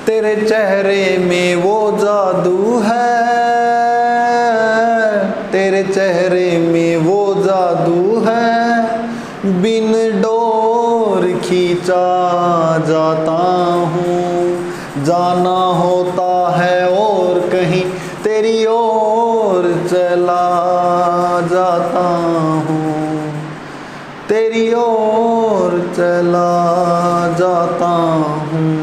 तेरे चेहरे में वो जादू है, तेरे चेहरे में वो जादू है, बिन डोर खींचा जाता हूँ, जाना होता है और कहीं तेरी ओर चला जाता हूँ, तेरी ओर चला जाता हूँ।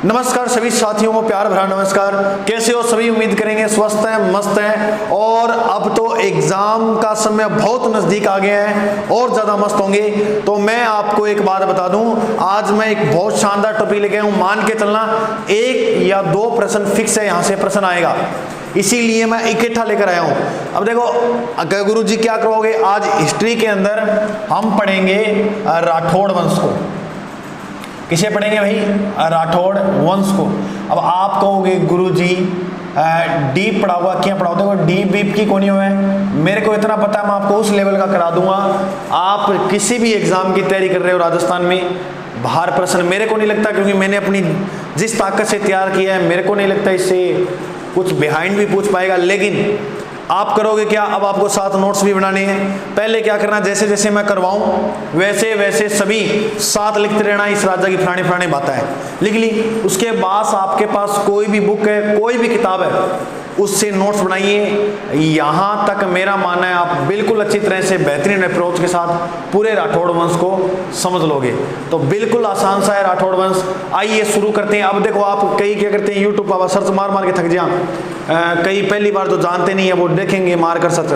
नमस्कार सभी साथियों को प्यार भरा नमस्कार। कैसे हो सभी? उम्मीद करेंगे स्वस्थ हैं, मस्त हैं। और अब तो एग्जाम का समय बहुत नजदीक आ गया है और ज्यादा मस्त होंगे। तो मैं आपको एक बात बता दूं, आज मैं एक बहुत शानदार टॉपिक लेके आया हूं। मान के चलना 1 या 2 प्रश्न फिक्स है, यहां से प्रश्न आएगा, इसीलिए मैं इकट्ठा लेकर आया हूं। अब देखो गुरु जी क्या करोगे, आज हिस्ट्री के अंदर हम पढ़ेंगे राठौड़ वंश को। किसे पढ़ेंगे भाई? राठौड़ वंश को। अब आप कहोगे गुरुजी डीप पढ़ा हुआ क्या पढ़ा? देखो डीप बीप की कोनी हुआ है, मेरे को इतना पता है, मैं आपको उस लेवल का करा दूंगा। आप किसी भी एग्जाम की तैयारी कर रहे हो राजस्थान में, बाहर प्रश्न मेरे को नहीं लगता, क्योंकि मैंने अपनी जिस ताकत से तैयार किया है, मेरे को नहीं लगता इससे कुछ बिहाइंड भी पूछ पाएगा। लेकिन आप करोगे क्या? अब आपको साथ नोट्स भी बनाने हैं। पहले क्या करना, जैसे जैसे मैं करवाऊं वैसे वैसे सभी साथ लिखते रहना, इस राजा की फलानी फलानी बातें हैं लिख ली। उसके बाद आपके पास कोई भी बुक है, कोई भी किताब है, उससे नोट्स बनाइए। यहां तक मेरा मानना है आप बिल्कुल अच्छी तरह से बेहतरीन अप्रोच के साथ पूरे राठौड़ वंश को समझ लोगे। तो बिल्कुल आसान सा है राठौड़ वंश। आइए शुरू करते हैं। अब देखो आप कई क्या करते हैं, यूट्यूब पर सर्च मार मार के थक जा। कई पहली बार तो जानते नहीं है, वो देखेंगे मार कर सर्च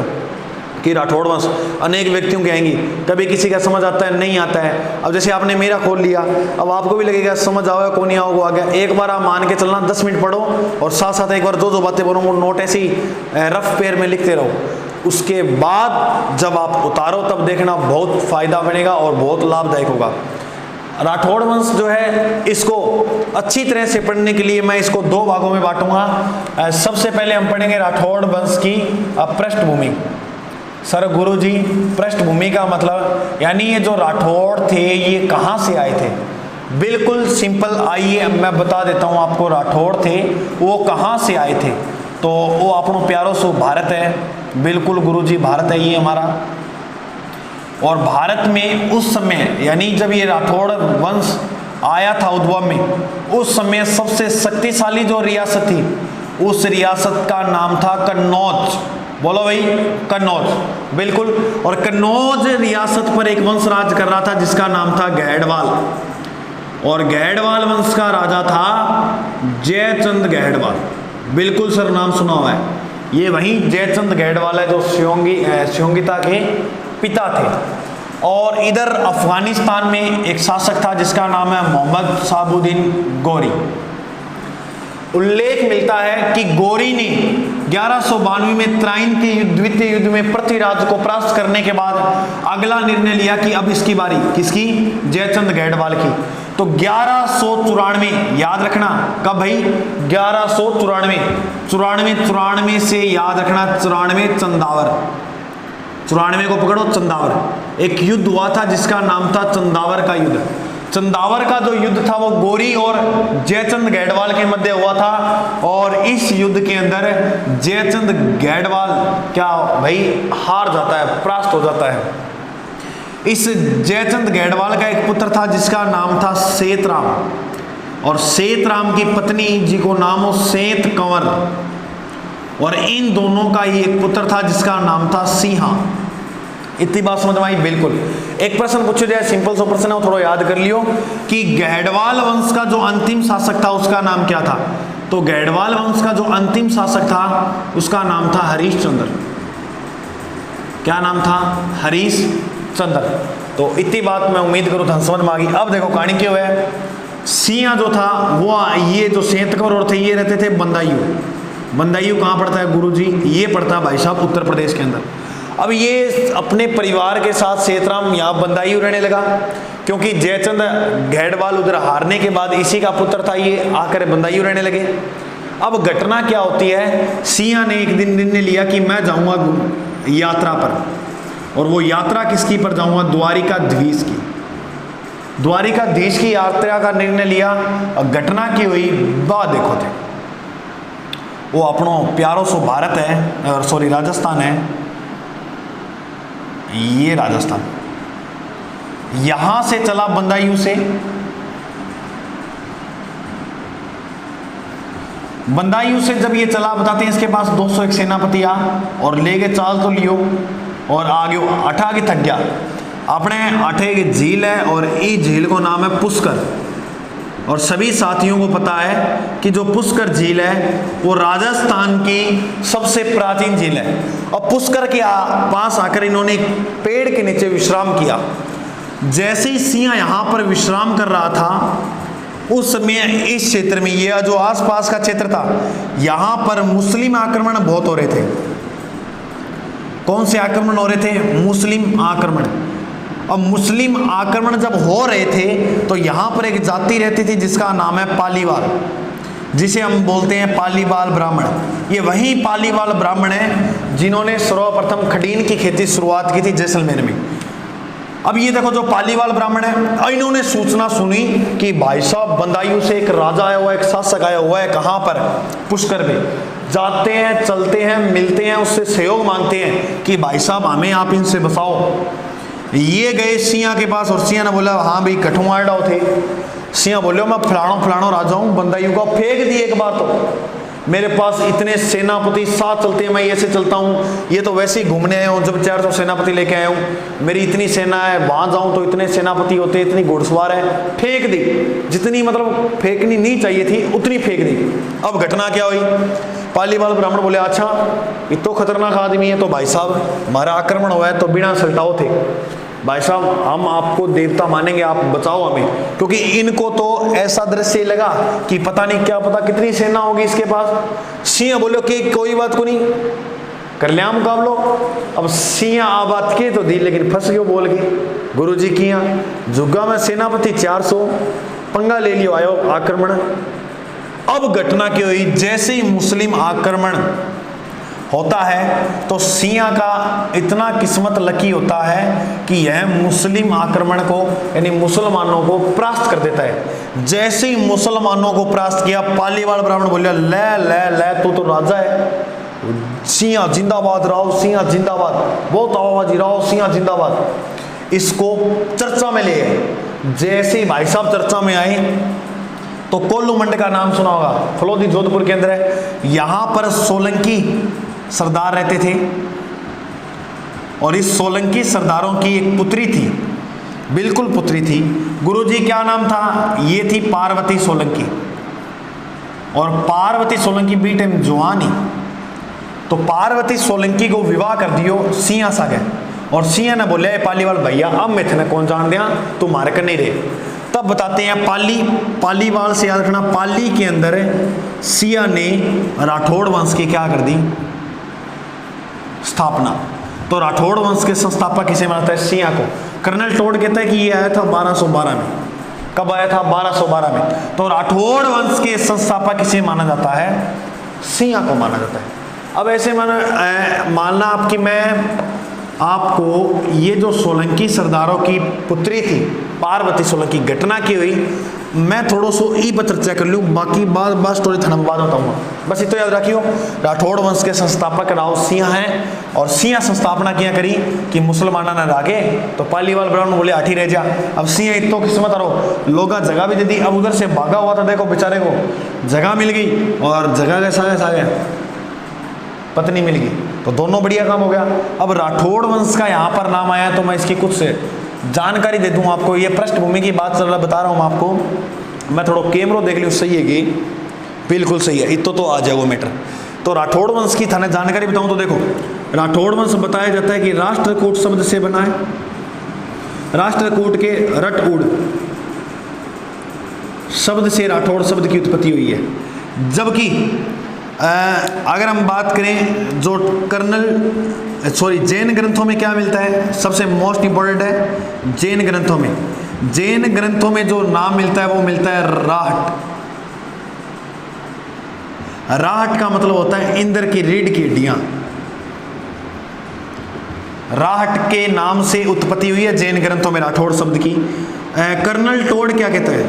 कि राठौड़ वंश, अनेक व्यक्तियों की आएंगी, कभी किसी का समझ आता है, नहीं आता है। अब जैसे आपने मेरा खोल लिया, अब आपको भी लगेगा समझ आओगे को नहीं आओगे, आ गया। एक बार आप मान के चलना 10 मिनट पढ़ो और साथ साथ एक बार जो बातें बोलो वो नोट ऐसी रफ पेयर में लिखते रहो। उसके बाद जब आप उतारो तब देखना बहुत फायदा बनेगा और बहुत लाभदायक होगा। राठौड़ वंश जो है, इसको अच्छी तरह से पढ़ने के लिए मैं इसको 2 भागों में बांटूंगा। सबसे पहले हम पढ़ेंगे राठौड़ वंश की पृष्ठभूमि। सर गुरुजी पृष्ठभूमि का मतलब, यानी ये जो राठौड़ थे ये कहाँ से आए थे? बिल्कुल सिंपल, आइए मैं बता देता हूँ आपको। राठौड़ थे वो कहाँ से आए थे? तो वो अपनों प्यारों से भारत है। बिल्कुल गुरुजी भारत है ये हमारा। और भारत में उस समय, यानी जब ये राठौड़ वंश आया था उद्भव में, उस समय सबसे शक्तिशाली जो रियासत थी, उस रियासत का नाम था कन्नौज। बोलो भाई, कन्नौज। बिल्कुल। और कन्नौज रियासत पर एक वंश राज कर रहा था जिसका नाम था गैहडवाल। और गैहडवाल वंश का राजा था जयचंद गैहडवाल। बिल्कुल सर, नाम सुना हुआ है। ये वही जयचंद गैहडवाल है जो शियोंगिता के पिता थे। और इधर अफगानिस्तान में एक शासक था जिसका नाम है मोहम्मद शहाबुद्दीन गौरी। उल्लेख मिलता है कि गौरी ने 1192 में त्राइन के द्वितीय युद्ध में पृथ्वीराज को परास्त करने के बाद अगला निर्णय लिया कि अब इसकी बारी किसकी? जयचंद गैहडवाल की। तो 1194, याद रखना कब भाई? 1194 से याद रखना 94 चंदावर, 94 को पकड़ो चंदावर। एक युद्ध हुआ था जिसका नाम था चंदावर का युद्ध। चंदावर का जो युद्ध था वो गौरी और जयचंद गैहडवाल के मध्य हुआ था। और इस युद्ध के अंदर जयचंद गैहडवाल क्या भाई हार जाता है, परास्त हो जाता है। इस जयचंद गैहडवाल का एक पुत्र था जिसका नाम था सेतराम, और सेतराम की पत्नी जी को नाम हो सेत कंवर। और इन दोनों का ही एक पुत्र था जिसका नाम था सिंहा। इतनी बात समझ में आई? बिल्कुल। एक प्रश्न पूछो जाए, सिंपल सा प्रश्न है, थोड़ा याद कर लियो कि गैहडवाल वंश का जो अंतिम शासक था उसका नाम क्या था? तो गैहडवाल वंश का जो अंतिम शासक था उसका नाम था हरिश्चंद्र। क्या नाम था? हरिश्चंद्र। तो इतनी बात मैं उम्मीद करूँ था समझ में आ गई। अब देखो कहानी क्यों है। सिंहा जो था वो, ये जो सेतकौर थे ये रहते थे बंदायू। बंदायू कहाँ पड़ता है गुरुजी? ये पड़ता है भाई साहब उत्तर प्रदेश के अंदर। अब ये अपने परिवार के साथ सेतराम यहाँ बंदायू रहने लगा, क्योंकि जयचंद गैहडवाल उधर हारने के बाद इसी का पुत्र था, ये आकर बंदायू रहने लगे। अब घटना क्या होती है, सिंहा ने एक दिन निर्णय लिया कि मैं जाऊंगा यात्रा पर, और वो यात्रा किसकी पर जाऊंगा? द्वारिकाधीश की। द्वारिकाधीश की यात्रा का निर्णय लिया और घटना की हुई बात देखो थे। वो अपनो प्यारो सो भारत है, सॉरी राजस्थान है, ये राजस्थान, यहां से चला बंदायूं से, बंदायूं से जब ये चला, बताते हैं इसके पास 201 सेनापति आ और ले गए, चाल तो लियो और आगे अठा के थक गया। अपने अठे की झील है और इस झील को नाम है पुष्कर, और सभी साथियों को पता है कि जो पुष्कर झील है वो राजस्थान की सबसे प्राचीन झील है। और पुष्कर के पास आकर इन्होंने एक पेड़ के नीचे विश्राम किया। जैसे ही सिंह यहाँ पर विश्राम कर रहा था उस समय इस क्षेत्र में, यह जो आसपास का क्षेत्र था, यहाँ पर मुस्लिम आक्रमण बहुत हो रहे थे। कौन से आक्रमण हो रहे थे? मुस्लिम आक्रमण। अब मुस्लिम आक्रमण जब हो रहे थे तो यहाँ पर एक जाति रहती थी जिसका नाम है पालीवाल, जिसे हम बोलते हैं पालीवाल ब्राह्मण। ये वही पालीवाल ब्राह्मण है जिन्होंने सर्वप्रथम खडीन की खेती शुरुआत की थी जैसलमेर में। अब ये देखो जो पालीवाल ब्राह्मण है, इन्होंने सूचना सुनी कि भाई साहब बंदायूं से एक राजा आया हुआ है, एक शासक आया हुआ है, कहाँ पर? पुष्कर में। जाते हैं, चलते हैं, मिलते हैं, उससे सहयोग मांगते हैं कि भाई साहब हमें आप इनसे बसाओ। ये गए सिंह के पास और सिंह ने बोला हाँ भाई कठुआड़ाओ थे। सिंह बोले मैं फलाणो राजा हूँ बंदायूं का। फेंक दिए एक बार तो, मेरे पास इतने सेनापति साथ चलते हैं, मैं ऐसे चलता हूँ, ये तो वैसे ही घूमने आया हूँ, जब 400 सेनापति लेके आया हूँ, मेरी इतनी सेना है, वहाँ जाऊँ तो इतने सेनापति होते, इतनी घुड़सवार है। फेंक दी, जितनी मतलब फेंकनी नहीं चाहिए थी उतनी फेंक दी। अब घटना क्या हुई? पालीवाल ब्राह्मण बोले अच्छा ये तो खतरनाक आदमी है, तो भाई साहब हमारा आक्रमण हुआ है तो बिना सल्टाओ थे, भाई साहब हम आपको देवता मानेंगे, आप बचाओ हमें। क्योंकि इनको तो ऐसा दृश्य लगा कि पता नहीं क्या पता कितनी सेना होगी इसके पास। सिंह बोलो कि कोई बात को नहीं, कर लिया मुकाबलो। अब सिंह आ बात के तो दी, लेकिन फंस गयो बोल के गुरु जी किया जुग्गा में सेनापति 400 पंगा ले लियो, आयो आक्रमण। अब घटना क्या हुई? जैसे ही मुस्लिम आक्रमण होता है तो सिंह का इतना किस्मत लकी होता है कि यह मुस्लिम आक्रमण को यानी मुसलमानों को परास्त कर देता है। जैसे ही मुसलमानों को परास्त किया, पालीवाल ब्राह्मण बोलिया ले ले ले तू तो राजा है, सिंह जिंदाबाद राव, सिंह जिंदाबाद, बहुत आवाज राव, सिंह जिंदाबाद। इसको चर्चा में ले गए। जैसे ही भाई साहब चर्चा में आए तो कोल्लू मंड का नाम सुना होगा, फलोदी जोधपुर के अंदर है। यहां पर सोलंकी सरदार रहते थे और इस सोलंकी सरदारों की एक पुत्री थी, बिल्कुल पुत्री थी। गुरुजी क्या नाम था? ये थी पार्वती सोलंकी। और पार्वती सोलंकी बी टाइम जवानी, तो पार्वती सोलंकी को विवाह कर दियो सिंह सा गए। और सिंह ने बोले पालीवाल भैया अब मैं थे कौन जान दिया, तुम्हारे कर नहीं रहे। तब बताते हैं पालीवाल से याद रखना, पाली के अंदर सिंह ने राठौड़ वंश की क्या कर दी? स्थापना। तो राठौड़ वंश के संस्थापक किसे मानता है? सिंह को। कर्नल टोड कहता है कि ये आया था 1212 में। कब आया था? 1212 में। तो राठौड़ वंश के संस्थापक किसे माना जाता है? सिंह को माना जाता है। अब ऐसे मानना आपकी मैं आपको ये जो सोलंकी सरदारों की पुत्री थी पार्वती सोलंकी, घटना की हुई, मैं थोड़ा सो ई पर चर्चा कर लूँ, बाकी बात स्टोरी थाना बाद बताऊंगा। बस इतना याद रखियो, राठौड़ वंश के संस्थापक राव सिंह हैं और सिंह संस्थापना किया करी कि मुसलमाना न रागे, तो पालीवाल ब्राह्मण बोले आठी रह जा। अब सिंह इतो किस्मत रहो, लोग जगह भी दे दी। अब उधर से भागा हुआ था, देखो बेचारे को जगह मिल गई और जगह कैसा गया, पत्नी मिल गई, तो दोनों बढ़िया काम हो गया। अब राठौड़ वंश का यहाँ पर नाम आया तो मैं इसकी कुछ जानकारी दे दूं आपको। ये पृष्ठभूमि की बात चल रहा बता रहा हूँ आपको। मैं थोड़ा कैमरो देख लियो, सही है कि बिल्कुल सही है, इतो तो आ जाए वो मैटर। तो राठौड़ वंश की थाने जानकारी बताऊं तो देखो, राठौड़ वंश बताया जाता है कि राष्ट्रकूट शब्द से बना है। राष्ट्रकूट के रट उड़ शब्द से राठौड़ शब्द की उत्पत्ति हुई है। जबकि अगर हम बात करें जो जैन ग्रंथों में क्या मिलता है, सबसे मोस्ट इंपॉर्टेंट है जैन ग्रंथों में जो नाम मिलता है वो मिलता है राहट। राहट का मतलब होता है इंद्र की रीढ़ की हड्डियां। राहट के नाम से उत्पत्ति हुई है जैन ग्रंथों में राठौड़ शब्द की। कर्नल टोड क्या कहता है?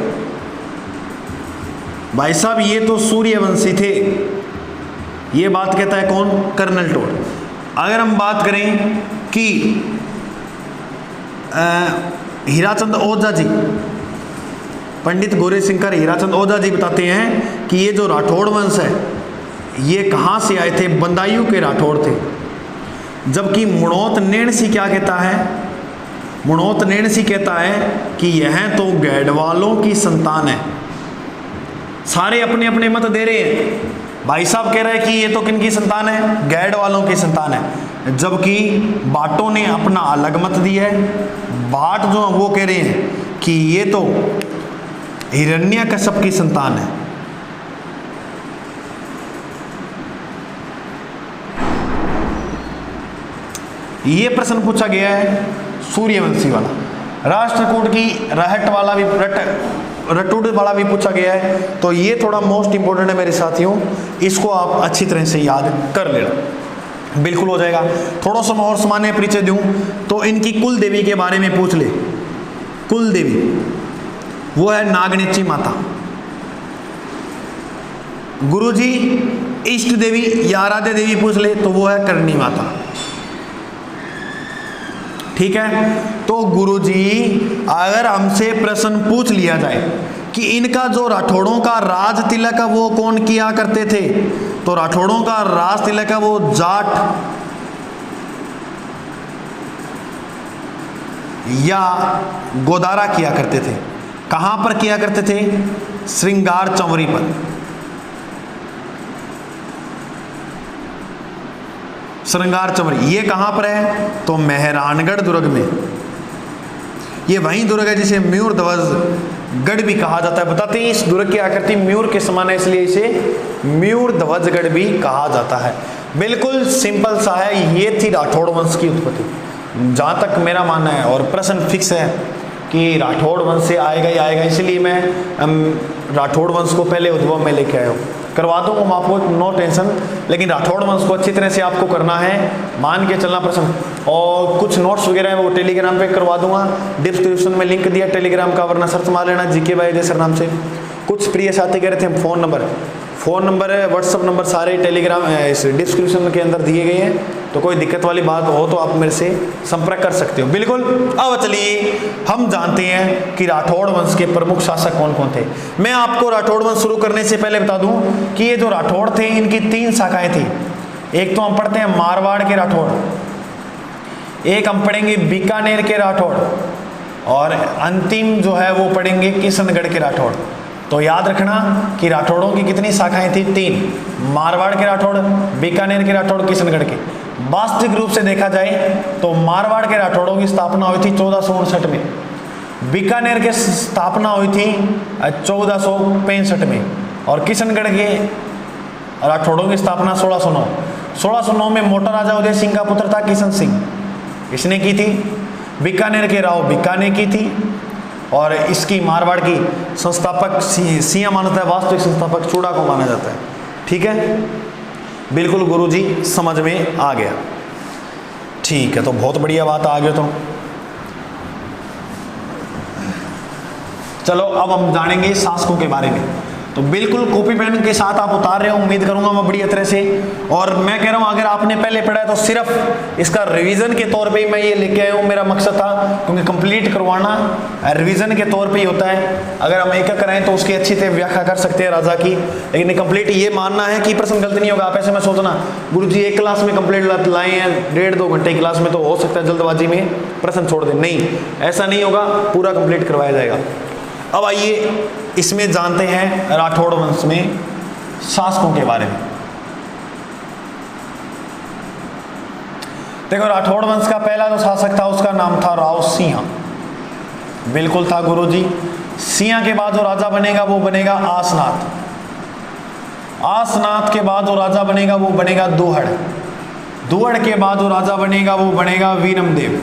भाई साहब ये तो सूर्यवंशी थे, ये बात कहता है कौन? Colonel Tod. अगर हम बात करें कि हीराचंद ओझा जी, पंडित गौरीशंकर हीराचंद ओझा जी बताते हैं कि ये जो राठौड़ वंश है ये कहाँ से आए थे? बंदायूं के राठौड़ थे। जबकि मुणौत नैणसी क्या कहता है? मुणौत नैणसी कहता है कि यह तो गैडवालों की संतान है। सारे अपने अपने मत दे रहे हैं। भाई साहब कह रहे हैं कि ये तो किन की संतान है? गैडवालों की संतान है। जबकि बाटों ने अपना अलग मत दिया है। बाट जो वो कह रहे हैं कि ये तो हिरण्यकश्यप की संतान है। ये प्रश्न पूछा गया है सूर्यवंशी वाला। राष्ट्रकूट की रहट वाला भी रटूड वाला भी पूछा गया है। तो ये थोड़ा मोस्ट इंपोर्टेंट है मेरे साथियों, इसको आप अच्छी तरह से याद कर लेना, बिल्कुल हो जाएगा। थोड़ा सा मैं और सामान्य परिचय दूं तो इनकी कुल देवी के बारे में पूछ ले। कुल देवी वो है नागनेची माता। गुरुजी इष्ट देवी या आराध्य देवी पूछ ले तो वो है करणी माता। ठीक है, तो गुरुजी अगर हमसे प्रश्न पूछ लिया जाए कि इनका जो राठौड़ों का राज तिलक है वो कौन किया करते थे, तो राठौड़ों का राज तिलक है वो जाट या गोदारा किया करते थे। कहां पर किया करते थे? श्रृंगार चंवरी पर। श्रृंगार चंवरी ये कहां पर है? तो मेहरानगढ़ दुर्ग में। ये वही दुर्ग है जिसे मयूर ध्वज गढ़ भी कहा जाता है। बताते हैं इस दुर्ग की आकृति मयूर के समान है, इसलिए इसे मयूर ध्वज गढ़ भी कहा जाता है। बिल्कुल सिंपल सा है। ये थी राठौड़ वंश की उत्पत्ति, जहां तक मेरा मानना है। और प्रश्न फिक्स है कि राठौड़ वंश से आएगा ही आएगा, इसलिए मैं राठौड़ वंश को पहले उद्भव में लेके आया हूँ। करवा दूंगा मैं आपको, नो टेंशन। लेकिन राठौड़ वंश को अच्छी तरह से आपको करना है, मान के चलना प्रश्न। और कुछ नोट्स वगैरह है वो टेलीग्राम पे करवा दूंगा, डिस्क्रिप्शन में लिंक दिया टेलीग्राम का, वरना सर्च मार लेना जीके बाय अजय सर नाम से। कुछ प्रिय साथी कह रहे थे फ़ोन नंबर व्हाट्सअप नंबर सारे टेलीग्राम इस डिस्क्रिप्शन के अंदर दिए गए हैं, तो कोई दिक्कत वाली बात हो तो आप मेरे से संपर्क कर सकते हो। बिल्कुल। अब चलिए हम जानते हैं कि राठौड़ वंश के प्रमुख शासक कौन कौन थे। मैं आपको राठौड़ वंश शुरू करने से पहले बता दूं कि ये जो राठौड़ थे इनकी 3 शाखाएं थी। एक तो हम पढ़ते हैं मारवाड़ के राठौड़, एक हम पढ़ेंगे बीकानेर के राठौड़, और अंतिम जो है वो पढ़ेंगे किशनगढ़ के राठौड़। तो याद रखना कि राठौड़ों की कितनी शाखाएं थी? 3। मारवाड़ के राठौड़, बीकानेर के राठौड़, किशनगढ़ के। वास्तविक रूप से देखा जाए तो मारवाड़ के राठौड़ों की स्थापना हुई थी 1459 में, बीकानेर की स्थापना हुई थी 1465 में, और किशनगढ़ के राठौड़ों की स्थापना 1609। 1609 में मोटा राजा उदय सिंह का पुत्र था किशन सिंह, इसने की थी। बीकानेर के राव बीकानेर की थी, और इसकी मारवाड़ की संस्थापक सिया माना जाता है, वास्तविक संस्थापक चूड़ा को माना जाता है। ठीक है, बिल्कुल गुरुजी समझ में आ गया। ठीक है, तो बहुत बढ़िया बात आ गया। तो चलो अब हम जानेंगे शासकों के बारे में। तो बिल्कुल कॉपी पेन के साथ आप उतार रहे हो, उम्मीद करूंगा मैं बढ़िया तरह से। और मैं कह रहा हूं अगर आपने पहले पढ़ा है तो सिर्फ इसका रिवीजन के तौर पे ही मैं ये लेके आया हूं, मेरा मकसद था, क्योंकि कंप्लीट करवाना रिवीजन के तौर पे ही होता है। अगर हम एक कराएं तो उसकी अच्छी तरह व्याख्या कर सकते हैं राजा की, लेकिन कंप्लीट ये मानना है कि प्रश्न गलत नहीं होगा। आप ऐसे में सोचना गुरुजी एक क्लास में कंप्लीट लाए हैं, 1.5-2 घंटे की क्लास में, तो हो सकता है जल्दबाजी में प्रश्न छोड़ दें। नहीं, ऐसा नहीं होगा, पूरा कंप्लीट करवाया जाएगा। अब आइए इसमें जानते हैं राठौड़ वंश में शासकों के बारे में। देखो, राठौड़ वंश का पहला जो शासक था उसका नाम था राव सिंह। बिल्कुल था गुरुजी। सिंह के बाद जो राजा बनेगा वो बनेगा आसनाथ। आसनाथ के बाद जो राजा बनेगा वो बनेगा दुहड़। दुहड़ के बाद जो राजा बनेगा वो बनेगा वीरमदेव।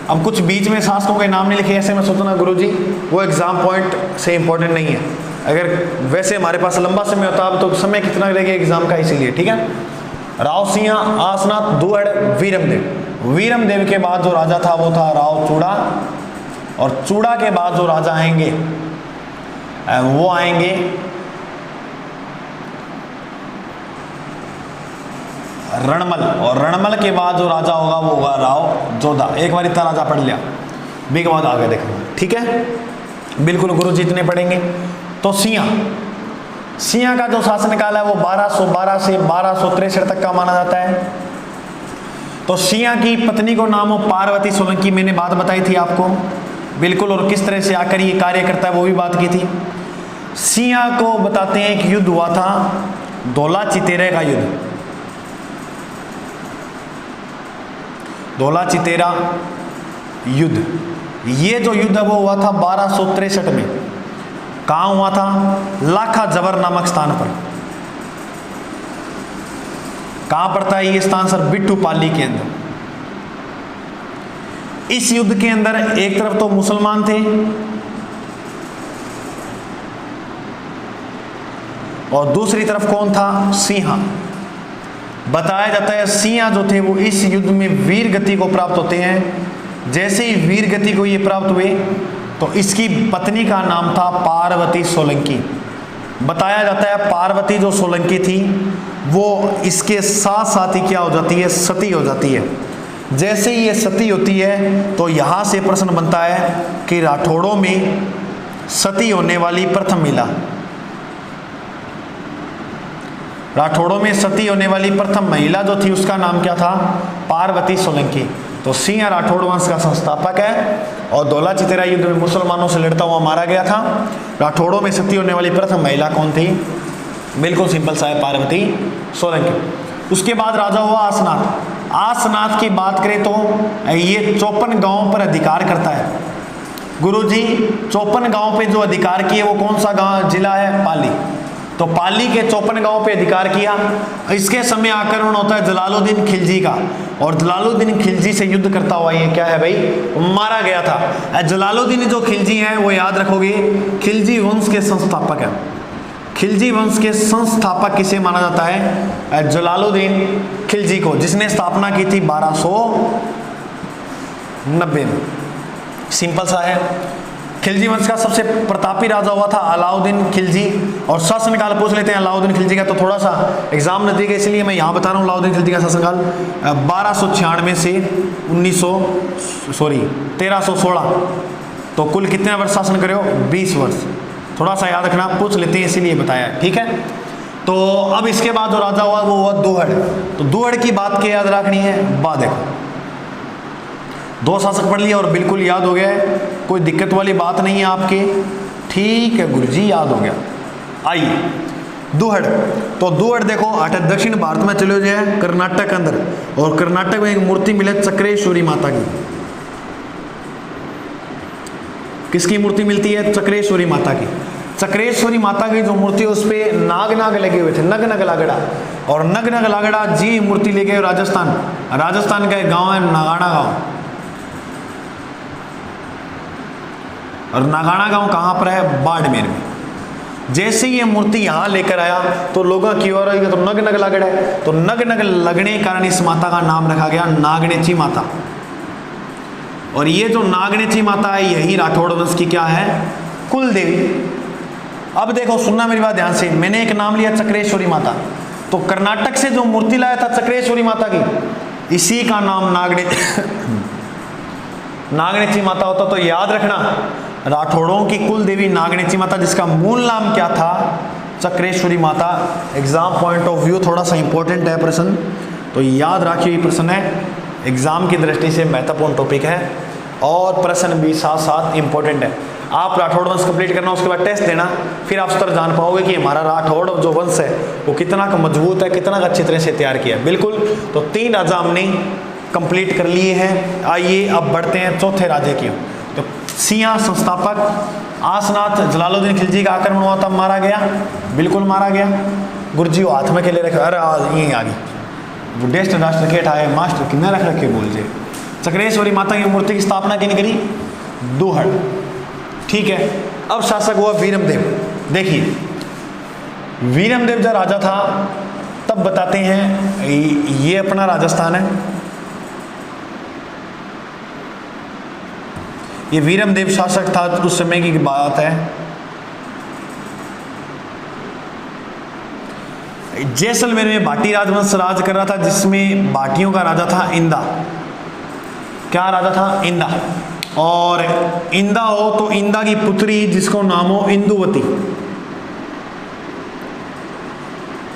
अब कुछ बीच में शासकों के नाम नहीं लिखे, ऐसे में सोचना गुरुजी वो एग्जाम पॉइंट से इंपॉर्टेंट नहीं है। अगर वैसे हमारे पास लंबा समय होता अब तो समय कितना लगेगा एग्जाम का, इसीलिए। ठीक है, राव सिंह, आसनाथ, दुहड़, वीरमदेव। वीरमदेव के बाद जो राजा था वो था राव चूड़ा, और चूड़ा के बाद जो राजा आएंगे वो आएंगे रणमल, और रणमल के बाद जो राजा होगा वो होगा राव जोधा। एक बार इतना राजा पढ़ लिया, बी के बाद आगे देखना, ठीक है। बिल्कुल गुरु जी इतने पढ़ेंगे। तो सिया का जो शासनकाल है वो 1212 से 1263 तक का माना जाता है। तो सिया की पत्नी को नाम हो पार्वती सोलंकी, मैंने बात बताई थी आपको, बिल्कुल, और किस तरह से आकर ये कार्य करता है वो भी बात की थी। सिया को बताते हैं कि युद्ध हुआ था धौला चितेरे का युद्ध, धौला चितेरा युद्ध। ये जो युद्ध है वो हुआ था 1263 में। कहाँ हुआ था? लाखा जबर नामक स्थान पर। कहाँ पड़ता है ये स्थान सर? बिट्टू पाली के अंदर। इस युद्ध के अंदर एक तरफ तो मुसलमान थे और दूसरी तरफ कौन था? सिंहा। बताया जाता है सिंहा जो थे वो इस युद्ध में वीर गति को प्राप्त होते हैं। जैसे ही वीर गति को ये प्राप्त हुए तो इसकी पत्नी का नाम था पार्वती सोलंकी। बताया जाता है पार्वती जो सोलंकी थी वो इसके साथ साथ ही क्या हो जाती है? सती हो जाती है। जैसे ही ये सती होती है तो यहाँ से प्रश्न बनता है कि राठौड़ों में सती होने वाली प्रथम महिला, राठौड़ों में सती होने वाली प्रथम महिला जो थी उसका नाम क्या था? पार्वती सोलंकी। तो सिंह राठौड़ वंश का संस्थापक है और धौला चितेरा युद्ध में मुसलमानों से लड़ता हुआ मारा गया था। राठौड़ों में सती होने वाली प्रथम महिला कौन थी? बिल्कुल सिंपल सा है, पार्वती सोलंकी। उसके बाद राजा हुआ आसनाथ। आसनाथ की बात करें तो ये 54 गांवों पर अधिकार करता है। गुरुजी 54 गांव पे जो अधिकार किए वो कौन सा गांव जिला है? पाली। तो पाली के 54 गांव पे अधिकार किया। इसके समय आक्रमण होता है जलालुद्दीन खिलजी का, और जलालुद्दीन खिलजी से युद्ध करता हुआ ये क्या है भाई? मारा गया था। जलालुद्दीन जो खिलजी हैं वो याद रखोगे खिलजी वंश के संस्थापक है। खिलजी वंश के संस्थापक किसे माना जाता है? जलालुद्दीन खिलजी को, जिसने स्थापना की थी 1290 में। सिंपल सा है। खिलजी वंश का सबसे प्रतापी राजा हुआ था अलाउद्दीन खिलजी। और शासनकाल पूछ लेते हैं अलाउद्दीन खिलजी का, तो थोड़ा सा एग्जाम नजदीक है इसलिए मैं यहाँ बता रहा हूँ। अलाउद्दीन खिलजी का शासनकाल 1296 से 1316। तो कुल कितने वर्ष शासन करे हो? 20 वर्ष। थोड़ा सा याद रखना, पूछ लेते हैं इसीलिए बताया, ठीक है। तो अब इसके बाद जो राजा हुआ वो हुआ दुहड़। तो दुहड़ की बात क्या याद रखनी है? बा देखो, 2 शासक पढ़ लिया और बिल्कुल याद हो गया, कोई दिक्कत वाली बात नहीं है आपके, ठीक है गुरुजी, याद हो गया। आइए दुहड़। तो दुहड़ देखो दक्षिण भारत में चले जाए कर्नाटक के अंदर, और कर्नाटक में एक मूर्ति मिले चक्रेश्वरी माता की। किसकी मूर्ति मिलती है? चक्रेश्वरी माता की। चक्रेश्वरी माता की जो मूर्ति है उस पे नाग नाग लगे हुए थे, नग नग लागड़ा, और नग नग लागड़ा जी मूर्ति ले गए राजस्थान। राजस्थान का एक गांव है नागाना गांव, और नागाना गांव कहाँ पर है? बाड़मेर में। जैसे ये मूर्ति यहाँ लेकर आया तो लोगों की ओर तो नग नग लागड़ा है, तो नग नग लगने के कारण इस माता का नाम रखा गया नागनेची माता। और ये जो नागनेची माता है यही राठौड़ वंश की क्या है? कुल देवी। अब देखो सुनना मेरी बात ध्यान से, मैंने एक नाम लिया चक्रेश्वरी माता, तो कर्नाटक से जो मूर्ति लाया था चक्रेश्वरी माता की, इसी का नाम नागनेची माता होता। तो याद रखना राठौड़ों की कुल देवी नागनेची माता, जिसका मूल नाम क्या था? चक्रेश्वरी माता। एग्जाम पॉइंट ऑफ व्यू थोड़ा सा इंपॉर्टेंट है प्रश्न, तो याद रखिए ये प्रश्न है, एग्जाम की दृष्टि से महत्वपूर्ण टॉपिक है और प्रश्न भी साथ साथ इंपॉर्टेंट है। आप राठौड़ वंश कंप्लीट करना, उसके बाद टेस्ट देना, फिर आप उस तरह जान पाओगे कि हमारा राठौड़ जो वंश है वो कितना का मजबूत है, कितना का अच्छी तरह से तैयार किया है। बिल्कुल, तो 3 राजा हमने कंप्लीट कर लिए हैं। आइए अब बढ़ते हैं चौथे राजे की। तो सिंहा संस्थापक, आसनाथ जलालुद्दीन खिलजी का आक्रमण हुआ तब मारा गया, बिल्कुल मारा गया। गुरुजी हाथ में के ले रखे, अरे यहीं आ गई बुढ़ेस्ट राष्ट्र के ठाए मास्टर किन्ने रख रखे बोल जे। चक्रेश्वरी माता की मूर्ति की स्थापना किन करी? दुहड़, ठीक है। अब शासक हुआ वीरमदेव। देखिए वीरमदेव जब राजा था तब बताते हैं ये अपना राजस्थान है, ये वीरमदेव शासक था, उस समय की बात है। जैसलमेर में भाटी राजवंश राज कर रहा था, जिसमें भाटियों का राजा था इंदा। क्या राजा था? इंदा। और इंदा हो तो इंदा की पुत्री जिसको नाम हो इंदुवती।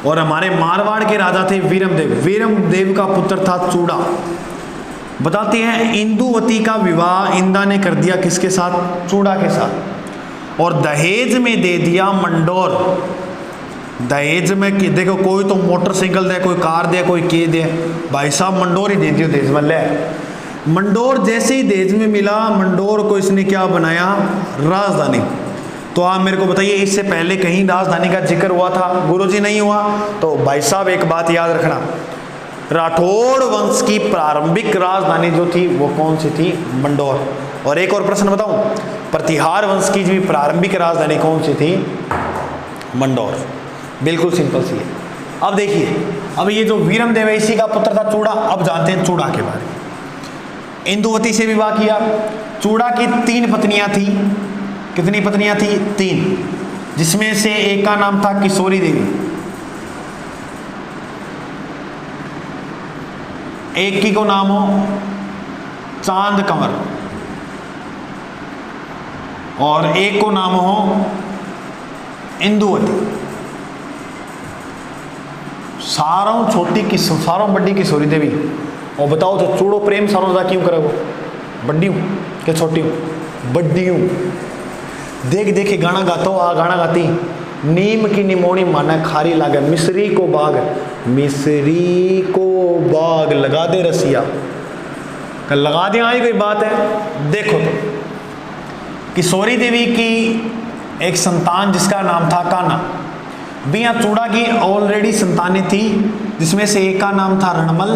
और हमारे मारवाड़ के राजा थे वीरमदेव। वीरमदेव का पुत्र था चूड़ा। बताते हैं इंदुवती का विवाह इंदा ने कर दिया किसके साथ? चूड़ा के साथ। और दहेज में दे दिया मंडोर। दहेज में कि देखो, कोई तो मोटरसाइकिल दे, कोई कार दे, कोई के दे, भाई साहब मंडोर ही दे दियो दहेज में। ले मंडोर जैसे ही दहेज में मिला, मंडोर को इसने क्या बनाया? राजधानी। तो आप मेरे को बताइए, इससे पहले कहीं राजधानी का जिक्र हुआ था? गुरुजी नहीं हुआ। तो भाई साहब एक बात याद रखना, राठौड़ वंश की प्रारंभिक राजधानी जो थी वो कौन सी थी? मंडोर। और एक और प्रश्न बताऊं, प्रतिहार वंश की भी प्रारंभिक राजधानी कौन सी थी? मंडोर। बिल्कुल सिंपल सी है। अब देखिए, अब ये जो वीरमदेव है इसी का पुत्र था चूड़ा। अब जानते हैं चूड़ा के बारे में। इंदुवती से विवाह किया। चूड़ा की 3 पत्नियां थी। कितनी पत्नियां थी? 3, जिसमें से एक का नाम था किशोरी देवी, एक की को नाम हो चांद कंवर, और एक को नाम हो इंदुवती। सारों छोटी सारों बड़ी किशोरी देवी। और बताओ तो चूड़ो प्रेम सारों ज्यादा क्यों करे? वो बड्डी हूँ क्या छोटी हूँ? बड्डी हूँ। देख देखे गाना गाता हूँ, आ गाना गाती, नीम की निमोनी माना खारी लागे, मिसरी को बाग, मिसरी को बाग लगा दे रसिया। कल लगा दे आई कोई बात है? देखो तो किशोरी देवी की एक संतान जिसका नाम था कान्हा। बिया चूड़ा की ऑलरेडी संतानें थी, जिसमें से एक का नाम था रणमल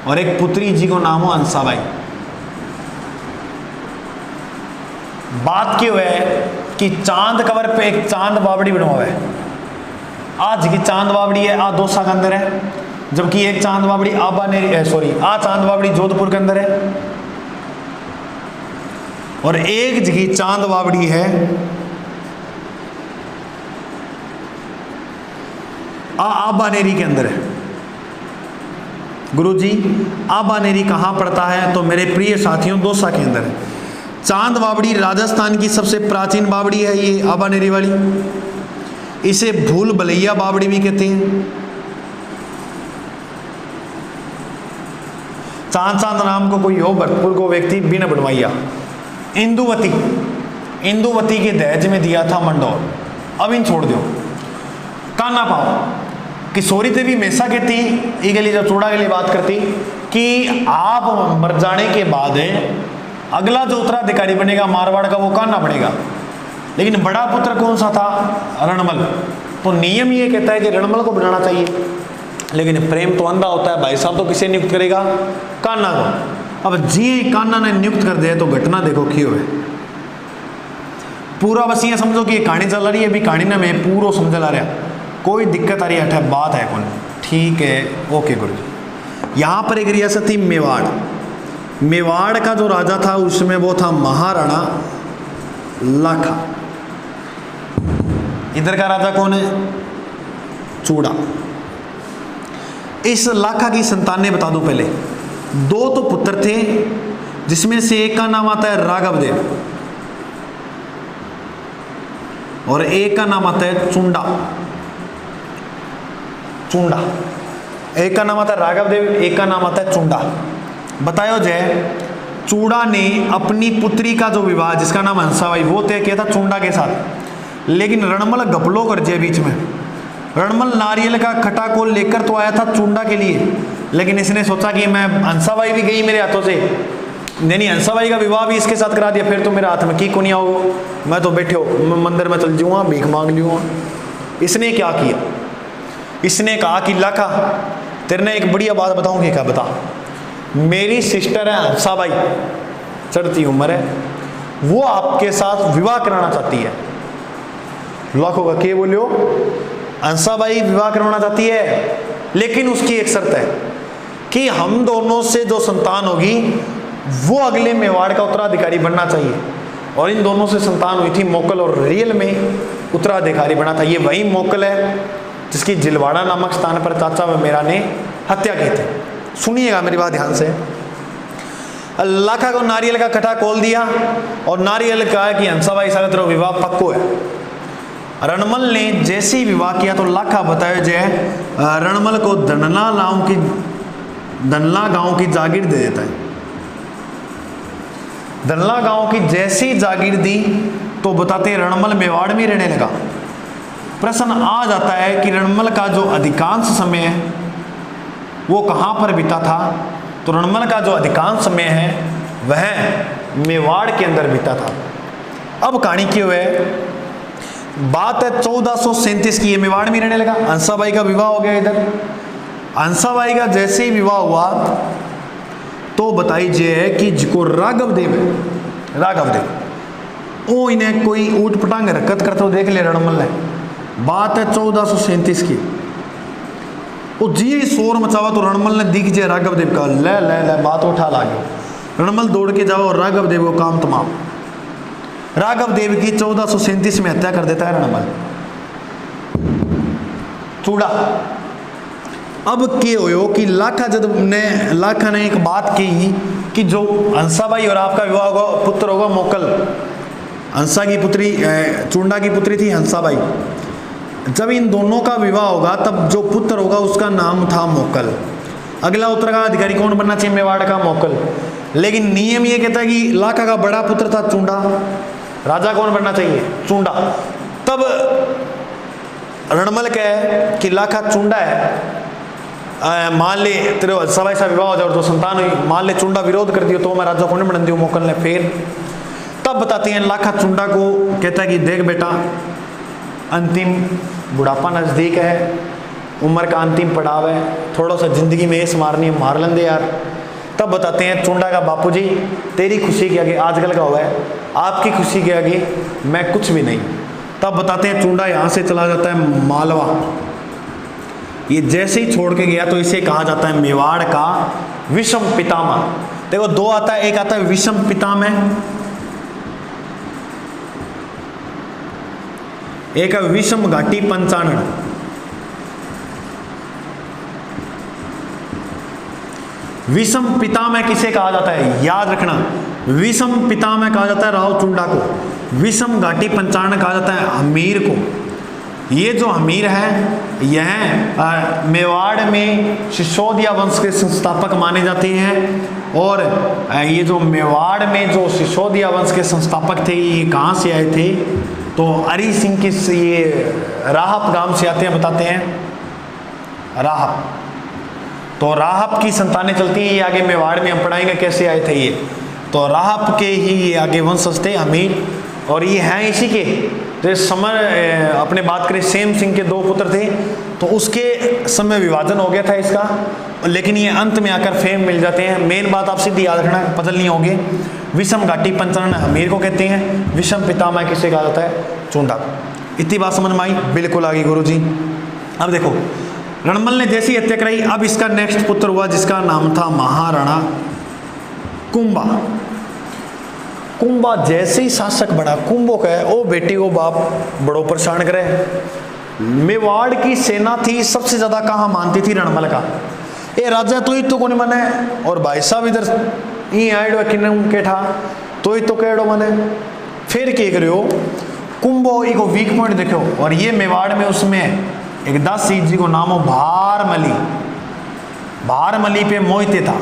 और एक पुत्री जी को नाम हो अंसाबाई। बात क्यों है कि चांद कवर पे एक चांद बावड़ी बना हुआ है। आज की चांद बावड़ी है आ दोसा के अंदर है, जबकि एक चांद बावड़ी चांद बावड़ी जोधपुर के अंदर है, और एक जगह चांद बावड़ी है आबानेरी के अंदर है। गुरुजी आबानेरी कहाँ पड़ता है? तो मेरे प्रिय साथियों दोसा के अंदर है। चांद बावड़ी राजस्थान की सबसे प्राचीन बावड़ी है ये आबानेरी वाली। इसे भूल भलैया बावड़ी भी कहते हैं। चांद नाम को कोई हो भरतपुर को व्यक्ति बिना बनवाइया। इंदुवती के दहेज में दिया था मंडोर। अब इन छोड़ दो, कान्हा पाओ। किशोरी देवी हमेशा कहती ये लिए जब चूड़ा के लिए बात करती कि आप मर जाने के बाद अगला जो उत्तराधिकारी बनेगा मारवाड़ का वो कान्हा बनेगा। लेकिन बड़ा पुत्र कौन सा था? रणमल। तो नियम ये कहता है कि रणमल को बनाना चाहिए, लेकिन प्रेम तो अंधा होता है। भाई साहब तो किसे नियुक्त करेगा? कान्हा को। अब जी कान्हा ने नियुक्त कर दिया तो घटना देखो क्यों है पूरा। बस ये समझो कि ये कहानी चल रही है, अभी कहानी ना मैं पूरा समझ ला रहा, कोई दिक्कत आ रही है, बात है कौन? ठीक है, ओके गुरु जी। यहाँ पर एक रियासत थी मेवाड़। मेवाड़ का जो राजा था उसमें वो था महाराणा लाखा। इधर का राजा कौन है? चूड़ा। इस लाखा की संतानें बता दूं पहले। 2 तो पुत्र थे, जिसमें से एक का नाम आता है राघवदेव और एक का नाम आता है चुंडा। एक का नाम आता है राघवदेव, एक का नाम आता है चुंडा। बतायो जय, चूड़ा ने अपनी पुत्री का जो विवाह जिसका नाम हंसाबाई वो तय किया था चुंडा के साथ, लेकिन रणमल घपलो कर दिया बीच में। रणमल नारियल का खटा को लेकर तो आया था चुंडा के लिए, लेकिन इसने सोचा कि मैं हंसाबाई भी गई मेरे हाथों से, नहीं हंसाबाई का विवाह भी इसके साथ करा दिया, फिर तो मेरे हाथ में की कुनिया हो, मैं तो बैठे हो मंदिर में चल जाऊँगा, भीख मांग लूँगा। इसने क्या किया? इसने कहा कि लाखा तेरे ने एक बढ़िया बात बताऊंगी, क्या बता? मेरी सिस्टर है हंसाबाई, चढ़ती उम्र है, वो आपके साथ विवाह कराना चाहती है। लाखों का के बोलियो? हंसाबाई विवाह करवाना चाहती है, लेकिन उसकी एक शर्त है कि हम दोनों से जो संतान होगी वो अगले मेवाड़ का उत्तराधिकारी बनना चाहिए। और इन दोनों से संतान हुई थी मोकल, और रियल में उत्तराधिकारी बना था ये वही मोकल है जिसकी जिलवाड़ा नामक स्थान पर चाचा व मेरा ने हत्या की थी। सुनिएगा मेरी बात ध्यान से। लाखा को नारियल का कटा खोल दिया और नारियल कहा कि हंसाबाई सागत रो विवाह पक्को है। रणमल ने जैसे ही विवाह किया तो लाखा बताया जय रणमल को धनला गांव की जागीर दे देता है। धनला गांव की जैसी जागीर दी तो बताते हैं रणमल मेवाड़ में रहने लगा। प्रश्न आ जाता है कि रणमल का जो अधिकांश समय है वो कहां पर बीता था? तो रणमल का जो अधिकांश समय है वह मेवाड़ के अंदर बीता था। अब कहानी क्यों है? बात है 1437 की, ये मेवाड़ में रहने लगा। हंसाबाई का विवाह हो गया इधर। हंसाबाई का जैसे ही विवाह हुआ तो बताइए कि जिको राघव देव है, राघव देव वो इन्हें कोई ऊट पटांग हरकत करते हो देख ले रणमल ने। बात है 1437 की। वो जी शोर मचावा तो रणमल ने दिख जाए राघव देव का, ले ले ले बात उठा लागे। रणमल दौड़ के जाओ और राघव देव को काम तमाम। राघव देव की 1437 में हत्या कर देता है रणमल। चूड़ा अब क्या हो कि लाखा ने एक बात की कि जो हंसाबाई और आपका विवाह होगा, पुत्र होगा मोकल। हंसा की पुत्री चुंडा की पुत्री थी हंसाबाई। जब इन दोनों का विवाह होगा तब जो पुत्र होगा उसका नाम था मोकल। अगला उत्तराधिकारी कौन बनना चाहिए मेवाड़ का? मोकल। लेकिन नियम ये कहता है कि लाखा का बड़ा पुत्र था चुंडा, राजा कौन बनना चाहिए? चुंडा। तब रणमल कहे कि लाखा चुंडा है, मान ले तेरे हंसाबाई से विवाह हो जाए तो संतान हुई, मान ले चुंडा विरोध कर दियो तो मैं राजा कौन बन दियो? मोकल ने। फिर तब बताते हैं लाखा चुंडा को कहता है कि देख बेटा, अंतिम बुढ़ापा नज़दीक है, उम्र का अंतिम पड़ाव है, थोड़ा सा जिंदगी में ऐस मारनी है, मार लेंदे यार। तब बताते हैं चुंडा का बापू जी तेरी खुशी के आगे, आजकल का हुआ है, आपकी खुशी के आगे मैं कुछ भी नहीं। तब बताते हैं चुंडा यहाँ से चला जाता है मालवा। ये जैसे ही छोड़ के गया तो इसे कहा जाता है मेवाड़ का विषम पितामह। देखो दो आता है, एक आता है विषम पितामह, एक है विषम घाटी पंचानन। विषम पितामह किसे कहा जाता है? याद रखना, विषम पितामह कहा जाता है राव चुंडा को। विषम घाटी पंचानन कहा जाता है हमीर को। ये जो हमीर है यह मेवाड़ में सिसोदिया वंश के संस्थापक माने जाते हैं। और ये जो मेवाड़ में जो सिसोदिया वंश के संस्थापक थे ये कहाँ से आए थे? तो हरि सिंह की ये राहप गांव से आते हैं, बताते हैं राहप। तो राहप की संतानें चलती हैं, ये आगे मेवाड़ में हम पढ़ाएंगे कैसे आए थे ये। तो राहप के ही ये आगे वंशज थे हमीर, और ये हैं इसी के जो समर अपने बात करें सेम सिंह के दो पुत्र थे, तो उसके समय विभाजन हो गया था इसका, लेकिन ये अंत में आकर फेम मिल जाते हैं। मेन बात आप सीधी याद रखना, पजल नहीं होगी। विषम घाटी पंचानन हमीर को कहते हैं, विषम पितामह किसे कहा जाता है? चुंडा। इतनी बात समझ में आई? बिल्कुल आ गई गुरुजी। अब देखो रणमल ने जैसी हत्या कराई, अब इसका नेक्स्ट पुत्र हुआ जिसका नाम था महाराणा कुंभा। कुंभा जैसे ही शासक बड़ा, कुंभो कहे ओ बेटी को बाप बड़ो परेशान करे। मेवाड़ की सेना थी सबसे ज्यादा कहाँ मानती थी? रणमल का। ए राजा तो ही तो कौन मने, और भाई साहब इधर ई आइडो किन्ने था तो ही तो कहो मने। फिर क्या करो कुंभो को वीक पॉइंट देखो, और ये मेवाड़ में उसमें एक दासी जी को नाम हो भारमली। भारमली पे मोहिते था।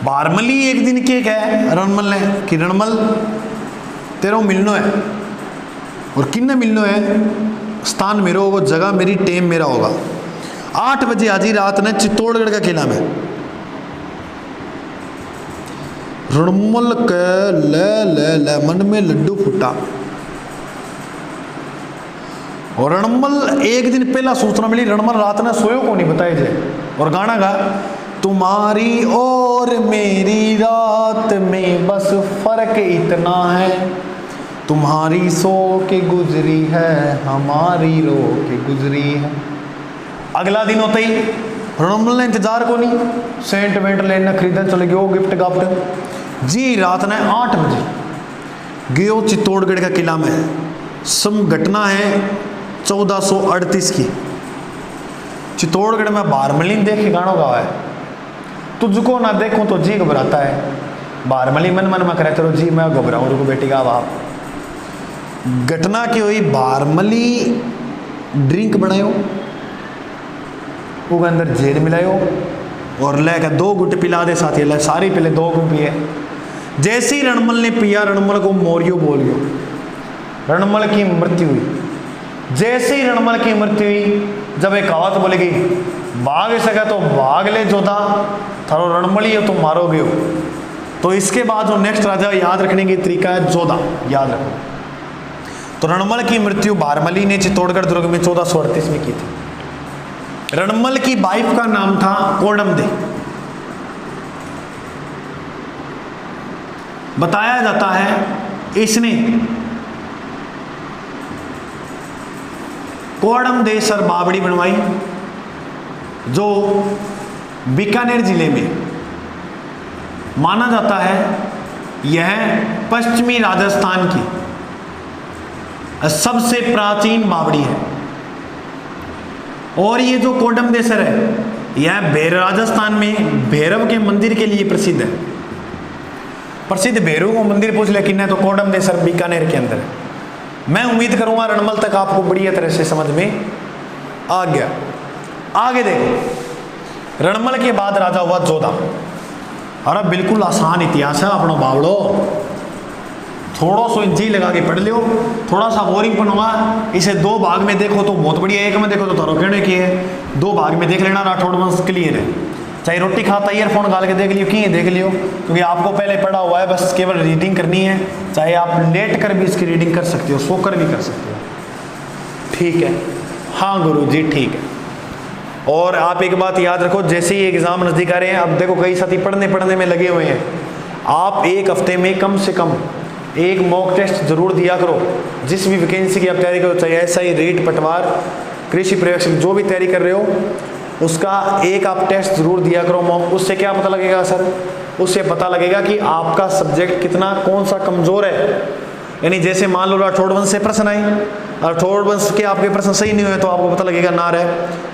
भारमली एक दिन के है रणमल ने कि रणमल तेरा मिलनो है, और किन्ने मिलनो है? स्थान मेरा होगा, जगह मेरी, टेम मेरा होगा। 8 बजे आजी रात ने चित्तौड़गढ़ का किला में। रणमल के ले मन में लड्डू फूटा। और रणमल एक दिन पहला सूचना मिली, रणमल रात ने सोयो को नहीं बताए जाए, और गाना गा तुम्हारी और मेरी रात में बस फर्क इतना है, तुम्हारी सो के गुजरी है हमारी रो के गुजरी है। अगला दिन होते ही रणमल ने इंतजार को नहीं, सेंट वेंट लेना खरीदन चले गयो गिफ्ट गाफ्ट जी। रात ने 8 बजे गयो चित्तौड़गढ़ का किला में। सम घटना है 1438 की। चित्तौड़गढ़ में बारमली देखे गानों गावा है, तुझको ना देखूं तो जी घबराता है। बारमली मन मन में करे तेरो जी मैं घबराऊं, रुको बेटी का बाप। घटना की हुई, बारमली ड्रिंक बनायो, वो अंदर जेल मिलायो और लेकर 2 गुट पिला दे साथी, ले सारी पहले 2 गुट पिए। जैसे ही रणमल ने पिया, रणमल को मोरियो बोल गयो, रणमल की मृत्यु हुई। जैसे ही रणमल की मृत्यु हुई, जब एक कहावत बोलेगी भाग सका तो भाग ले जोधा, थारो रणमली हो तुम मारोगे हो। तो इसके बाद जो नेक्स्ट राजा याद रखने की तरीका है जोधा, याद रखो। तो रणमल की मृत्यु बारमली ने चित्तौड़गढ़ दुर्ग में 1438 में की थी। रणमल की वाइफ का नाम था कोडमदे। बताया जाता है इसने कोडमदे सर बावड़ी बनवाई, जो बीकानेर जिले में माना जाता है यह पश्चिमी राजस्थान की सबसे प्राचीन बावड़ी है। और ये जो कोडमदेसर है यह राजस्थान में भैरव के मंदिर के लिए प्रसिद्ध है। प्रसिद्ध भैरव को मंदिर पूछ लेकिन है तो कोडमदेसर बीकानेर के अंदर है। मैं उम्मीद करूंगा रणमल तक आपको बढ़िया तरह से समझ में आ गया। आगे देखो, रणमल के बाद राजा हुआ जोधा। अरे बिल्कुल आसान इतिहास है अपना बावड़ो, थोड़ा सो जी लगा के पढ़ लियो, थोड़ा सा बोरिंग बनवा। इसे 2 भाग में देखो तो बहुत बढ़िया, एक में देखो तो तारो कहने की है, 2 भाग में देख लेना, राठौड़ वंश क्लियर है। चाहे रोटी खाता ईयरफोन डाल के देख लियो, की देख लियो, क्योंकि आपको पहले पढ़ा हुआ है, बस केवल रीडिंग करनी है। चाहे आप लेट कर भी इसकी रीडिंग कर सकते हो, सो कर भी कर सकते हो, ठीक है। हाँ गुरु जी ठीक है। और आप एक बात याद रखो, जैसे ही एग्जाम नजदीक आ रहे हैं, अब देखो कई साथी पढ़ने में लगे हुए हैं, आप एक हफ्ते में कम से कम एक मॉक टेस्ट जरूर दिया करो। जिस भी वैकेंसी की आप तैयारी करो, चाहे SI, रीट, पटवार, कृषि प्रयोगशाला, जो भी तैयारी कर रहे हो, उसका एक आप टेस्ट जरूर दिया करो मॉक। उससे क्या पता लगेगा सर? उससे पता लगेगा कि आपका सब्जेक्ट कितना, कौन सा कमजोर है। यानी जैसे मान लो राठौड़ वंश से प्रश्न आए, राठौड़ वंश के आपके प्रश्न सही नहीं हुए तो आपको पता लगेगा ना रहे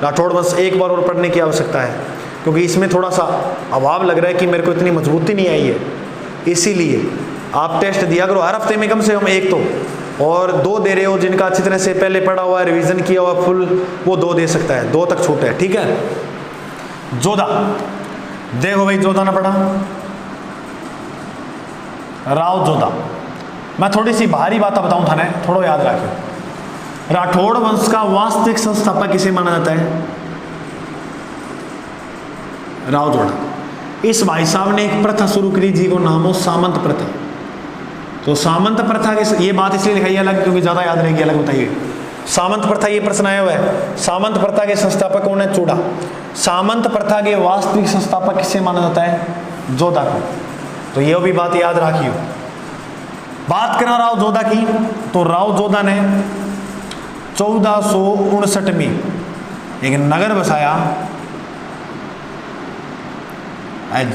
राठौड़ वंश एक बार और पढ़ने की आवश्यकता है, क्योंकि इसमें थोड़ा सा अभाव लग रहा है कि मेरे को इतनी मजबूती नहीं आई है। इसीलिए आप टेस्ट दिया करो हर हफ्ते में कम से कम एक तो, और 2 दे रहे हो जिनका अच्छी तरह से पहले पढ़ा हुआ है, रिवीजन किया हुआ फुल, वो 2 दे सकता है, 2 तक छूट है, ठीक है। जोधा देखो भाई, जोधा ना पढ़ा, राव जोधा। मैं थोड़ी सी भारी बात बताऊं था ना, थोड़ा याद रखिए। राठौड़ वंश का वास्तविक संस्थापक किसे माना जाता है? राव जोधा। इस भाई साहब ने एक प्रथा शुरू करी जी को नाम हो सामंत प्रथा। तो सामंत प्रथा के, ये बात इसलिए लिखाई अलग क्योंकि ज्यादा याद रहेगी, अलग बताइए। सामंत प्रथा, ये प्रश्न आया हुआ है, सामंत प्रथा के संस्थापक कौन है? चूड़ा। सामंत प्रथा के वास्तविक संस्थापक किसे माना जाता है? जोधा को। तो यह भी बात याद रखियो। बात करें राव जोधा की, तो राव जोधा ने 1459 में एक नगर बसाया,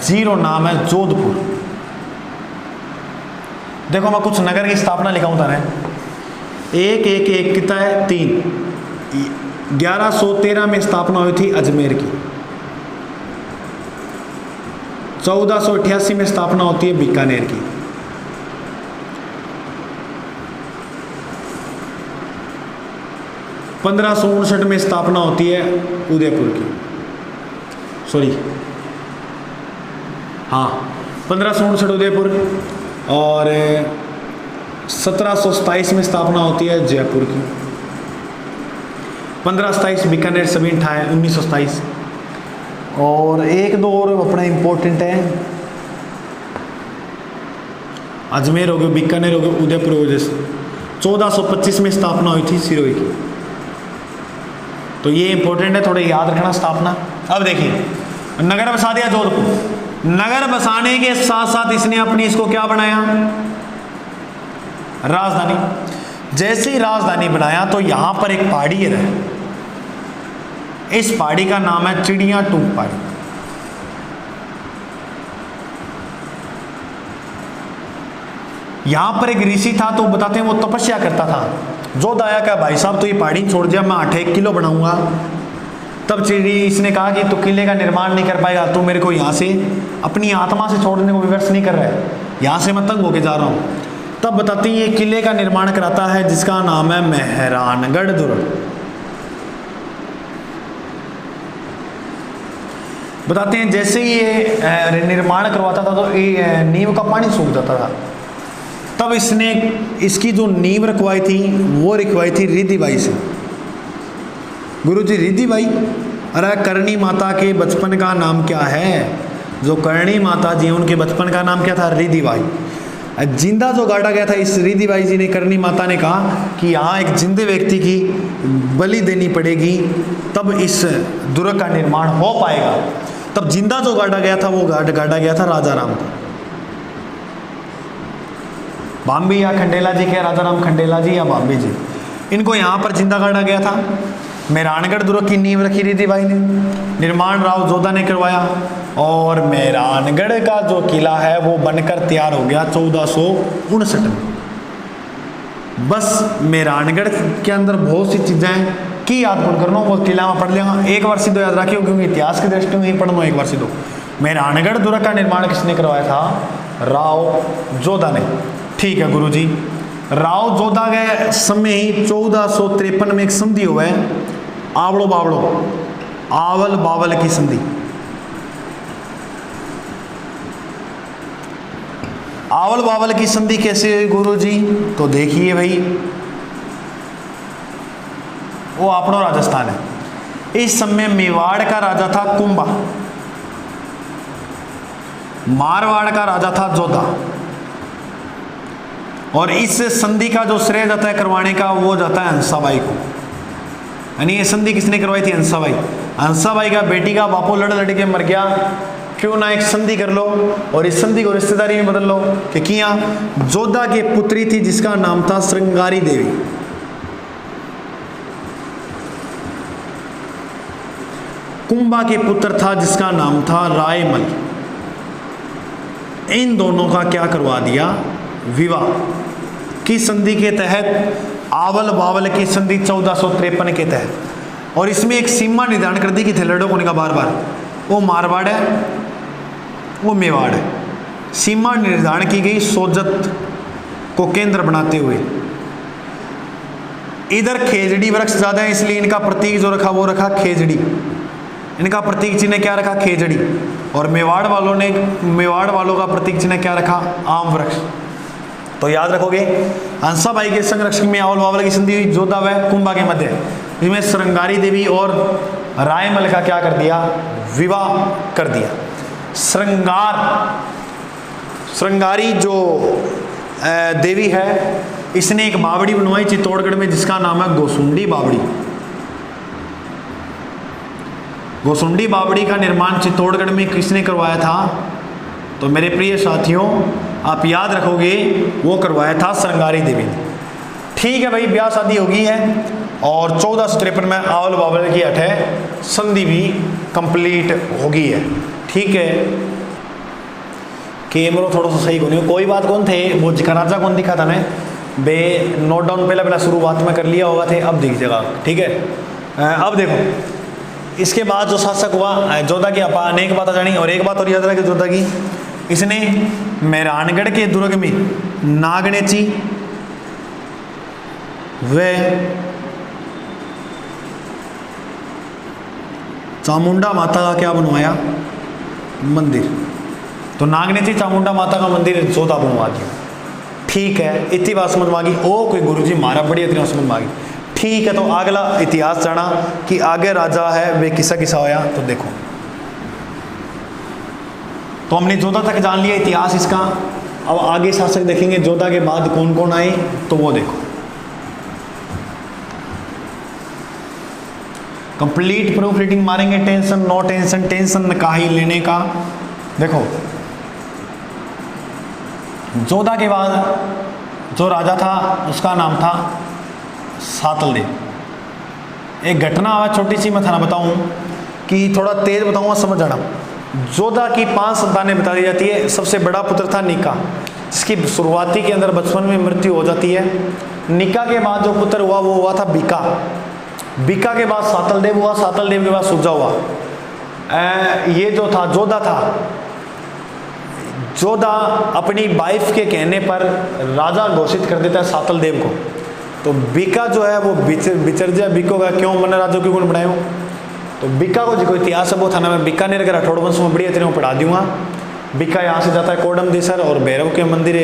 जीरो नाम है जोधपुर। देखो मैं कुछ नगर की स्थापना लिखाऊं था ना, 1 कितना है 3। 1113 में स्थापना हुई थी अजमेर की, 1488 में स्थापना होती है बीकानेर की, 1559 में स्थापना होती है उदयपुर की, सॉरी हाँ 1559 उदयपुर, और 1727 में स्थापना होती है जयपुर की, 1527 बीकानेर सभी ठाए 1927। और 1-2 और अपना इम्पोर्टेंट है, अजमेर हो गया, बीकानेर हो गया, उदयपुर हो गया। 1425 में स्थापना हुई थी सिरोही की, तो ये इंपॉर्टेंट है, थोड़ा याद रखना स्थापना। अब देखिए नगर बसा दिया जोधपुर। नगर बसाने के साथ साथ इसने अपनी इसको क्या बनाया? राजधानी। जैसे ही राजधानी बनाया तो यहां पर एक पहाड़ी है, इस पहाड़ी का नाम है चिड़िया टूक पहाड़ी। यहां पर एक ऋषि था, तो बताते हैं वो तपस्या करता था। जोधा आया क्या भाई साहब, तो ये पहाड़ी छोड़ दिया, मैं 8 किलो बनाऊंगा। तब चिड़ी इसने कहा कि तू किले का निर्माण नहीं कर पाएगा, तू मेरे को यहाँ से अपनी आत्मा से छोड़ने को विवश नहीं कर रहा है, यहाँ से मैं तंग होके जा रहा हूँ। तब बताती है ये किले का निर्माण कराता है जिसका नाम है मेहरानगढ़ दुर्ग। बताते हैं जैसे ही ये निर्माण करवाता था तो ये नींव का पानी सूख जाता था। तब इसने इसकी जो नींव रखवाई थी वो रखवाई थी रिद्धिबाई से। गुरुजी रिद्धिबाई, अरे करणी माता के बचपन का नाम क्या है? जो करणी माता जी उनके बचपन का नाम क्या था? रिद्धिबाई। जिंदा जो गाड़ा गया था इस रिद्धिबाई जी ने, करणी माता ने कहा कि यहाँ एक जिंदे व्यक्ति की बलि देनी पड़ेगी तब इस दुर्ग का निर्माण हो पाएगा। तब जिंदा जो गाड़ा गया था वो गाड़ा गया था राजा राम को। बाम्बी या खंडेला जी के, राजा राम खंडेला जी या बाम्बी जी, इनको यहाँ पर जिंदा गाड़ा गया था। मेहरानगढ़ दुर्ग की नींव रखी रिद्धिबाई ने, निर्माण राव जोधा ने करवाया और मेहरानगढ़ का जो किला है वो बनकर तैयार हो गया 1459 में। बस मेहरानगढ़ के अंदर बहुत सी चीजें की याद कौन करना, वो किला में पढ़ लेगा। एक बार सीधो याद रखियो क्योंकि इतिहास के दृष्टि में ही पढ़ना, एक बार सीधो। मेहरानगढ़ दुर्ग का निर्माण किसने करवाया था? राव जोधा ने। ठीक है गुरुजी। राव जोधा के समय ही 1453 में एक संधि हुआ है, आवलो बावलो, आवल बावल की संधि। आवल बावल की संधि कैसे हुई गुरुजी? तो देखिए भाई, वो अपनो राजस्थान है। इस समय मेवाड़ का राजा था कुंभा, मारवाड़ का राजा था जोधा, और इस संधि का जो श्रेय जाता है करवाने का वो जाता है हंसाबाई को। यानी ये संधि किसने करवाई थी? हंसाबाई। हंसाबाई का बेटी का बापू लड़ लड़ के मर गया, क्यों ना एक संधि कर लो और इस संधि को रिश्तेदारी में बदल लो। कि किया? जोधा की पुत्री थी जिसका नाम था श्रृंगारी देवी। कुंभा के पुत्र था जिसका नाम था रायमल। इन दोनों का क्या करवा दिया? विवाह की संधि के तहत, आवल बावल की संधि 1453 के तहत। और इसमें एक सीमा निर्धारण कर दी कि लड़ो कोने का बार बार, वो मारवाड़ है वो मेवाड़ है। सीमा निर्धारण की गई सोजत को केंद्र बनाते हुए। इधर खेजड़ी वृक्ष ज्यादा है इसलिए इनका प्रतीक जो रखा वो रखा खेजड़ी, इनका प्रतीक चिन्ह क्या रखा? खेजड़ी। और मेवाड़ वालों का प्रतीक चिन्ह क्या रखा? आम वृक्ष। तो याद रखोगे, हंसाबाई के संरक्षक में आवल बावल की संधि हुई जोधा व कुंभा के मध्य। इसमें श्रृंगारी देवी और रायमल का क्या कर दिया? विवाह कर दिया। श्रृंगारी जो देवी है इसने एक बावड़ी बनवाई चित्तौड़गढ़ में जिसका नाम है गोसुंडी बावड़ी। गोसुंडी बावड़ी का निर्माण चित्तौड़गढ़ में किसने करवाया था? तो मेरे प्रिय साथियों आप याद रखोगे वो करवाया था श्रृंगारी देवी ने। ठीक है भाई, ब्याह शादी हो गई है और 1453 में आवल बावल की अठे संधि भी कंप्लीट हो गई है। ठीक है, कैमरो थोड़ा सा सही कौन, कोई बात कौन थे वो राजा कौन दिखा था मैं बे, नोट डाउन पहला शुरुआत में कर लिया होगा थे, अब दिख जाएगा। ठीक है, अब देखो इसके बाद जो शासक हुआ जोधा की अनेक बातें जानी। और एक बात और याद रखे जोधा की, इसने मेहरानगढ़ के दुर्ग में नागनेची व चामुंडा माता का क्या बनवाया? मंदिर। तो नागनेची चामुंडा माता का मंदिर जोधा बनवा दिया। ठीक है, इतनी बात समझ में आ गई। ओ कोई गुरुजी मारा बड़ी इतनी समझ में आ गई। ठीक है, तो अगला इतिहास जाना कि आगे राजा है वे किसा किसा होया। तो देखो, तो हमने जोधा तक जान लिया इतिहास इसका। अब आगे शासक देखेंगे जोधा के बाद कौन कौन आए, तो वो देखो। कंप्लीट प्रूफ रीडिंग मारेंगे, टेंशन नो टेंशन, टेंशन का ही लेने का। देखो, जोधा के बाद जो राजा था उसका नाम था सातलदेव। एक घटना आवा छोटी सी मैं थाना बताऊं कि थोड़ा तेज बताऊंगा समझ जाना। जोधा की 5 संतानें बता दी जाती है। सबसे बड़ा पुत्र था निका, जिसकी शुरुआती के अंदर बचपन में मृत्यु हो जाती है। निका के बाद जो पुत्र हुआ वो हुआ था बिका। बिका के बाद सातल देव हुआ, सातल देव के बाद सुजा हुआ। ये जो था जोधा था, जोधा अपनी वाइफ के कहने पर राजा घोषित कर देता है सातल देव को। तो बिका जो है वो बिचर्जिया बिको का क्यों मन राजा क्यों गुण बनाए। तो बिका को जो इतिहास है वो थाना में बीकानेर के राठौड़ वंश में बढ़िया तरह पढ़ा दूंगा। बिका यहाँ से जाता है कोडम देसर और भैरव के मंदिर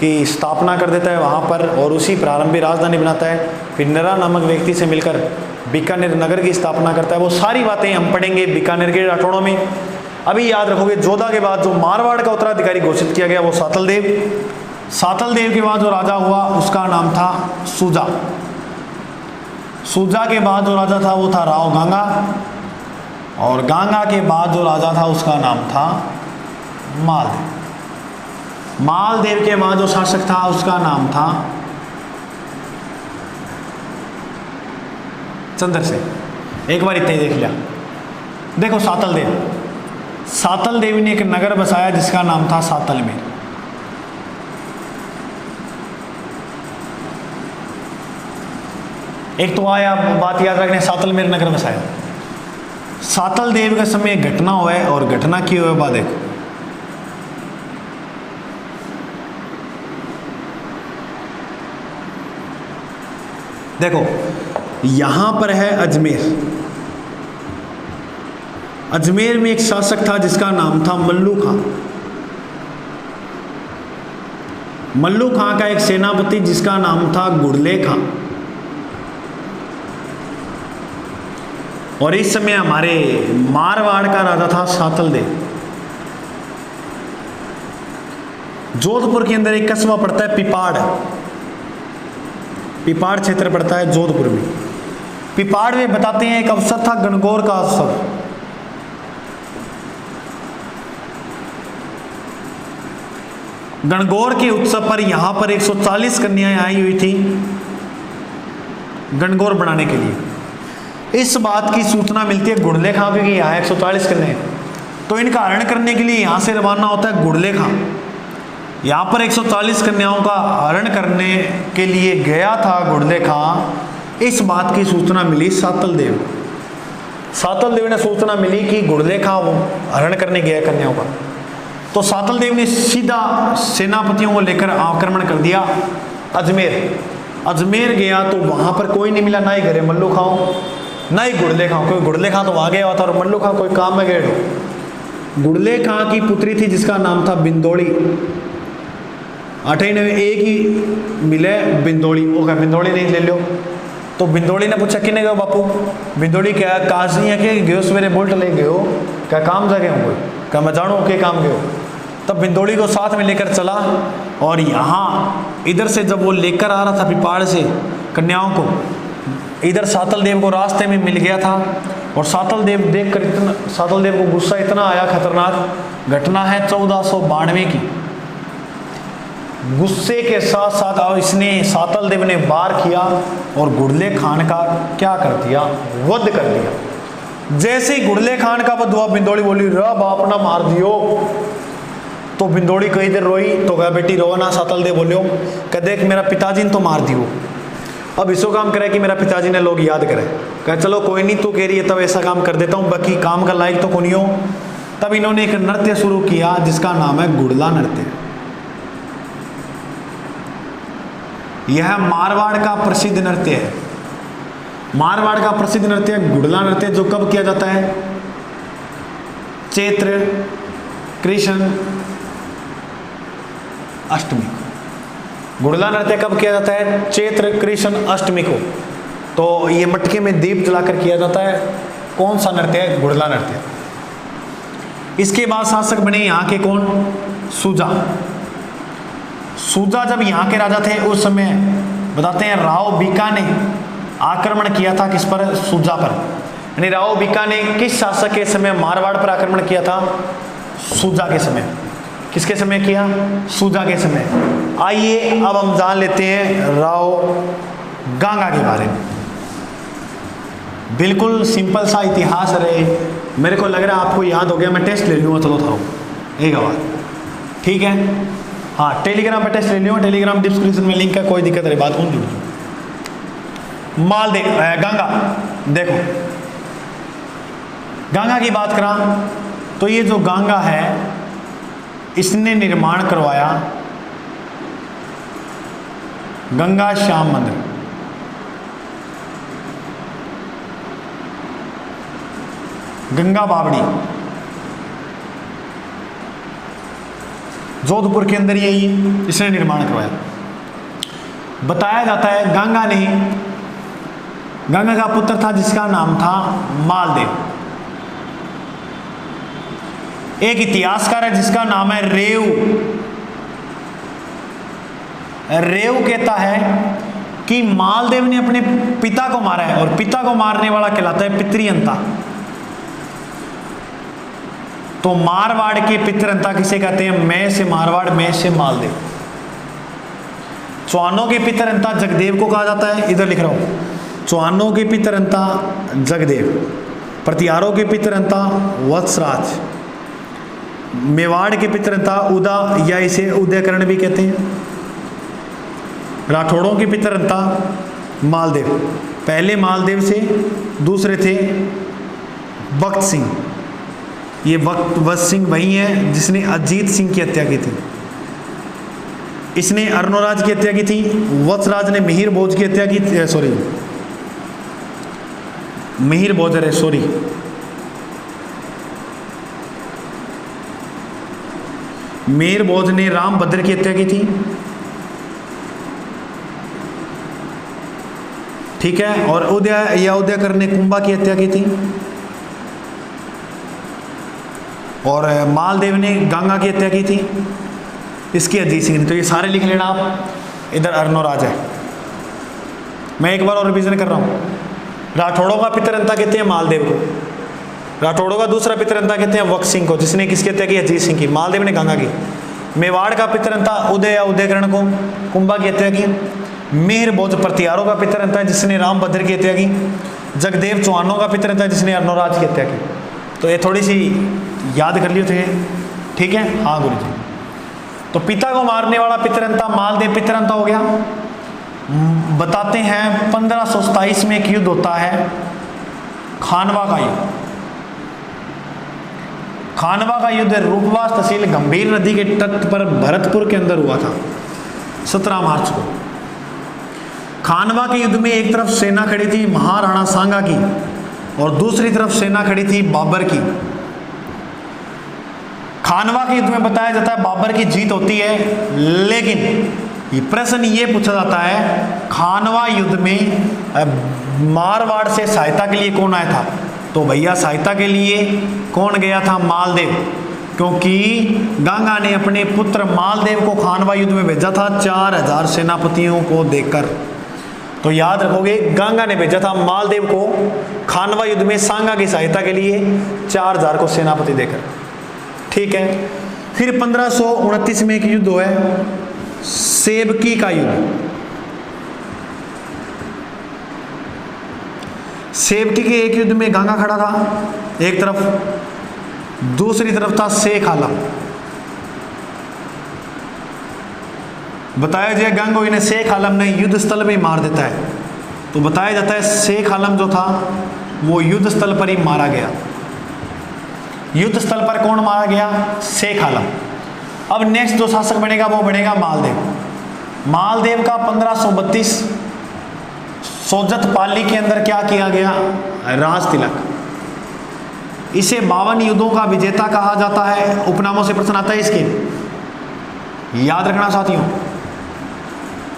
की स्थापना कर देता है वहाँ पर, और उसी प्रारंभिक राजधानी बनाता है। फिर नरा नामक व्यक्ति से मिलकर बीकानेर नगर की स्थापना करता है। वो सारी बातें हम पढ़ेंगे बीकानेर के राठौड़ों में। अभी याद रखोगे जोधा के बाद जो मारवाड़ का उत्तराधिकारी घोषित किया गया वो सातल देव। सातल देव के बाद जो राजा हुआ उसका नाम था सुजा। सुजा के बाद जो राजा था वो था राव गांगा, और गांगा के बाद जो राजा था उसका नाम था मालदेव। मालदेव के बाद जो शासक था उसका नाम था चंद्रसेन। एक बार इतना ही देख लिया। देखो सातल देव, सातल देव ने एक नगर बसाया जिसका नाम था सातलमेर। एक तो आया बात याद रखने, सातलमेर नगर बसाया। सातल देव के समय एक घटना हुआ है, और घटना की हुआ बात देखो। देखो यहां पर है अजमेर। अजमेर में एक शासक था जिसका नाम था मल्लू खां। मल्लू खां का एक सेनापति जिसका नाम था गुड़ले खां। और इस समय हमारे मारवाड़ का राजा था सातल देव। जोधपुर के अंदर एक कस्बा पड़ता है पिपाड़। पिपाड़ क्षेत्र पड़ता है जोधपुर में। पिपाड़ में बताते हैं एक अवसर था गणगौर का अवसर। गणगौर के उत्सव पर यहां पर 140 कन्याएं आई हुई थी गणगौर बनाने के लिए। इस बात की सूचना मिलती है गुड़ले खां की, यहाँ 140 कन्याएं, तो इनका हरण करने के लिए यहाँ से रवाना होता है गुड़ले खां। यहाँ पर 140 कन्याओं का हरण करने के लिए गया था गुड़ले खां। इस बात की सूचना मिली सातल देव। सातल देव ने सूचना मिली कि गुड़ले खां वो हरण करने गया कन्याओं का। तो सातल देव ने सीधा सेनापतियों को लेकर आक्रमण कर दिया अजमेर। अजमेर गया तो वहां पर कोई नहीं मिला, ना ही घरे मल्लू खां ना ही गुड़ले खां। कोई गुड़ले खां तो वहां गया हुआ था और मल्लू खां कोई काम में गए। गुड़ले खां की पुत्री थी जिसका नाम था बिंदोड़ी। 98 एक ही मिले बिंदोड़ी। वो क्या बिंदोड़ी नहीं ले लो। तो बिंदोड़ी ने पूछा किने गए बापू। बिंदोड़ी क्या काजी है कि गयो सवेरे बोल्ट ले गयो, क्या काम जा गए कोई, क्या मैं जानू के काम गयो। तब बिंदोड़ी को साथ में लेकर चला, और यहाँ इधर से जब वो लेकर आ रहा था पिपाड़ से कन्याओं को, इधर सातल देव को रास्ते में मिल गया था। और सातल देव देखकर इतना, सातल देव को गुस्सा इतना आया, खतरनाक घटना है 1492 की। गुस्से के साथ साथ इसने सातल देव ने वार किया और गुड़ले खान का क्या कर दिया, वध कर दिया। जैसे ही गुड़ले खान का वध हुआ, बिंदोड़ी बोली रा बाप ना मार दियो। तो बिंदोड़ी कई देर रोई, तो कहा बेटी रो ना। सातल देव बोलियो कह देख मेरा पिताजी ने तो मार दियो, अब इसो काम करे कि मेरा पिताजी ने लोग याद करे। कह चलो कोई नहीं, तू कह रही है तब ऐसा काम कर देता हूँ, बाकी काम का लायक तो कौन ही हो। तब इन्होंने एक नृत्य शुरू किया जिसका नाम है गुड़ला नृत्य। यह मारवाड़ का प्रसिद्ध नृत्य है। मारवाड़ का प्रसिद्ध नृत्य गुड़ला नृत्य, जो कब किया जाता है, चैत्र कृष्ण अष्टमी। गुड़ला नृत्य कब किया जाता है, चैत्र कृष्ण अष्टमी को। तो ये मटके में दीप जलाकर किया जाता है। कौन सा नृत्य है, गुड़ला नृत्य। इसके बाद शासक बने यहाँ के कौन, सुजा। सुजा जब यहाँ के राजा थे उस समय बताते हैं राव बीका ने आक्रमण किया था किस पर, सुजा पर। यानी राव बीका ने किस शासक के समय मारवाड़ पर आक्रमण किया था, सुजा के समय। किसके समय किया, सुजा के समय। आइए अब हम जान लेते हैं राव गांगा के बारे में। बिल्कुल सिंपल सा इतिहास रहे। मेरे को लग रहा है आपको याद हो गया, मैं टेस्ट ले लूँगा, चलो था एक बार, ठीक है। हाँ, टेलीग्राम पर टेस्ट ले लूँगा, टेलीग्राम डिस्क्रिप्शन में लिंक है, कोई दिक्कत नहीं, बात कौन जुड़ जाओ। मालदेव गंगा, देखो गंगा की बात करा तो ये जो गंगा है इसने निर्माण करवाया गंगा श्याम मंदिर। गंगा बावड़ी जोधपुर के अंदर यही इसने निर्माण करवाया। बताया जाता है गंगा का पुत्र था जिसका नाम था मालदेव। एक इतिहासकार है जिसका नाम है रेव। रेव कहता है कि मालदेव ने अपने पिता को मारा है, और पिता को मारने वाला कहलाता है पितृअंता। तो मारवाड़ के पितृअंता किसे कहते हैं? मैं से मारवाड़, मैं से मालदेव। चौहानों के पितृअंता जगदेव को कहा जाता है, इधर लिख रहा हूं, चौहानों के पितृअंता जगदेव, प्रतिहारों के पितृअंता वत्सराज, मेवाड़ के पितृअंता उदा या इसे उदयकरण भी कहते हैं, राठौड़ों के पितृअंता मालदेव। पहले मालदेव से दूसरे थे भक्त सिंह। ये भक्त सिंह वही है जिसने अजीत सिंह की हत्या की थी। इसने अर्नोराज की हत्या की थी। वत्सराज ने मिहिर भोज की हत्या की, मिहिर भोजर, मिहिर भोज ने रामभद्र की हत्या की थी, ठीक है। और उदयकर ने कुंभा की हत्या की थी, और मालदेव ने गंगा की हत्या की थी, इसकी अजीत सिंह ने। तो ये सारे लिख लेना आप। इधर अर्नोराज है। मैं एक बार और रिवीजन कर रहा हूँ। राठौड़ों का पितृअंता कहते हैं मालदेव को, राठौड़ों का दूसरा पितृअंता कहते हैं वक्त सिंह को, जिसने किसकी हत्या की? अजीत सिंह की। मालदेव ने गंगा की। मेवाड़ का पितृअंता उदय या उदयकरण को, कुंभा की हत्या की। मिहिर भोज प्रतिहारों का पितृअंता है जिसने रामभद्र की हत्या की। जगदेव चौहानों का पितृअंता है जिसने अर्नोराज की हत्या की। तो ये थोड़ी सी याद कर लियो थे, ठीक है। हाँ गुरु जी। तो पिता को मारने वाला पितृअंता मालदेव पितृअंता हो गया। बताते हैं 1527 में एक युद्ध होता है, खानवा का युद्ध। खानवा का युद्ध रूपवास तहसील गंभीर नदी के तट पर भरतपुर के अंदर हुआ था 17 मार्च को। खानवा के युद्ध में एक तरफ सेना खड़ी थी महाराणा सांगा की, और दूसरी तरफ सेना खड़ी थी बाबर की। खानवा के युद्ध में बताया जाता है बाबर की जीत होती है, लेकिन ये प्रश्न ये पूछा जाता है खानवा युद्ध में मारवाड़ से सहायता के लिए कौन आया था? तो भैया सहायता के लिए कौन गया था? मालदेव। क्योंकि गंगा ने अपने पुत्र मालदेव को खानवा युद्ध में भेजा था 4000 सेनापतियों को देकर। तो याद रखोगे, गंगा ने भेजा था मालदेव को खानवा युद्ध में सांगा की सहायता के लिए 4000 को सेनापति देकर, ठीक है। फिर 1529 में एक युद्ध हुआ है, सेवकी का युद्ध। सेवकी के एक युद्ध में गंगा खड़ा था एक तरफ, दूसरी तरफ था शेख आलम। बताया जाए गंगोई ने शेख आलम ने युद्ध स्थल में मार देता है। तो बताया जाता है शेख आलम जो था वो युद्ध स्थल पर ही मारा गया। युद्ध स्थल पर कौन मारा गया? शेख आलम। अब नेक्स्ट जो शासक बनेगा वो बनेगा मालदेव। मालदेव का 1532 सोजत पाली के अंदर क्या किया गया? राज तिलक। इसे 52 युद्धों का विजेता कहा जाता है। उपनामों से प्रश्न आता है इसके, याद रखना साथियों।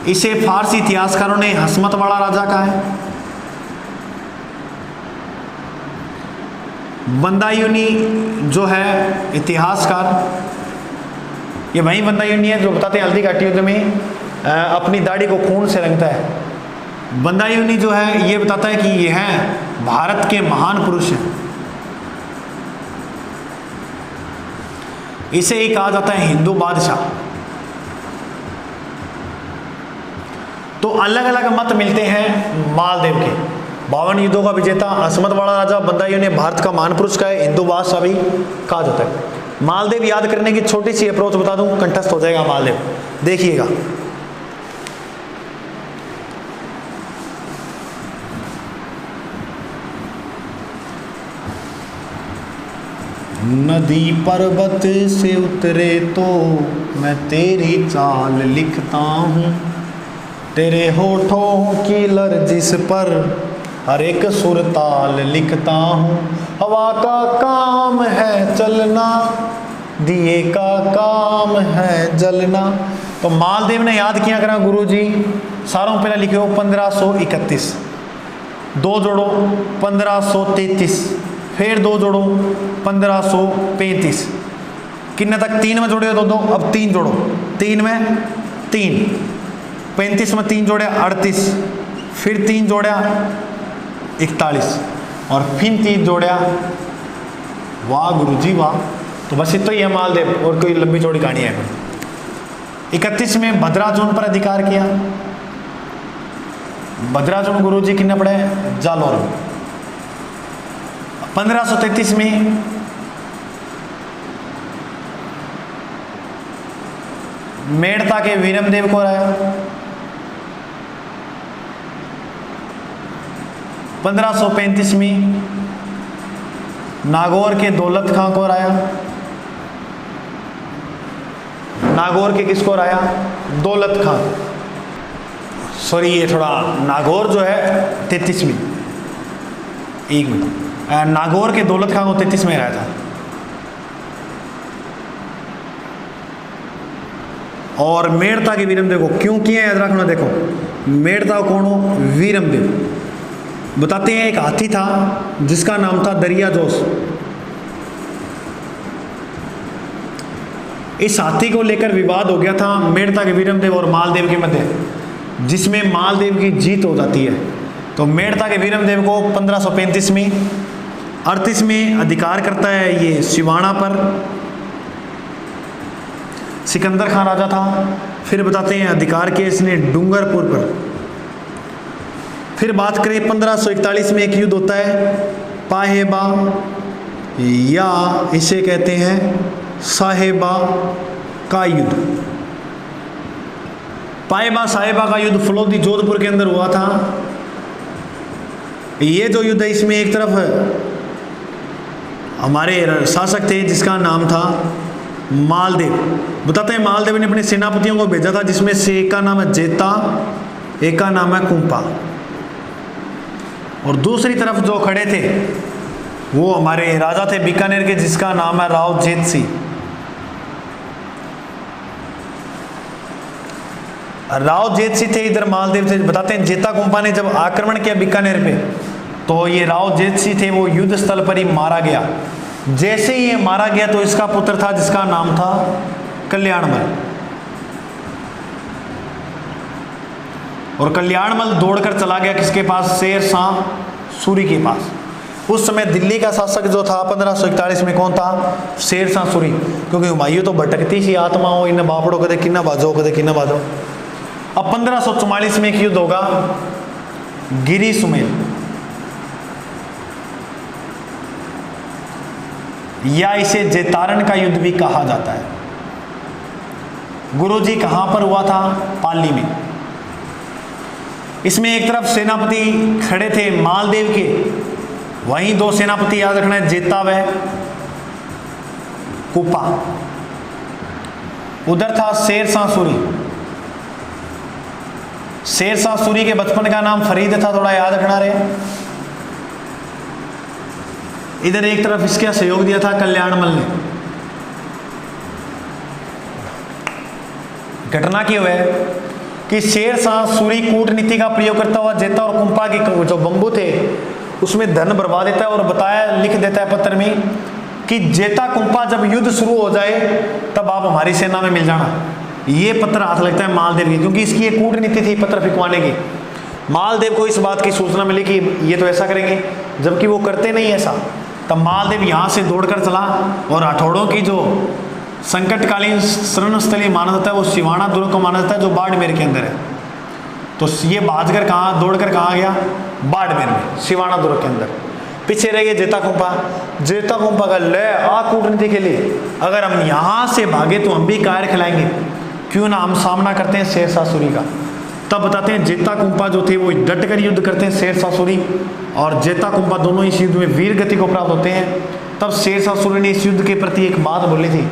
इसे फारसी इतिहासकारों ने हसमत वाला राजा कहा है। बंदायूनी जो है इतिहासकार, ये वही बंदायूनी है जो बताते हैं हल्दी घाटी युद्ध में अपनी दाढ़ी को खून से रंगता है। बंदायूनी जो है ये बताता है कि ये हैं भारत के महान पुरुष हैं। इसे ही कहा जाता है हिंदू बादशाह। तो अलग अलग मत मिलते हैं मालदेव के। 52 युद्धों का विजेता, असमत वाला राजा, बंदाइयों ने भारत का महान पुरुष का है, हिंदू बादशाह भी कहा जाता है। मालदेव याद करने की छोटी सी अप्रोच बता दूं, कंठस्थ हो जाएगा मालदेव, देखिएगा। नदी पर्वत से उतरे तो मैं तेरी चाल लिखता हूँ, तेरे होठों की लर्जिश पर हर एक सुर ताल लिखता हूँ। हवा का काम है चलना, दिए का काम है जलना। तो मालदेव ने याद किया करा गुरु जी, सारों पहले लिखे हो 1531, 2 जोड़ो 1533, फिर 2 जोड़ो 1535, कितने तक 3 में जोड़े हो 2, अब 3 जोड़ो, 3 में 3, 35 में 3 जोड़े 38, फिर 3 जोड़ा 41 और फिर 3 जोड़ा। वाह गुरुजी वाह। तो बस इतना ही है मालदेव, और कोई लंबी चौड़ी कहानी है। 31 में भद्राजुन पर अधिकार किया। भद्राजुन गुरुजी कितने पड़े, जालोर। 1533 में मेड़ता के वीरमदेव को हराया। 1535 में नागौर के दौलत खां को हराया। नागौर के किसको हराया, दौलत खां। सॉरी ये थोड़ा नागौर जो है 33 में, 1 मिनट, नागौर के दौलत खां को 33 में हराया था। और मेड़ता के वीरमदेव को क्यों किया याद रखना। देखो मेड़ता कौन हो, वीरमदेव। बताते हैं एक हाथी था जिसका नाम था दरिया जोश। इस हाथी को लेकर विवाद हो गया था मेड़ता के वीरमदेव और मालदेव के मध्य, जिसमें मालदेव की जीत हो जाती है। तो मेड़ता के वीरमदेव को 1535 में 38 में अधिकार करता है ये सिवाना पर। सिकंदर खान राजा था। फिर बताते हैं अधिकार किया इसने डूंगरपुर पर। फिर बात करें 1541 में एक युद्ध होता है पाहेबा, या इसे कहते हैं साहेबा का युद्ध। पाहेबा साहेबा का युद्ध फलोदी जोधपुर के अंदर हुआ था। ये जो युद्ध है इसमें एक तरफ हमारे शासक थे जिसका नाम था मालदेव। बताते हैं मालदेव ने अपने सेनापतियों को भेजा था, जिसमें से एक का नाम है जेता, एक का नाम है कुंपा। और दूसरी तरफ जो खड़े थे वो हमारे राजा थे बीकानेर के, जिसका नाम है राव जेत सिंह। राव जेत सिंह थे, इधर मालदेव थे। बताते हैं जेता कुंपा ने जब आक्रमण किया बीकानेर पे, तो ये राव जेत सिंह थे वो युद्ध स्थल पर ही मारा गया। जैसे ही ये मारा गया तो इसका पुत्र था जिसका नाम था कल्याणमल। और कल्याणमल दौड़कर चला गया किसके पास, शेर शाह सूरी के पास। उस समय दिल्ली का शासक जो था 1541 में कौन था, शेर शाह सूरी। क्योंकि हुमायूं तो भटकती सी आत्मा हो, इन बापड़ो कदे किन्ना बाजो कदे किन्ना बाजो। अब 1544 में एक युद्ध होगा गिरी सुमेल, या इसे जेतारन का युद्ध भी कहा जाता है। गुरुजी कहां पर हुआ था, पाली में। इसमें एक तरफ सेनापति खड़े थे मालदेव के, वहीं 2 सेनापति याद रखना है, जेता व कुपा। उधर था शेर शाह सूरी। शेर शाह सूरी के बचपन का नाम फरीद था, थोड़ा याद रखना रहे। इधर एक तरफ इसका सहयोग दिया था कल्याणमल ने। घटना की है कि शेर शाह सूरी कूटनीति का प्रयोग करता हुआ जेता और कुंपा के जो बंबू थे उसमें धन बर्बाद देता है, और बताया लिख देता है पत्र में कि जेता कुंपा जब युद्ध शुरू हो जाए तब आप हमारी सेना में मिल जाना। ये पत्र हाथ लगता है मालदेव की, क्योंकि इसकी एक कूटनीति थी पत्र फिकवाने की। मालदेव को इस बात की सूचना मिली कि ये तो ऐसा करेंगे, जबकि वो करते नहीं ऐसा। तब मालदेव यहाँ से दौड़कर चला, और राठौड़ों की जो संकटकालीन शरण स्थली माना जाता है वो सिवाना दुर्ग को माना जाता है, जो बाड़मेर के अंदर है। तो ये भाजकर कहाँ दौड़कर कहाँ गया, बाड़मेर में सिवाना दुर्ग के अंदर। पीछे रह गए जेता कुंपा का ले आ कूटनीति के लिए, अगर हम यहाँ से भागे तो हम भी कायर खिलाएंगे, क्यों ना हम सामना करते हैं शेरशाह सूरी का। तब बताते हैं जेता कुंपा जो थे वो डट कर युद्ध करते हैं शेरशाह सूरी, और जेता कुंपा दोनों इस युद्ध में वीर गति को प्राप्त होते हैं। तब शेरशाह सूरी ने इस युद्ध के प्रति एक बात बोली थी,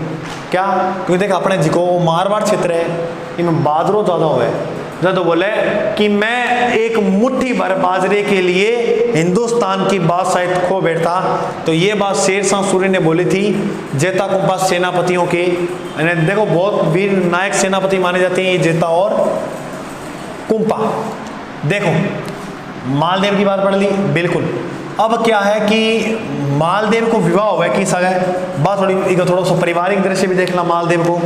क्या, क्योंकि देख अपने जिको मारवाड़ क्षेत्र है इनमें बादरों ज़्यादा हुआ है, जब तो बोले कि मैं एक मुट्ठी भर बाजरे के लिए हिंदुस्तान की बात शायद खो बैठता। तो ये बात शेरशाह सूरी ने बोली थी जेता कुंपा सेनापतियों के। देखो बहुत वीर नायक सेनापति माने जाते हैं ये जेता और कुंपा। देखो मालदेव की बात पढ़ ली, बिल्कुल। अब क्या है कि मालदेव को विवाह हुआ है किस जगह, बात थोड़ा सा पारिवारिक दृश्य भी देखना मालदेव को,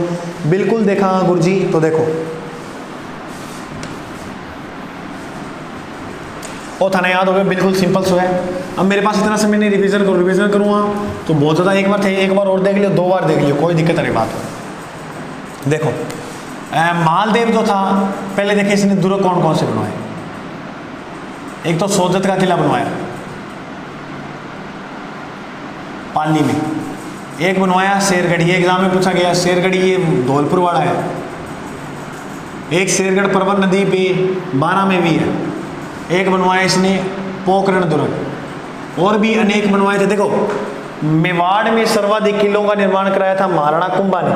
बिल्कुल देखा गुरुजी। तो देखो वो थाना याद हो गया, बिल्कुल सिंपल सो है। अब मेरे पास इतना समय नहीं, रिवीजन करूँगा तो बहुत ज़्यादा, एक बार थे, एक बार और देख लियो, 2 बार देख लियो, कोई दिक्कत नहीं बात हो। देखो मालदेव जो था, पहले देखिए इसने दुर्ग कौन कौन से बनवाए। एक तो सोजत का किला बनवाया पाली में, एक बनवाया शेरगढ़, ये एग्जाम में पूछा गया, शेरगढ़ ये धौलपुर वाला है। एक शेरगढ़ परवन नदी पे 12 में भी है। एक बनवाया इसने पोखरण दुर्ग, और भी अनेक बनवाए थे। देखो मेवाड़ में सर्वाधिक किलों का निर्माण कराया था महाराणा कुंभा ने।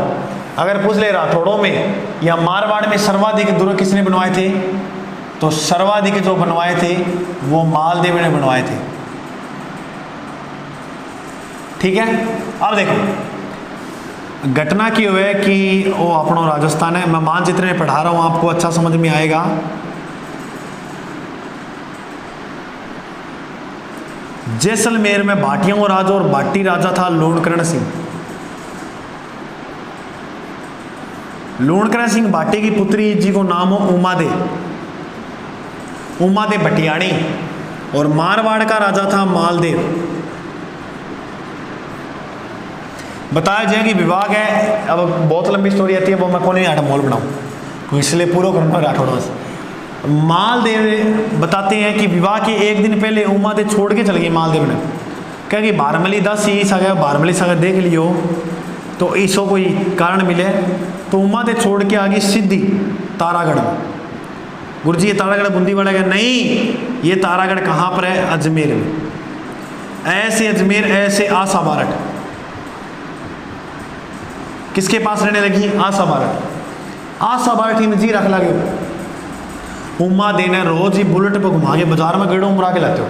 अगर पूछ ले राठौड़ों में या मारवाड़ में सर्वाधिक दुर्ग किसने बनवाए थे, तो सर्वाधिक जो बनवाए थे वो मालदेव ने बनवाए थे। ठीक है, अब देखो घटना की हुई है कि वो अपना राजस्थान है, मैं मानचित्र में पढ़ा रहा हूँ आपको, अच्छा समझ में आएगा। जैसलमेर में भाटियों का राजा और भाटी राजा था लूणकरण सिंह। लूणकरण सिंह भाटी की पुत्री जी को नाम हो उमादे भटियाणी, और मारवाड़ का राजा था मालदेव। बताया जाए कि विवाह है, अब बहुत लंबी स्टोरी आती है, वो मैं कौन नहीं आटा मोल बनाऊँ, तो इसलिए पूरा करूँगा राठौड़ से। मालदेव बताते हैं कि विवाह के एक दिन पहले उमादे छोड़ के चल गई मालदेव ने, क्या कि बारमली 10 ईस आ गया, बारमली से अगर देख लियो तो ईसो कोई कारण मिले, तो उमादे छोड़ के आ गई सीधी तारागढ़ में। गुरुजी ये तारागढ़ बूंदी वाला है, नहीं ये तारागढ़ कहाँ पर है, अजमेर में। ऐसे अजमेर ऐसे आशा बारठ किसके पास रहने लगी, आशा बारठ ही में जी रख लगे। उमा दे ने रोज ही बुलेट पे घुमा के बाजार में गेड़ों मुरा के लाते हो।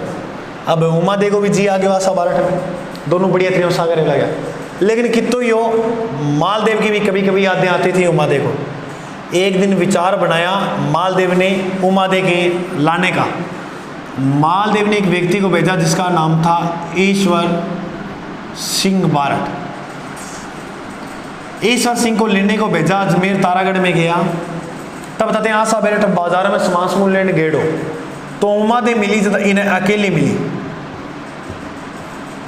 अब उमा दे को भी जी आ गया आशा बारठ में, दोनों बढ़िया त्रियों सागर लगा। लेकिन कितो ही हो, मालदेव की भी कभी कभी यादें आती थी उमा दे को। एक दिन विचार बनाया मालदेव ने उमा दे के लाने का। मालदेव ने एक व्यक्ति को भेजा जिसका नाम था ईश्वर सिंह बारठ। ईश्वर सिंह को लेने को भेजा, अजमेर तारागढ़ में गया। तब बताते हैं आशा बारठ बाजार में सामान समून लेने गेड़ो, तो उमा दे मिली, इन्हें अकेली मिली।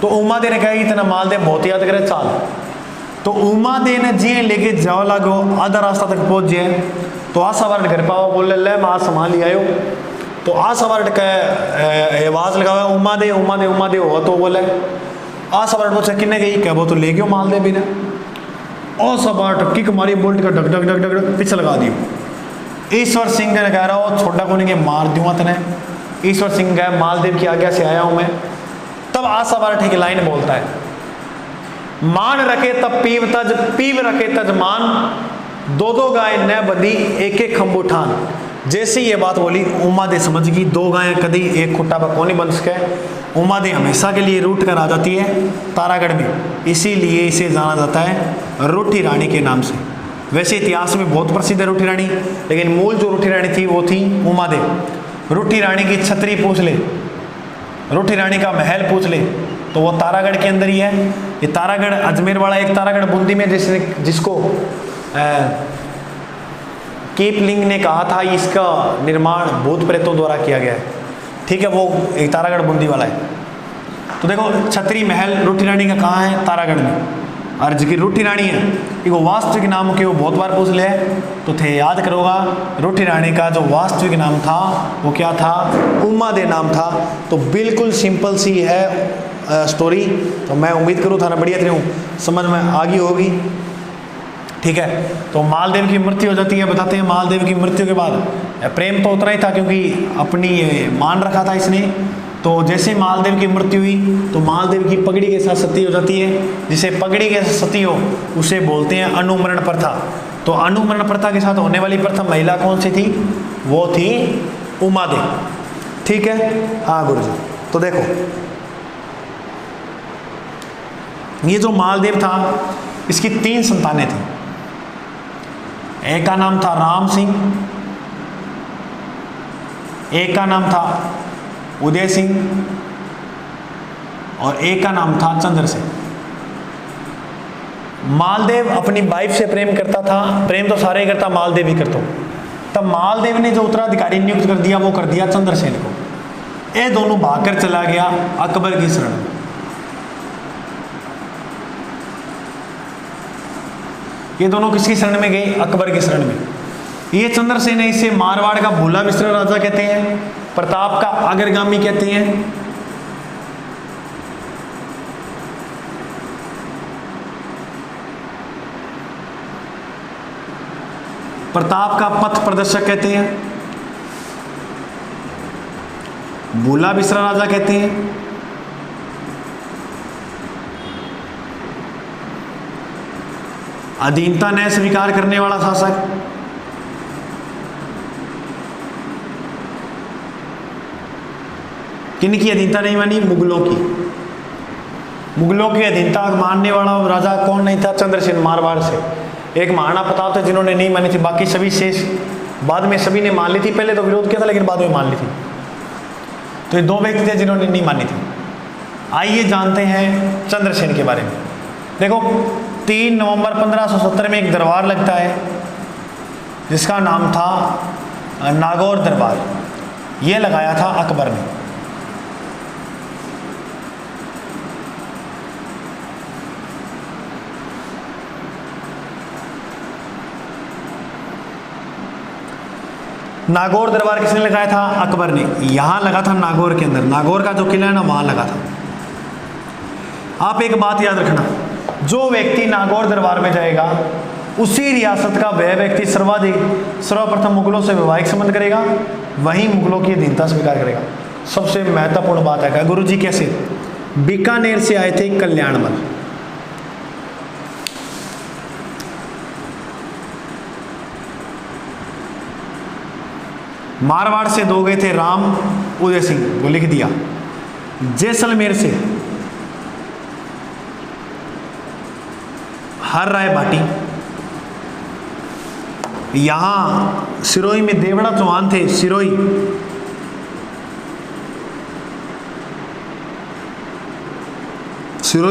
तो उमा दे ने कहा कि इतना मालदेव बहुत याद करे चाल। तो उमा दे ने जी लेके जाओ लागो, आधा रास्ता तक पहुंच जाए तो आशा बारठ घर पाओ, बोले ले मैं आज सामान ले आयो। तो आशा बारठ का आवाज लगा उमा दे हो, तो बोले आशा बारठ पूछा किन्ने गई, क्या वो तो ले गयो मालदेव भी ने। आशा बारठ किक मारी, बोल्ट का duck duck duck duck duck पीछे लगा दियो। ईश्वर सिंह ने कह रहा हो छोटा को नहीं मार दूंगा तने। ईश्वर सिंह गए, मालदेव की आज्ञा से आया हूं मैं। तब आशा बारठ की लाइन बोलता है, मान रखे तब पीव रखे तज मान, दो दो गाय न बदी एक एक खंबू ठान। जैसे ये बात बोली उमा दे समझ गई, 2 गायें कदी एक खुट्टा पर कौन बन सके। उमा दे हमेशा के लिए रूट कर आ जाती है तारागढ़ में, इसीलिए इसे जाना जाता है रोटी रानी के नाम से। वैसे इतिहास में बहुत प्रसिद्ध है रोटी रानी, लेकिन मूल जो रोटी रानी थी वो थी उमा दे। रोटी रानी की छतरी पूछ ले, रोटी रानी का महल पूछ ले, तो वो तारागढ़ के अंदर ही है। ये तारागढ़ अजमेर वाला एक तारागढ़ बूंदी में जिसको कीपलिंग ने कहा था इसका निर्माण भूत प्रेतों द्वारा किया गया है। ठीक है, वो एक तारागढ़ बूंदी वाला है। तो देखो छतरी महल रोटी रानी का कहाँ है, तारागढ़ में। और जी रूठी रानी है वो वास्तविक नाम के वो बहुत बार पूछ ले तो थे याद करोगा। रूठी रानी का जो वास्तविक नाम था वो क्या था, उमा दे नाम था। तो बिल्कुल सिंपल सी है स्टोरी। तो मैं उम्मीद करूँ थाना बढ़िया तरह समझ में आ गई होगी। ठीक है, तो मालदेव की मृत्यु हो जाती है। बताते हैं मालदेव की मृत्यु के बाद प्रेम तो उतना ही था क्योंकि अपनी मान रखा था इसने। तो जैसे मालदेव की मृत्यु हुई तो मालदेव की पगड़ी के साथ सती हो जाती है। जिसे पगड़ी के साथ सती हो उसे बोलते हैं अनुमरण प्रथा। तो अनुमरण प्रथा के साथ होने वाली प्रथम महिला कौन सी थी, वो थी उमा देव। ठीक है, हाँ गुरु जी। तो देखो ये जो मालदेव था इसकी 3 संतानें थी। एक का नाम था राम सिंह, एक का नाम था उदय सिंह और एक का नाम था चंद्र सिंह। मालदेव अपनी वाइफ से प्रेम करता था। प्रेम तो सारे ही करता, मालदेव ही करता। तब मालदेव ने जो उत्तराधिकारी नियुक्त कर दिया वो कर दिया चंद्रसेन को। ये दोनों भागकर चला गया अकबर की शरण में। ये दोनों किसकी शरण में गए, अकबर की शरण में। ये चंद्रसेन है, इसे मारवाड़ का भोला मिश्र राजा कहते हैं, प्रताप का अग्रगामी कहते हैं। प्रताप का पथ प्रदर्शक कहते हैं, भोला मिश्र राजा कहते हैं। अधीनता न स्वीकार करने वाला शासक, किनकी अधीनता नहीं मानी, मुगलों की। मुगलों की अधीनता मानने वाला राजा कौन नहीं था, चंद्रसेन मारवाड़ से। एक महाराणा प्रताप थे जिन्होंने नहीं मानी थी, बाकी सभी शेष बाद में सभी ने मान ली थी। पहले तो विरोध किया था लेकिन बाद में मान ली थी। तो ये 2 व्यक्ति थे जिन्होंने नहीं मानी थी। आइए जानते हैं चंद्रसेन के बारे में। देखो 3 नवंबर 1570 में एक दरबार लगता है जिसका नाम था नागौर दरबार। ये लगाया था अकबर ने। नागौर दरबार किसने लगाया था, अकबर ने। यहां लगा था नागौर के अंदर, नागौर का जो किला है ना वहां लगा था। आप एक बात याद रखना, जो व्यक्ति नागौर दरबार में जाएगा उसी रियासत का वह व्यक्ति सर्वप्रथम मुगलों से वैवाहिक संबंध करेगा, वही मुगलों की अधीनता स्वीकार करेगा। सबसे महत्वपूर्ण बात है। गुरु जी कैसे, बीकानेर से आए थे कल्याणमल, मारवाड़ से 2 गए थे राम उदय सिंह, वो लिख दिया। जैसलमेर से हर राय बाटी, यहां सिरोही में देवड़ा चौहान थे। सिरोही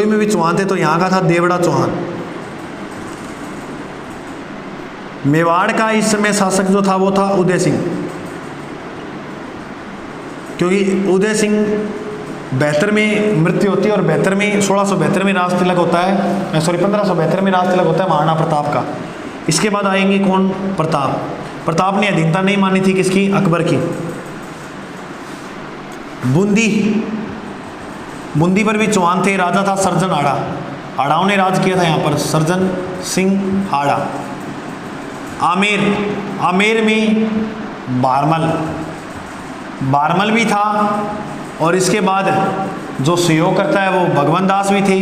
में भी चौहान थे, तो यहां का था देवड़ा चौहान। मेवाड़ का इस समय शासक जो था वो था उदय सिंह, क्योंकि उदय सिंह 72 में मृत्यु होती है और 72 में 1672 में राज तिलक होता है, सॉरी 1572 में राज तिलक होता है महाराणा प्रताप का। इसके बाद आएंगे कौन, प्रताप। प्रताप ने अधीनता नहीं मानी थी किसकी, अकबर की। बूंदी पर भी चौहान थे, राजा था सर्जन हाड़ा। हाड़ाओं ने राज किया था यहाँ पर, सर्जन सिंह हाड़ा। आमेर में बारमल भी था। और इसके बाद जो सहयोग करता है वो भगवान दास भी थे,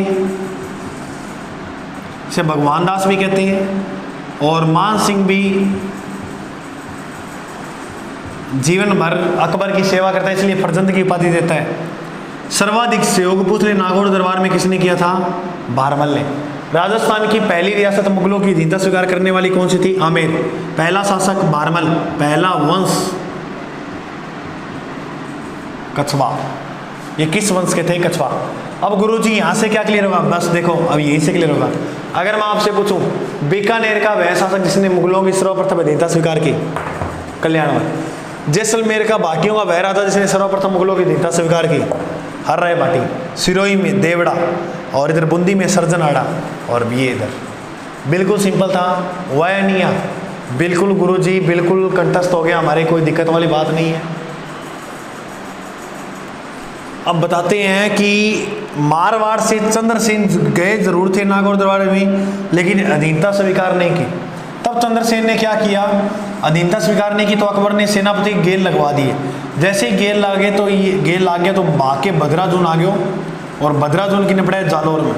इसे भगवान दास भी कहते हैं। और मान सिंह भी जीवन भर अकबर की सेवा करता है, इसलिए फरजंद की उपाधि देता है। सर्वाधिक सहयोग पूछ ले नागौर दरबार में किसने किया था, बारमल ने। राजस्थान की पहली रियासत मुगलों की अधीनता स्वीकार करने वाली कौन सी थी, आमेर। पहला शासक बारमल, पहला वंश कछवा। ये किस वंश के थे, कछवा। अब गुरुजी यहाँ से क्या क्लियर होगा, बस देखो अब यहीं से क्लियर होगा। अगर मैं आपसे पूछूं बीकानेर का वह शासक जिसने मुगलों की सर्वप्रथम अधीनता स्वीकार की, कल्याणमल। जैसलमेर का बाकियों का वह राजा जिसने सर्वप्रथम मुगलों की अधीनता स्वीकार की, हर राय बाटी। सिरोही में देवड़ा। और इधर बूंदी में सर्जनाड़ा, और ये इधर। बिल्कुल सिंपल था, हुआ या नहीं है? बिल्कुल गुरुजी, बिल्कुल कंठस्थ हो गया हमारे, कोई दिक्कत वाली बात नहीं है। अब बताते हैं कि मारवाड़ से चंद्रसेन गए जरूर थे नागौर दरबार में, लेकिन अधीनता स्वीकार नहीं की। तब चंद्रसेन ने क्या किया? अधीनता स्वीकार नहीं की तो अकबर ने सेनापति गेल लगवा दिए। जैसे ही गेल लागे तो ये गेल लाग गया तो भाग के बदराजून आ गयो, और बदराजून की निपटा है जालौर में।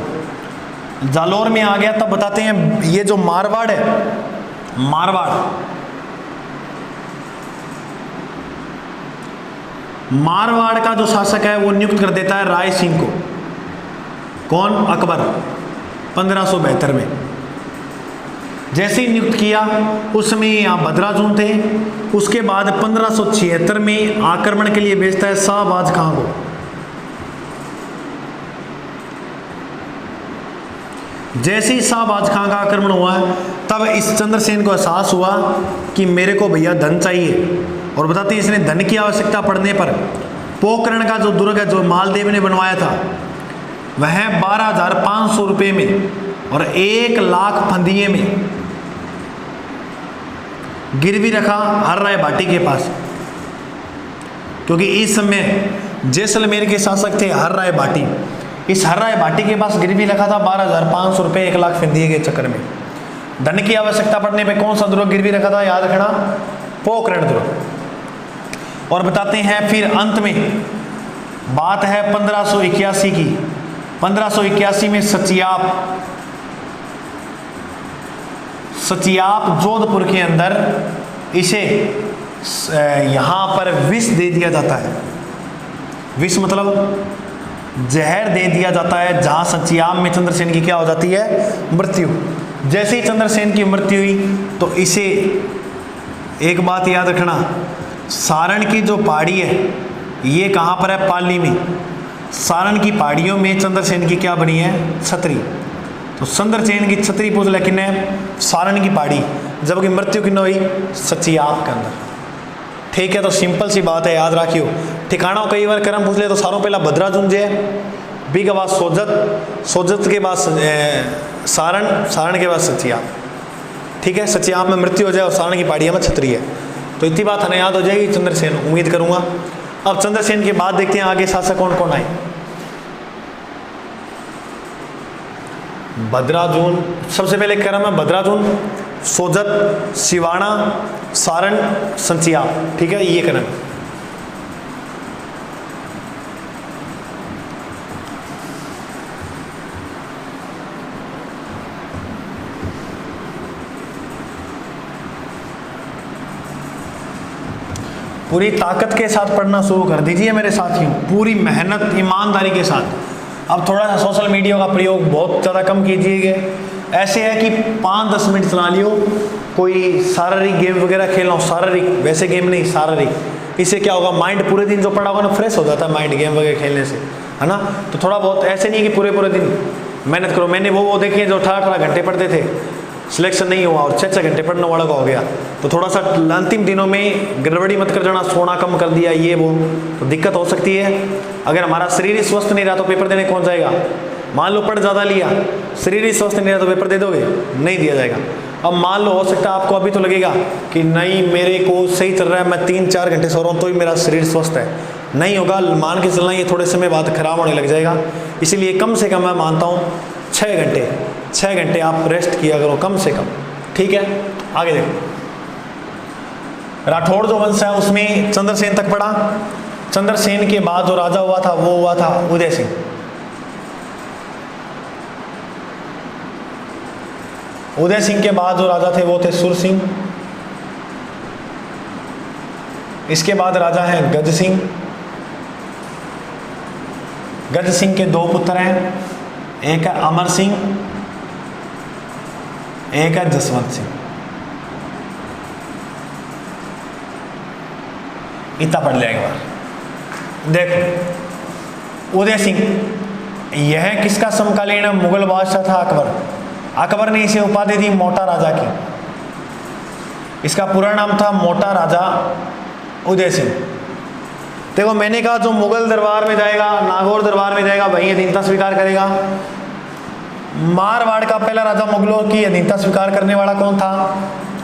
जालौर में आ गया। तब बताते हैं ये जो मारवाड़ है, मारवाड़ का जो शासक है वो नियुक्त कर देता है राय सिंह को। कौन? अकबर, 1572 में। जैसे ही नियुक्त किया उस समय यहाँ बदराजून थे। उसके बाद 1576 में आक्रमण के लिए भेजता है शाहबाज खां को। जैसे ही शाहबाज खां का आक्रमण हुआ तब इस चंद्रसेन को एहसास हुआ कि मेरे को भैया धन चाहिए, और बताते हैं इसने धन की आवश्यकता पड़ने पर पोखरण का जो दुर्ग है जो मालदेव ने बनवाया था वह 12,500 रुपये में और 1 लाख फंदिये में गिरवी रखा हर राय भाटी के पास, क्योंकि इस समय जैसलमेर के शासक थे हर राय भाटी। इस हर राय भाटी के पास गिरवी रखा था 12,500 रुपये 1 लाख फंदिये के चक्कर में। धन की आवश्यकता पड़ने पे कौन सा दुर्ग गिरवी रखा था? याद रखना, पोखरण दुर्ग। और बताते हैं फिर अंत में बात है 1581 की। 1581 में सचियाप जोधपुर के अंदर इसे यहाँ पर विष दे दिया जाता है। विष मतलब जहर दे दिया जाता है, जहाँ सचियाप में चंद्रसेन की क्या हो जाती है? मृत्यु। जैसे ही चंद्रसेन की मृत्यु हुई तो इसे एक बात याद रखना, सारण की जो पहाड़ी है ये कहाँ पर है? पाली में। सारण की पहाड़ियों में चंद्रसेन की क्या बनी है? छतरी। तो चंद्रसेन की छतरी पूछ लेकिन है सारण की पहाड़ी, जबकि मृत्यु किन हुई? सचियाप के अंदर। ठीक है, तो सिंपल सी बात है, याद रखियो। ठिकाना कई बार क्रम पूछ ले तो सारों पहला बदराजून जे है, बी के बाद सोजत, सोजत के बाद सारण, सारण के बाद सचियाप। ठीक है, सचियाप में मृत्यु हो जाए और सारण की पहाड़ियाँ में छतरी है। तो इतनी बात हमें याद हो जाएगी चंद्रसेन, उम्मीद करूंगा। अब चंद्रसेन के बाद देखते हैं आगे शासक कौन कौन आए। बदराजून सबसे पहले क्रम है, बदराजून, सोजत, सिवाना, सारण, सचियाप। ठीक है, ये क्रम। पूरी ताकत के साथ पढ़ना शुरू कर दीजिए मेरे साथियों, पूरी मेहनत ईमानदारी के साथ। अब थोड़ा सा सोशल मीडिया का प्रयोग बहुत ज़्यादा कम कीजिएगा। ऐसे है कि 5-10 मिनट चला लियो, कोई शारीरिक गेम वगैरह खेलना हो, शारीरिक, वैसे गेम नहीं, शारीरिक। इससे क्या होगा? माइंड पूरे दिन जो पड़ा होगा ना फ्रेश हो जाता है माइंड गेम वगैरह खेलने से, है ना। तो थोड़ा बहुत, ऐसे नहीं कि पूरे दिन मेहनत करो। मैंने वो देखे जो 18 घंटे पढ़ते थे, सिलेक्शन नहीं हुआ और 6 घंटे पढ़ने वाला का हो गया। तो थोड़ा सा अंतिम दिनों में गड़बड़ी मत कर जाना, सोना कम कर दिया ये वो, तो दिक्कत हो सकती है। अगर हमारा शरीर ही स्वस्थ नहीं रहा तो पेपर देने कौन जाएगा? मान लो पढ़ ज़्यादा लिया, शरीर ही स्वस्थ नहीं रहा तो पेपर दे दोगे? नहीं दिया जाएगा। अब मान लो हो सकता है आपको अभी तो लगेगा कि नहीं मेरे को सही चल रहा है, मैं 3-4 घंटे सो रहा हूँ तो ही मेरा शरीर स्वस्थ है। नहीं होगा, मान के चलना ये थोड़े समय बाद खराब होने लग जाएगा। इसीलिए कम से कम मैं मानता हूँ 6 घंटे आप रेस्ट किया करो कम से कम। ठीक है, आगे देखो। राठौड़ जो वंश है उसमें चंद्रसेन तक पड़ा। चंद्रसेन के बाद जो राजा हुआ था वो हुआ था उदय सिंह। उदय सिंह के बाद जो राजा थे वो थे सुर सिंह। इसके बाद राजा हैं गज सिंह। गज सिंह के 2 पुत्र हैं, एक है अमर सिंह, एक है जसवंत सिंह। इतना पढ़ लिया एक बार। देखो उदय सिंह, यह किसका समकालीन है? मुगल बादशाह था अकबर। अकबर ने इसे उपाधि दी मोटा राजा की। इसका पूरा नाम था मोटा राजा उदय सिंह। देखो मैंने कहा जो मुगल दरबार में जाएगा, नागौर दरबार में जाएगा, वही अधीनता स्वीकार करेगा। मारवाड़ का पहला राजा मुगलों की अधीनता स्वीकार करने वाला कौन था?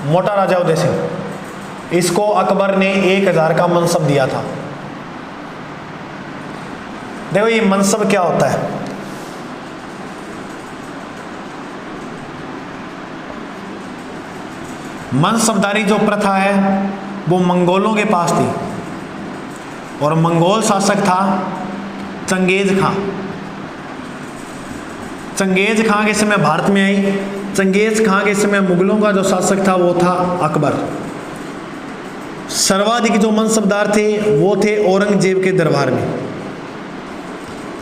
मोटा राजा उदय सिंह। इसको अकबर ने 1000 का मनसब दिया था। देखो ये मनसब क्या होता है? मनसबदारी जो प्रथा है वो मंगोलों के पास थी, और मंगोल शासक था चंगेज खां। चंगेज खां के समय भारत में आई। चंगेज खां के समय मुगलों का जो शासक था वो था अकबर। सर्वाधिक जो मनसबदार थे वो थे औरंगजेब के दरबार में।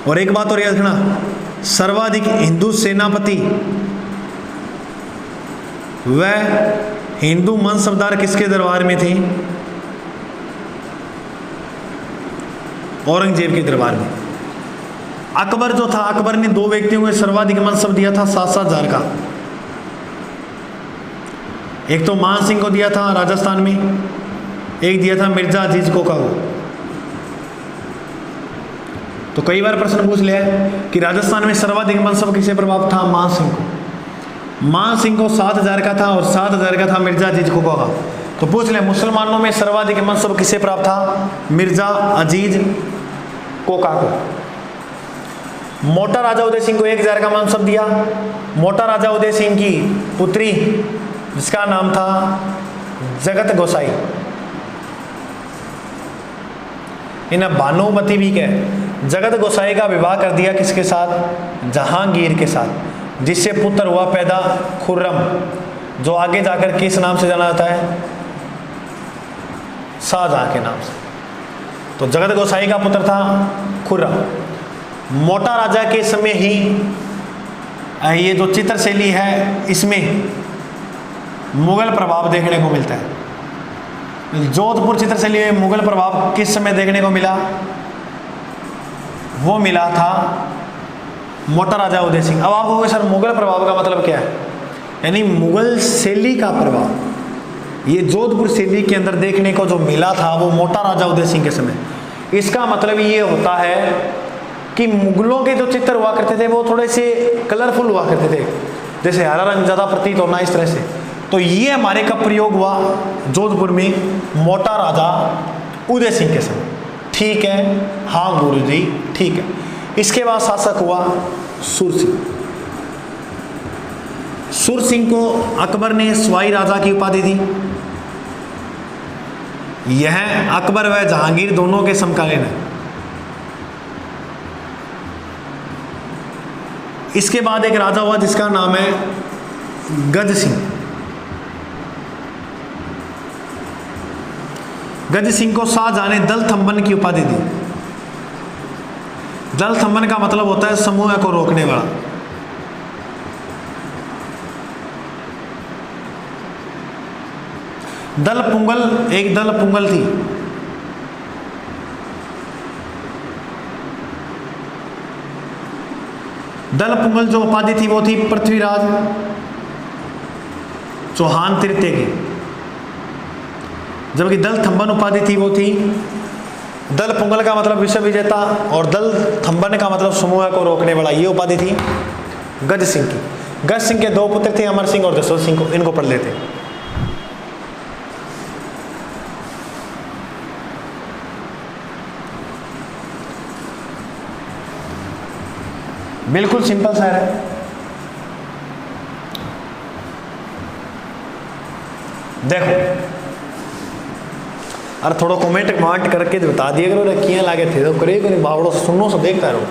और एक बात और याद रखना, सर्वाधिक हिंदू सेनापति वह हिंदू मनसबदार किसके दरबार में थे? औरंगजेब के दरबार में। अकबर जो था, अकबर ने 2 व्यक्तियों को सर्वाधिक मनसब दिया था 7-7 हजार का। एक तो मान सिंह को दिया था राजस्थान में, एक दिया था मिर्जा अजीज कोका को। तो कई बार प्रश्न पूछ लिया है कि राजस्थान में सर्वाधिक मनसब किसे प्रभाव था? मान सिंह को। मान सिंह को 7000 का था और 7000 का था मिर्जा अजीज कोका का। तो पूछ ले मुसलमानों में सर्वाधिक मनसब किसे प्राप्त था? मिर्जा अजीज कोका को। मोटा राजा उदय सिंह को 1000 का मनसब दिया। मोटा राजा उदय सिंह की पुत्री जिसका नाम था जगत गोसाई, इन्हें भानुमती भी कहे, जगत गोसाई का विवाह कर दिया किसके साथ? जहांगीर के साथ, जिससे पुत्र हुआ पैदा खुर्रम, जो आगे जाकर किस नाम से जाना जाता है? शाहजहां के नाम से। तो जगत गोसाई का पुत्र था खुर्रम। मोटा राजा के समय ही ये जो चित्रशैली है इसमें मुगल प्रभाव देखने को मिलता है। जोधपुर चित्रशैली में मुगल प्रभाव किस समय देखने को मिला? वो मिला था मोटा राजा उदय सिंह। अब आप कहोगे सर मुगल प्रभाव का मतलब क्या है? यानी मुगल शैली का प्रभाव ये जोधपुर शैली के अंदर देखने को जो मिला था वो मोटा राजा उदय सिंह के समय। इसका मतलब ये होता है कि मुगलों के जो चित्र हुआ करते थे वो थोड़े से कलरफुल हुआ करते थे, जैसे हरा रंग ज़्यादा प्रतीत होना, इस तरह से। तो ये हमारे कब प्रयोग हुआ? जोधपुर में मोटा राजा उदय सिंह के समय। ठीक है, हाँ गुरुजी ठीक है। इसके बाद शासक हुआ सुर सिंह। सुर सिंह को अकबर ने स्वाई राजा की उपाधि दी। यह अकबर व जहांगीर दोनों के समकालीन है। इसके बाद एक राजा हुआ जिसका नाम है गज सिंह। गज सिंह को शाहजहां ने दल थंबन की उपाधि दी। दल थंबन का मतलब होता है समूह को रोकने वाला। दल पुंगल, एक दल पुंगल थी। दल पुंगल जो उपाधि थी वो थी पृथ्वीराज चौहान तृतीय की, जबकि दल थंबन उपाधि थी वो थी, दल पुंगल का मतलब विश्व विजेता और दल थंबन का मतलब समूह को रोकने वाला, ये उपाधि थी गज सिंह की। गज सिंह के 2 पुत्र थे, अमर सिंह और जसवंत सिंह को, इनको पढ़ लेते। बिल्कुल सिंपल सा है। देखो अरे थोड़ा कमेंट करके बता दिए करो रे किया लागे थे, तो करे को नहीं बावड़ो सुनो सो देखता रहो,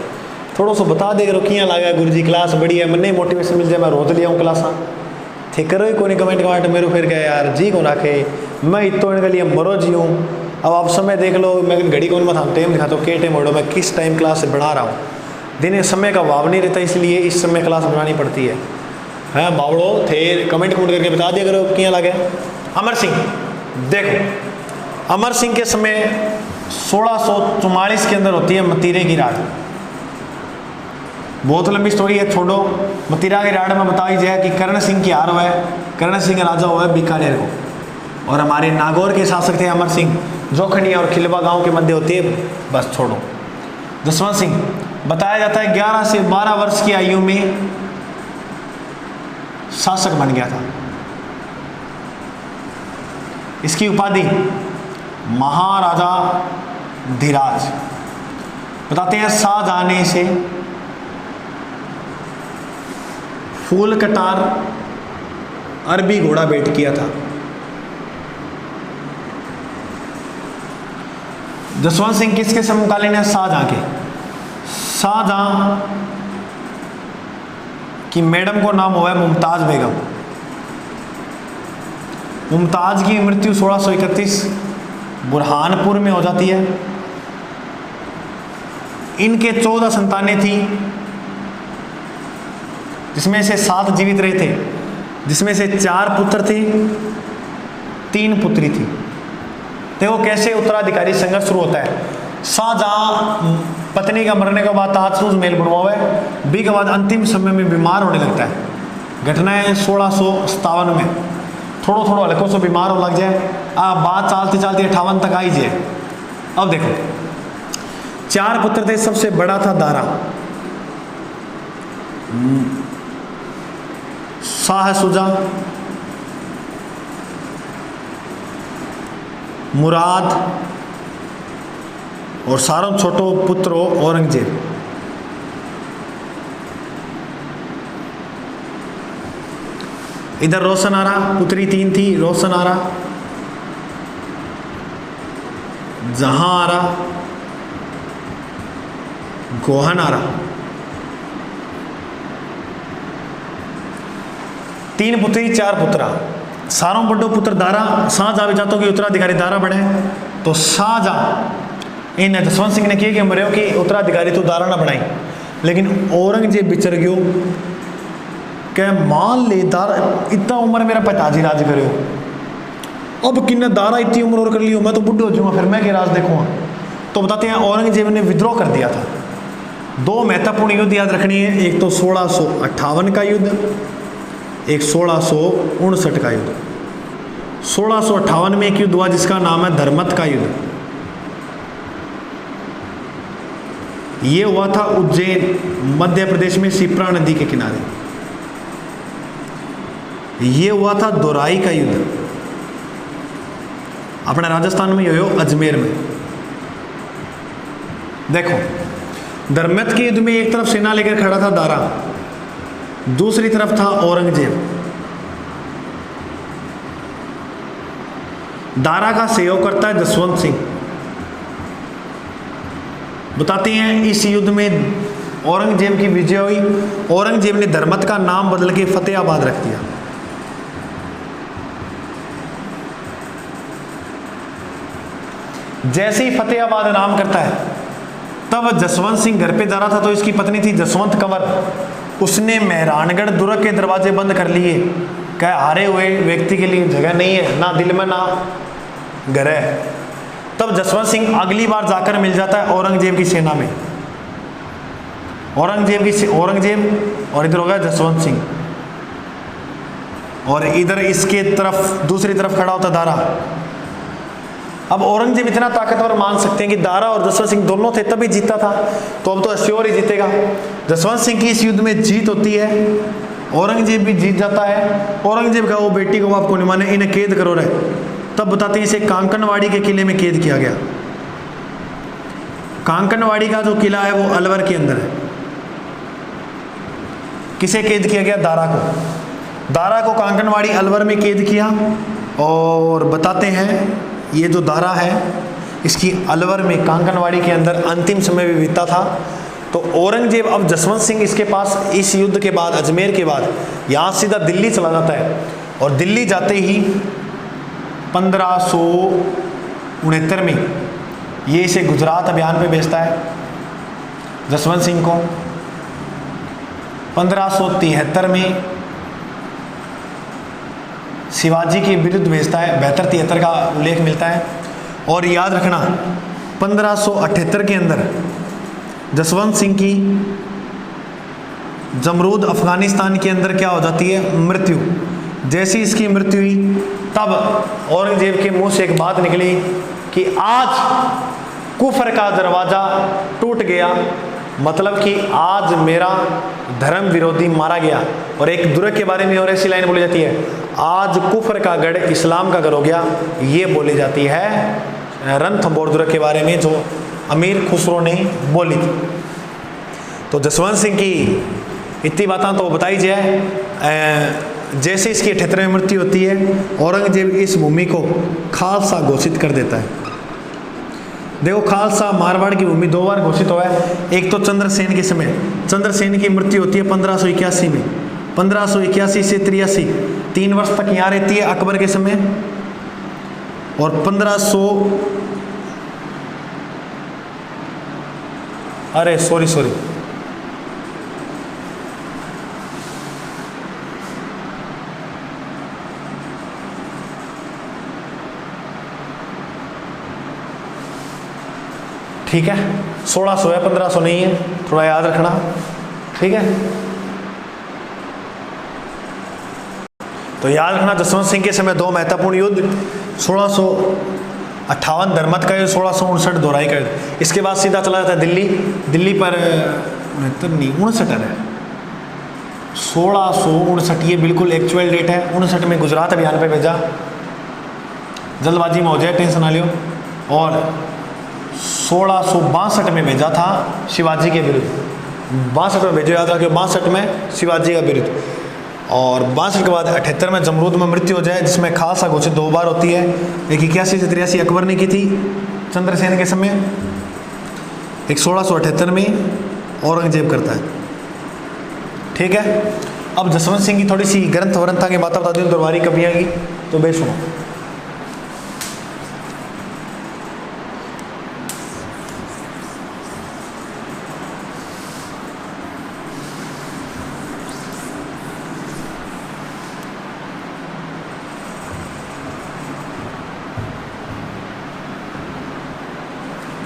थोड़ा सा बता दे करो किया लागा गुरुजी क्लास बढ़िया, मैंने मोटिवेशन मिल जाए, मैं रोज लिया हूँ क्लासा थे करो ही कोई कमेंट मेरे फिर गया यार जी को रखे मैं इतो इनके लिए मरो जी हूँ। अब आप समय देख लो, मैं घड़ी को मैं टाइम दिखाता हूँ, के टाइम हो मैं किस टाइम क्लास बना रहा हूँ। दिन समय का भाव नहीं रहता, इसलिए इस समय क्लास बनानी पड़ती है। हाँ बावड़ो थे कमेंट करके बता दिया करो क्या लगे। अमर सिंह, देखो अमर सिंह के समय 1644 के अंदर होती है मतीरे की राड। बहुत लंबी स्टोरी है, छोड़ो। मतीरा की राड में बताई जाए कि कर्ण सिंह की हार हुआ है, कर्ण सिंह राजा हुआ है बीकानेर को, और हमारे नागौर के शासक थे अमर सिंह, जोखनिया और खिलवा गांव के मध्य होती है। बस छोड़ो। जसवंत सिंह बताया जाता है 11 से 12 वर्ष की आयु में शासक बन गया था। इसकी उपाधि महाराजा धीराज। बताते हैं शाहजहां ने इसे फूल कटार अरबी घोड़ा भेंट किया था। जसवंत सिंह किसके समकालीन है? शाहजहां के। शाहजहां की मैडम को नाम हुआ है मुमताज बेगम। मुमताज की मृत्यु 1631 बुरहानपुर में हो जाती है। इनके 14 संतानें थी, जिसमें से 7 जीवित रहे थे, जिसमें से 4 पुत्र थे, 3 पुत्री थी। देखो कैसे उत्तराधिकारी संघर्ष शुरू होता है। शाहजहां पत्नी का मरने के बाद ताजसूज मेल बनवा हुआ है, बी के बाद अंतिम समय में बीमार होने लगता है। घटनाएं 1657 में थोड़ा थोड़ा हल्को से बीमार हो लग जाए, बात चलती चलती 58 तक आई जाए। अब देखो 4 पुत्र थे, सबसे बड़ा था दारा। शाह सुजा, मुराद और सारों छोटो पुत्र औरंगजेब। इधर रोशन आरा पुत्री 3 थी, रोशन आरा, जहां आरा, गोहन आरा। 3 पुत्री 4 पुत्रा। सारों बड़ो पुत्र दारा। शाहजहां भी चाहते कि उत्तराधिकारी दारा बने, तो शाहजहां इन जसवंत सिंह ने किए कि मरे कि उत्तराधिकारी तो दारा ना बनाई। लेकिन औरंगजेब बिचर गयो क्या मान ले दारा इतना उम्र मेरा पिताजी राज करे हो, अब किन्ने दारा इतनी उम्र और कर लियो, मैं तो बुढ़ो हो जाऊंगा, फिर मैं क्या राज देखूंगा। तो बताते हैं औरंगजेब ने विद्रोह कर दिया था। 2 महत्वपूर्ण युद्ध याद रखनी है, एक तो 1658 का युद्ध, एक 1659 का युद्ध। 1658 में एक युद्ध हुआ जिसका नाम है धर्मत का युद्ध। यह हुआ था उज्जैन मध्य प्रदेश में शिप्रा नदी के किनारे। यह हुआ था दोराई का युद्ध अपने राजस्थान में, यो अजमेर में। देखो धर्मत के युद्ध में एक तरफ सेना लेकर खड़ा था दारा, दूसरी तरफ था औरंगजेब। दारा का सहयोग करता है जसवंत सिंह। बताते हैं इस युद्ध में औरंगजेब की विजय हुई। औरंगजेब ने धर्मत का नाम बदल के फतेहाबाद रख दिया। जैसे ही फतेहाबाद नाम करता है, तब जसवंत सिंह घर पे दारा था, तो इसकी पत्नी थी जसवंत कंवर। उसने मेहरानगढ़ दुर्ग के दरवाजे बंद कर लिए, क्या हारे हुए व्यक्ति के लिए जगह नहीं है, ना दिल में ना घर है। तब जसवंत सिंह अगली बार जाकर मिल जाता है औरंगजेब की सेना में। औरंगजेब और इधर हो गया जसवंत सिंह, और इधर इसके तरफ दूसरी तरफ खड़ा होता दारा। अब औरंगजेब इतना ताकतवर मान सकते हैं कि दारा और जसवंत सिंह दोनों थे तभी जीता था, तो अब तो श्योर ही जीतेगा। जसवंत सिंह की इस युद्ध में जीत होती है, औरंगजेब भी जीत जाता है। औरंगजेब का वो बेटी को आपको नहीं माने, इन्हें कैद करो रहे। तब बताते हैं इसे कांकनवाड़ी के किले में कैद किया गया। कांकनवाड़ी का जो किला है वो अलवर के अंदर है। किसे कैद किया गया? दारा को। दारा को कांकनवाड़ी अलवर में कैद किया, और बताते हैं ये जो दारा है इसकी अलवर में कांकनवाड़ी के अंदर अंतिम समय भी बीता था। तो औरंगजेब अब जसवंत सिंह इसके पास इस युद्ध के बाद, अजमेर के बाद, यहाँ सीधा दिल्ली चला जाता है, और दिल्ली जाते ही 1569 में ये इसे गुजरात अभियान पे भेजता है जसवंत सिंह को। 1573 में शिवाजी के विरुद्ध भेजता है, 72-73 का उल्लेख मिलता है। और याद रखना 1578 के अंदर जसवंत सिंह की जमरूद अफगानिस्तान के अंदर क्या हो जाती है? मृत्यु। जैसी इसकी मृत्यु हुई, तब औरंगजेब के मुंह से एक बात निकली कि आज कुफर का दरवाजा टूट गया, मतलब कि आज मेरा धर्म विरोधी मारा गया। और एक दुर्ग के बारे में और ऐसी लाइन बोली जाती है, आज कुफर का गढ़ इस्लाम का घर हो गया, ये बोली जाती है रणथंभौर दुर्ग के बारे में, जो अमीर खुसरो ने बोली थी। तो जसवंत सिंह की इतनी बातें तो बताई जाए। जैसे इसकी 78वें मृत्यु होती है, औरंगजेब इस भूमि को खालसा घोषित कर देता है। देखो, खालसा मारवाड़ की भूमि 2 बार घोषित हुआ है। एक तो चंद्रसेन के समय, चंद्रसेन की मृत्यु होती है 1581 में, 1581 से 83, 3 वर्ष तक यहाँ रहती है अकबर के समय। और 1500 अरे सॉरी ठीक है, 1600 है, 1500 नहीं है, थोड़ा याद रखना। ठीक है, तो याद रखना जसवंत सिंह के समय 2 महत्वपूर्ण युद्ध, 1658 धर्मत का युद्ध, 1659 दोराई का युद्ध। इसके बाद सीधा चला जाता है दिल्ली। दिल्ली पर 59 है, 1659 ये बिल्कुल एक्चुअल डेट है। 59 में गुजरात अभियान पे भेजा, जल्दबाजी में हो जाए, टेंशन ना लियो। और 1662 में भेजा था शिवाजी के विरुद्ध, 62 में भेजो, याद रखिए 62 में शिवाजी का विरुद्ध। और 62 के बाद 78 में जमरूद में मृत्यु हो जाए, जिसमें खालसा घोषित 2 बार होती है। एक 81 से 83 अकबर ने की थी चंद्रसेन के समय, एक 1678 में औरंगजेब करता है। ठीक है, अब जसवंत सिंह की थोड़ी सी ग्रंथ वरंथा की बात बता दूँ दरबारी कवियाँ की, तो बे सुनो।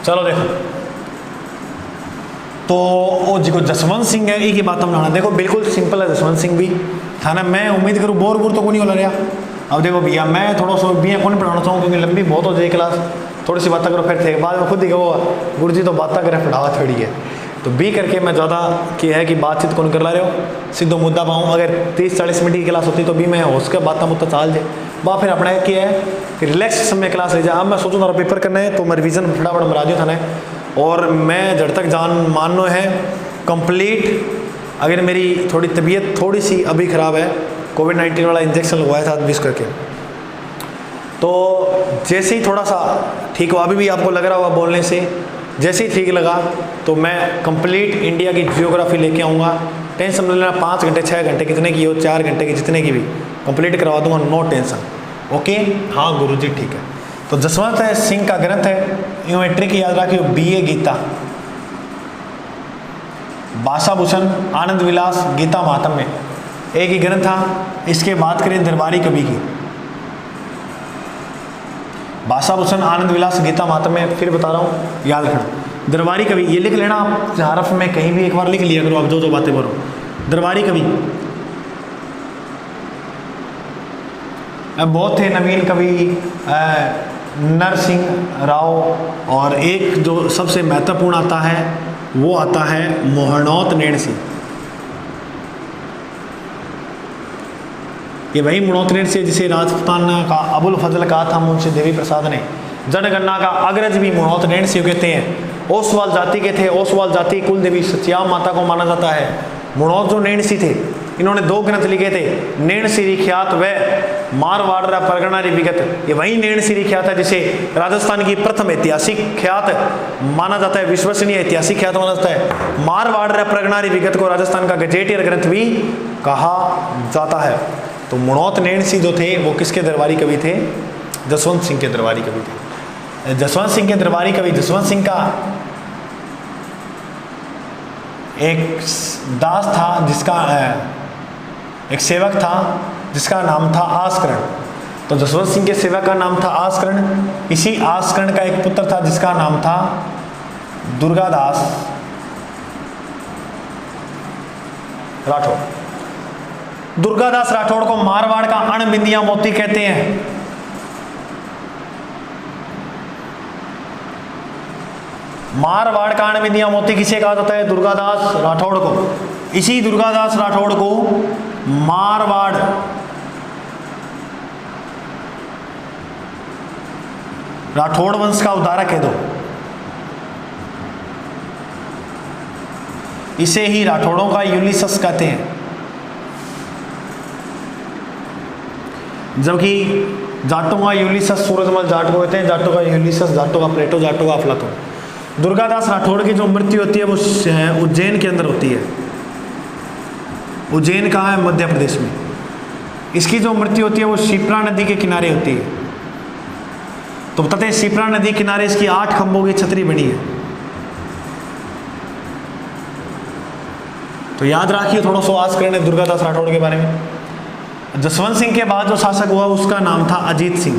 चलो देखो, तो वो जो जसवंत सिंह है, ये बात हम लाना। देखो बिल्कुल सिंपल है जसवंत सिंह भी था ना। मैं उम्मीद करूँ बोर तो को नहीं हो रहा। अब देखो भैया, मैं थोड़ा सा भी कौन पढ़ाना चाहूँ, क्योंकि लंबी बहुत हो जाए क्लास, थोड़ी सी बातें करो फिर थे बाद में खुद ही कहो गुरु जी तो बातें करें पढ़ावा थोड़ी है। तो बी करके मैं ज़्यादा की है कि बातचीत कौन कर ला रहे हो, सीधो मुद्दा पाऊँ। अगर 30-40 मिनट की क्लास होती तो भी मैं हो उसके बात मुद्दा चाल जाए बा, फिर अपना क्या है कि रिलैक्स समय क्लास ले जाए। अब मैं सोचूँ मेरा पेपर करना है तो मैं रिविजन फटाफट मरा दिया था ना, और मैं जब तक जान मानो है कंप्लीट। अगर मेरी थोड़ी तबीयत थोड़ी सी अभी ख़राब है, कोविड-19 वाला इंजेक्शन लगवाया था 20 करके, तो जैसे ही थोड़ा सा ठीक हो, अभी भी आपको लग रहा होगा बोलने से, जैसे ही ठीक लगा तो मैं कंप्लीट इंडिया की जियोग्राफी लेके आऊँगा। टेंशन न लेना, 5 घंटे 6 घंटे कितने की हो, 4 घंटे की जितने की भी कंप्लीट करवा दूंगा, नो टेंशन। ओके, हाँ गुरुजी ठीक है। तो जसवंत सिंह का ग्रंथ है, यूँ ट्रिक याद रखिए, BA गीता, भाषा भूषण, आनंद विलास, गीता महात्म्य, एक ही ग्रंथ था। इसके बात करें दरबारी कवि की, भाषा भूषण, आनंद विलास, गीता महात्म्य, फिर बता रहा हूँ याद रखना। दरबारी कवि ये लिख लेना आप हरफ में कहीं भी एक बार लिख लिया करो आप जो बातें बोलो। दरबारी कवि बहुत थे नवीन कवि, नरसिंह राव, और एक जो सबसे महत्वपूर्ण आता है वो आता है मोहनौत नैण सिंह। ये वही मोहनौत नैण सिंह जिसे राजपूतान का अबुल फजल कहा था मुंशी देवी प्रसाद ने। जनगणना का अग्रज भी मोहनौत नैण सिंह कहते हैं। ओसवाल जाति के थे, ओसवाल जाति कुल देवी सत्याम माता को माना जाता है। मोहनौत जो नैण सिंह थे, इन्होंने 2 ग्रंथ लिखे थे, नैण सिरी ख्यात व मारवाड़ परगना री विगत। ये वही नैण सिरी ख्यात है जिसे राजस्थान की प्रथम ऐतिहासिक ख्यात माना जाता है, विश्वसनीय ऐतिहासिक ख्यात माना जाता है। मारवाड़ परगना री विगत को राजस्थान का गजेटियर ग्रंथ भी कहा जाता है। तो मोहनौत नैण सिंह जो थे वो किसके दरबारी कवि थे? जसवंत सिंह के दरबारी कवि थे। जसवंत सिंह के दरबारी कवि, जसवंत सिंह का एक दास था जिसका एक सेवक था जिसका नाम था आस्करण। तो जसवंत सिंह के सेवक का नाम था आस्करण। इसी आस्करण का एक पुत्र था जिसका नाम था दुर्गादास राठौड़। दुर्गादास राठौड़ को मारवाड़ का अणबिंदिया मोती कहते हैं। मारवाड़ कांड में दिया मोती किसे कहा जाता है? दुर्गादास राठौड़ को। इसी दुर्गादास राठौड़ को मारवाड़ राठौड़ वंश का उद्धारक कह दो। इसे ही राठौड़ों का यूलिसस कहते हैं। जबकि जाटों का यूलिसस सूरजमल जाट को कहते हैं, जाटों का यूलिसस, जाटों का प्लेटो, जाटों का अफलातून। दुर्गादास राठौड़ की जो मृत्यु होती है वो उज्जैन के अंदर होती है। उज्जैन कहाँ है? मध्य प्रदेश में। इसकी जो मृत्यु होती है वो शिप्रा नदी के किनारे होती है। तो बताते हैं शिप्रा नदी किनारे इसकी 8 खंभों की छतरी बनी है। तो याद रखिए, थोड़ा सा आस करने दुर्गादास राठौड़ के बारे में। जसवंत सिंह के बाद जो शासक हुआ उसका नाम था अजीत सिंह।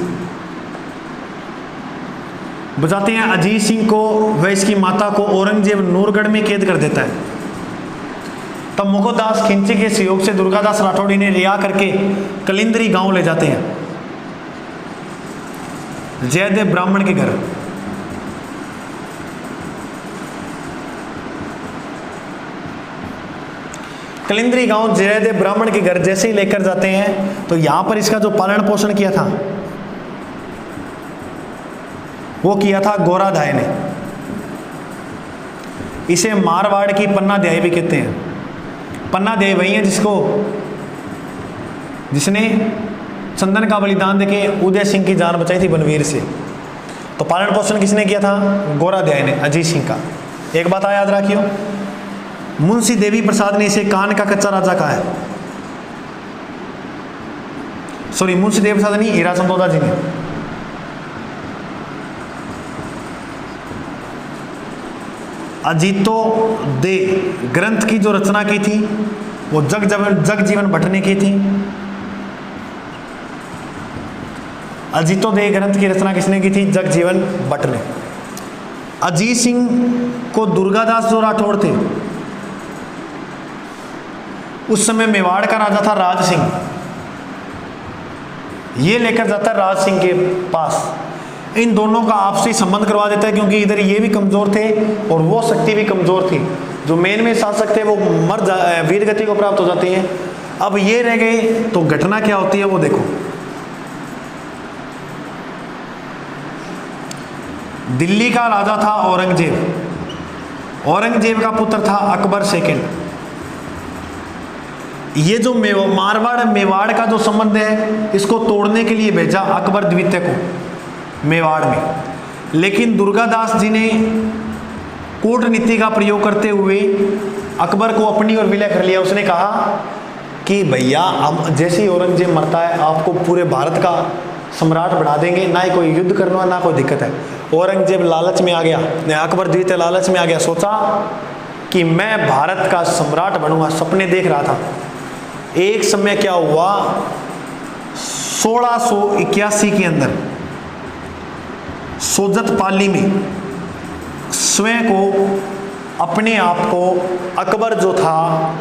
बताते हैं अजीत सिंह को व इसकी माता को औरंगजेब नूरगढ़ में कैद कर देता है। तब मुकुटदास खिंची के सहयोग से दुर्गादास राठौड़ इन्हें रिहा करके कलिंदरी गांव ले जाते हैं, जयदेव ब्राह्मण के घर। कलिंदरी गांव जयदेव ब्राह्मण के घर जैसे ही लेकर जाते हैं तो यहां पर इसका जो पालन पोषण किया था वो किया था गोराधाय ने। इसे मारवाड़ की पन्नाध्याय भी कहते हैं। पन्नाध्याय वही है जिसने चंदन का बलिदान देके उदय सिंह की जान बचाई थी बनवीर से। तो पालन पोषण किसने किया था? गोराध्याय ने, अजीत सिंह का। एक बात याद रखियो, मुंशी देवी प्रसाद ने इसे कान का कच्चा राजा कहा है। सॉरी, मुंशी देवी प्रसाद नहीं, हीरा चंदोदा जी ने। अजीतो दे ग्रंथ की जो रचना की थी वो जगजीवन भट्ट ने की थी। अजीतो दे ग्रंथ की रचना किसने की थी? जगजीवन भट्ट ने। अजीत सिंह को दुर्गादास जो राठौड़ थे, उस समय मेवाड़ का राजा था राज सिंह, ये लेकर जाता है राज सिंह के पास। इन दोनों का आपसी संबंध करवा देता है, क्योंकि इधर ये भी कमजोर थे और वो शक्ति भी कमजोर थी। जो मेन शासक थे वो वीर गति को प्राप्त हो जाते हैं। अब ये रह गए तो घटना क्या होती है वो देखो। दिल्ली का राजा था औरंगजेब। औरंगजेब का पुत्र था अकबर सेकंड। ये जो मारवाड़ मेवाड़ का जो संबंध है इसको तोड़ने के लिए भेजा अकबर द्वितीय को मेवाड़ में। लेकिन दुर्गादास जी ने कूटनीति का प्रयोग करते हुए अकबर को अपनी ओर विलय कर लिया। उसने कहा कि भैया अब जैसे ही औरंगजेब मरता है आपको पूरे भारत का सम्राट बना देंगे, ना ही कोई युद्ध करना ना कोई दिक्कत है। औरंगजेब लालच में आ गया, अकबर द्वितीय लालच में आ गया, सोचा कि मैं भारत का सम्राट बनूंगा, सपने देख रहा था। एक समय क्या हुआ, 1681 के अंदर सोजत पाली में स्वयं को अपने आप को अकबर जो था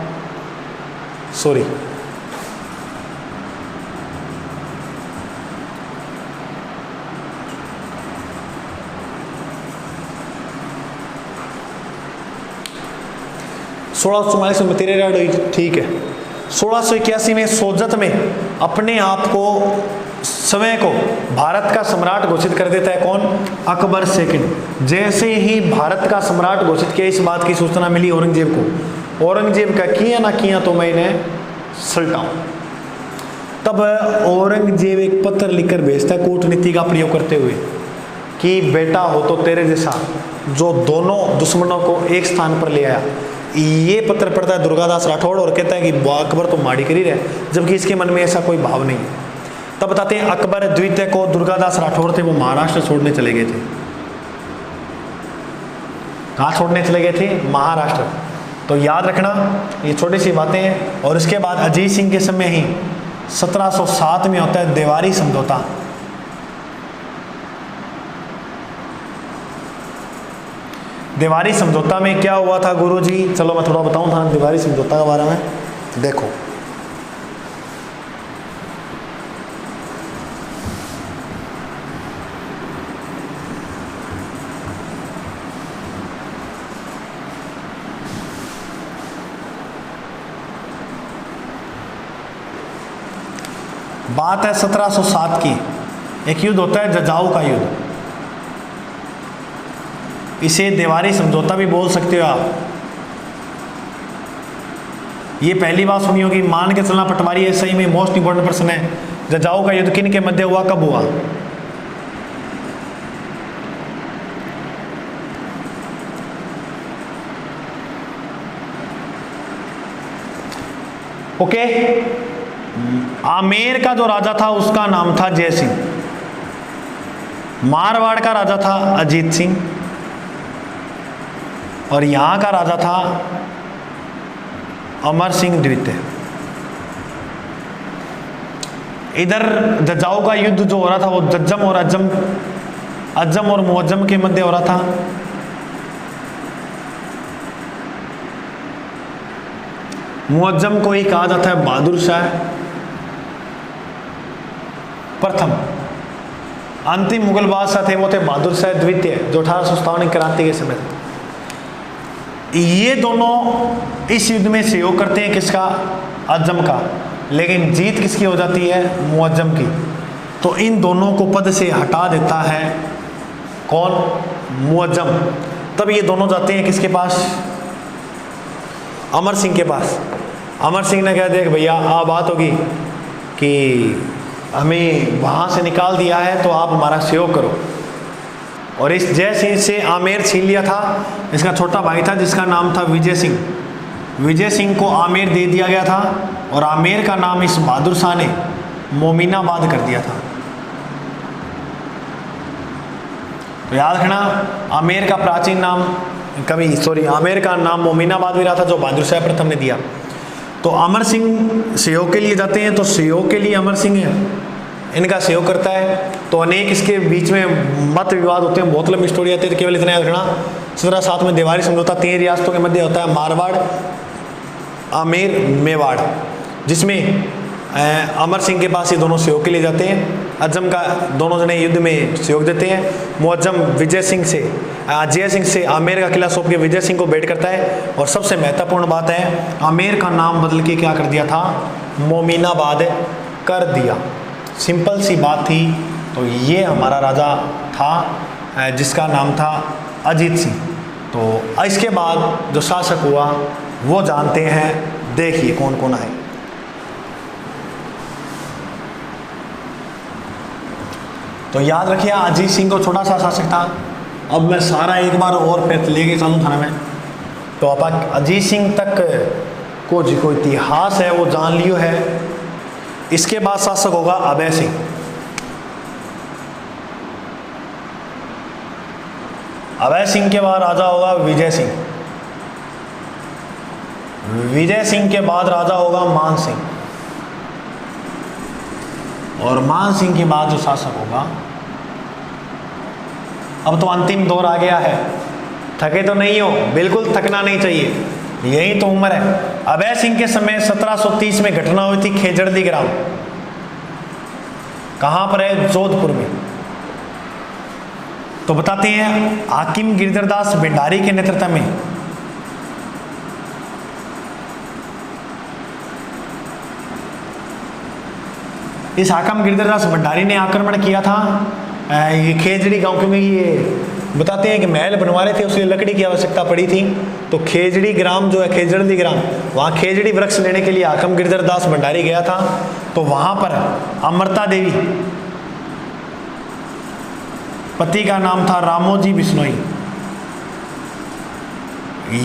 1644 में तेरे रेड हुई, ठीक है। 1681 में सोजत में अपने आप को स्वयं को भारत का सम्राट घोषित कर देता है। कौन? अकबर सेकंड। जैसे ही भारत का सम्राट घोषित किया, इस बात की सूचना मिली औरंगजेब को। औरंगजेब का किया ना किया तो मैं इन्हें सल्टाऊं। तब औरंगजेब एक पत्र लिखकर भेजता है कूटनीति का प्रयोग करते हुए कि बेटा हो तो तेरे जैसा जो दोनों दुश्मनों को एक स्थान पर ले आया। ये पत्र पढ़ता है दुर्गादास राठौड़ और कहता है कि अकबर तो माड़ी कर ही रहे, जबकि इसके मन में ऐसा कोई भाव नहीं है। तब बताते हैं अकबर द्वितीय को दुर्गादास राठौड़ थे वो महाराष्ट्र छोड़ने चले गए थे। कहाँ छोड़ने चले गए थे? महाराष्ट्र। तो याद रखना ये छोटी सी बातें हैं। और इसके बाद अजीत सिंह के समय ही 1707 में होता है देवारी समझौता। देवारी समझौता में क्या हुआ था गुरुजी? चलो मैं थोड़ा बताऊं था देवारी समझौता के बारे में। देखो, बात है 1707 की। एक युद्ध होता है जजाऊ का युद्ध, इसे देवारी समझौता भी बोल सकते हो आप। ये पहली बात सुनी होगी, मान के चलना पटवारी है सही में मोस्ट इंपोर्टेंट प्रश्न है। जजाऊ का युद्ध किन के मध्य हुआ, कब हुआ? ओके, आमेर का जो राजा था उसका नाम था जय सिंह, मारवाड़ का राजा था अजीत सिंह, और यहां का राजा था अमर सिंह द्वितीय। इधर जजाऊ का युद्ध जो हो रहा था वो जज्जम और अज्जम और मुअज्जम के मध्य हो रहा था। मुअज्जम को ही कहा जाता है बहादुर शाह प्रथम। अंतिम मुगल बादशाह थे वो थे बहादुर शाह द्वितीय, जो 1857 की क्रांति के समय थे। ये दोनों इस युद्ध में सहयोग करते हैं, किसका? अज्जम का, लेकिन जीत किसकी हो जाती है? मुअज्जम की। तो इन दोनों को पद से हटा देता है कौन? मुअज्जम। तब ये दोनों जाते हैं किसके पास? अमर सिंह के पास। अमर सिंह ने कहा, देख भैया बात होगी कि हमें वहाँ से निकाल दिया है तो आप हमारा सहयोग करो। और इस जय सिंह से आमेर छीन लिया था। इसका छोटा भाई था जिसका नाम था विजय सिंह। विजय सिंह को आमेर दे दिया गया था और आमेर का नाम इस बहादुर शाह ने मोमिनाबाद कर दिया था। तो याद रखना, आमेर का प्राचीन नाम आमेर का नाम मोमिनाबाद भी रहा था, जो बहादुर शाह प्रथम ने दिया। तो अमर सिंह सहयोग के लिए जाते हैं, तो सहयोग के लिए अमर सिंह इनका सहयोग करता है। तो अनेक इसके बीच में मत विवाद होते हैं, बहुत लंबी स्टोरी आती है, तो केवल इतना याद रखना 1707 में देवारी समझौता 3 रियासतों के मध्य होता है, मारवाड़, आमेर, मेवाड़, जिसमें अमर सिंह के पास ये दोनों सहयोग के लिए जाते हैं। अज्जम का दोनों जने युद्ध में सहयोग देते हैं। मुअज्जम जय सिंह से आमेर का किला सौंप के विजय सिंह को भेंट करता है। और सबसे महत्वपूर्ण बात है, आमेर का नाम बदल के क्या कर दिया था? मोमिनाबाद कर दिया। सिंपल सी बात थी। तो ये हमारा राजा था जिसका नाम था अजीत सिंह। तो इसके बाद जो शासक हुआ वो जानते हैं, देखिए कौन कौन आए। तो याद रखिए, अजीत सिंह को छोटा सा शासक था। अब मैं सारा एक बार और फिर लेके चलूँ थाना में, तो आप अजीत सिंह तक को जो इतिहास है वो जान लियो है। इसके बाद शासक होगा अभय सिंह। अभय सिंह के बाद राजा होगा विजय सिंह। विजय सिंह के बाद राजा होगा मान सिंह। और मान सिंह के बाद जो शासक होगा, अब तो अंतिम दौर आ गया है। थके तो नहीं हो, बिल्कुल थकना नहीं चाहिए, यही तो उम्र है। अभय सिंह के समय 1730 में घटना हुई थी खेजड़दी ग्राम। कहां पर है? जोधपुर में। तो बताते हैं, हाकिम गिरधरदास भंडारी के नेतृत्व में इस हाकिम गिरधरदास भंडारी ने आक्रमण किया था ये खेजड़ी गांव, क्योंकि ये बताते हैं कि महल बनवा रहे थे, उसके लिए लकड़ी की आवश्यकता पड़ी थी। तो खेजड़ी ग्राम जो है, खेजड़ी ग्राम, वहाँ खेजड़ी वृक्ष लेने के लिए हाकिम गिरधरदास भंडारी गया था। तो वहाँ पर अमृता देवी, पति का नाम था रामोजी बिश्नोई,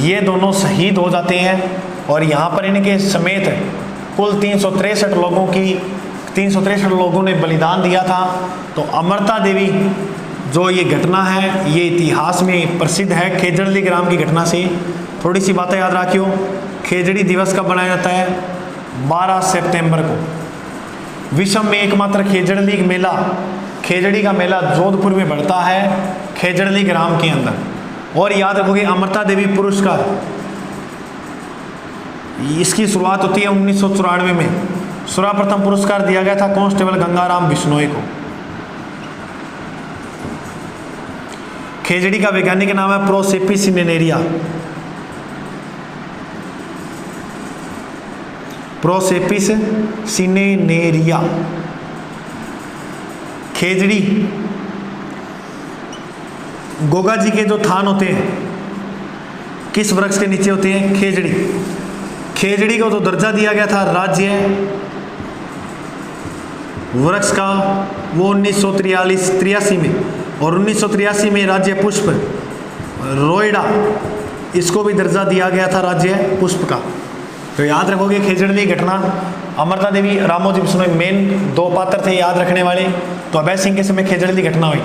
ये दोनों शहीद हो जाते हैं। और यहाँ पर इनके समेत कुल 363 लोगों ने बलिदान दिया था। तो अमृता देवी जो ये घटना है, ये इतिहास में प्रसिद्ध है खेजड़ी ग्राम की घटना से। थोड़ी सी बातें याद रखियो। खेजड़ी दिवस कब मनाया जाता है? 12 सितंबर को। विश्व में एकमात्र खेजड़ी मेला, खेजड़ी का मेला जोधपुर में बढ़ता है, खेजड़ी ग्राम के अंदर। और याद रखोगे, अमृता देवी पुरस्कार, इसकी शुरुआत होती है 1994 में। सर्वप्रथम पुरस्कार दिया गया था कांस्टेबल गंगाराम बिश्नोई को। खेजड़ी का वैज्ञानिक नाम है प्रोसेपिस सिनेनेरिया। प्रोसेपिस सिनेनेरिया खेजड़ी, गोगा जी के जो थान होते हैं किस वृक्ष के नीचे होते हैं? खेजड़ी। खेजड़ी को जो दर्जा दिया गया था राज्य वृक्ष का वो 1983 में, और 1983 में राज्य पुष्प रोइडा, इसको भी दर्जा दिया गया था राज्य पुष्प का। तो याद रखोगे खेजड़ी घटना। अमृता देवी रामोजी में मेन दो पात्र थे याद रखने वाले। तो अभय सिंह के समय खेजड़ी घटना हुई।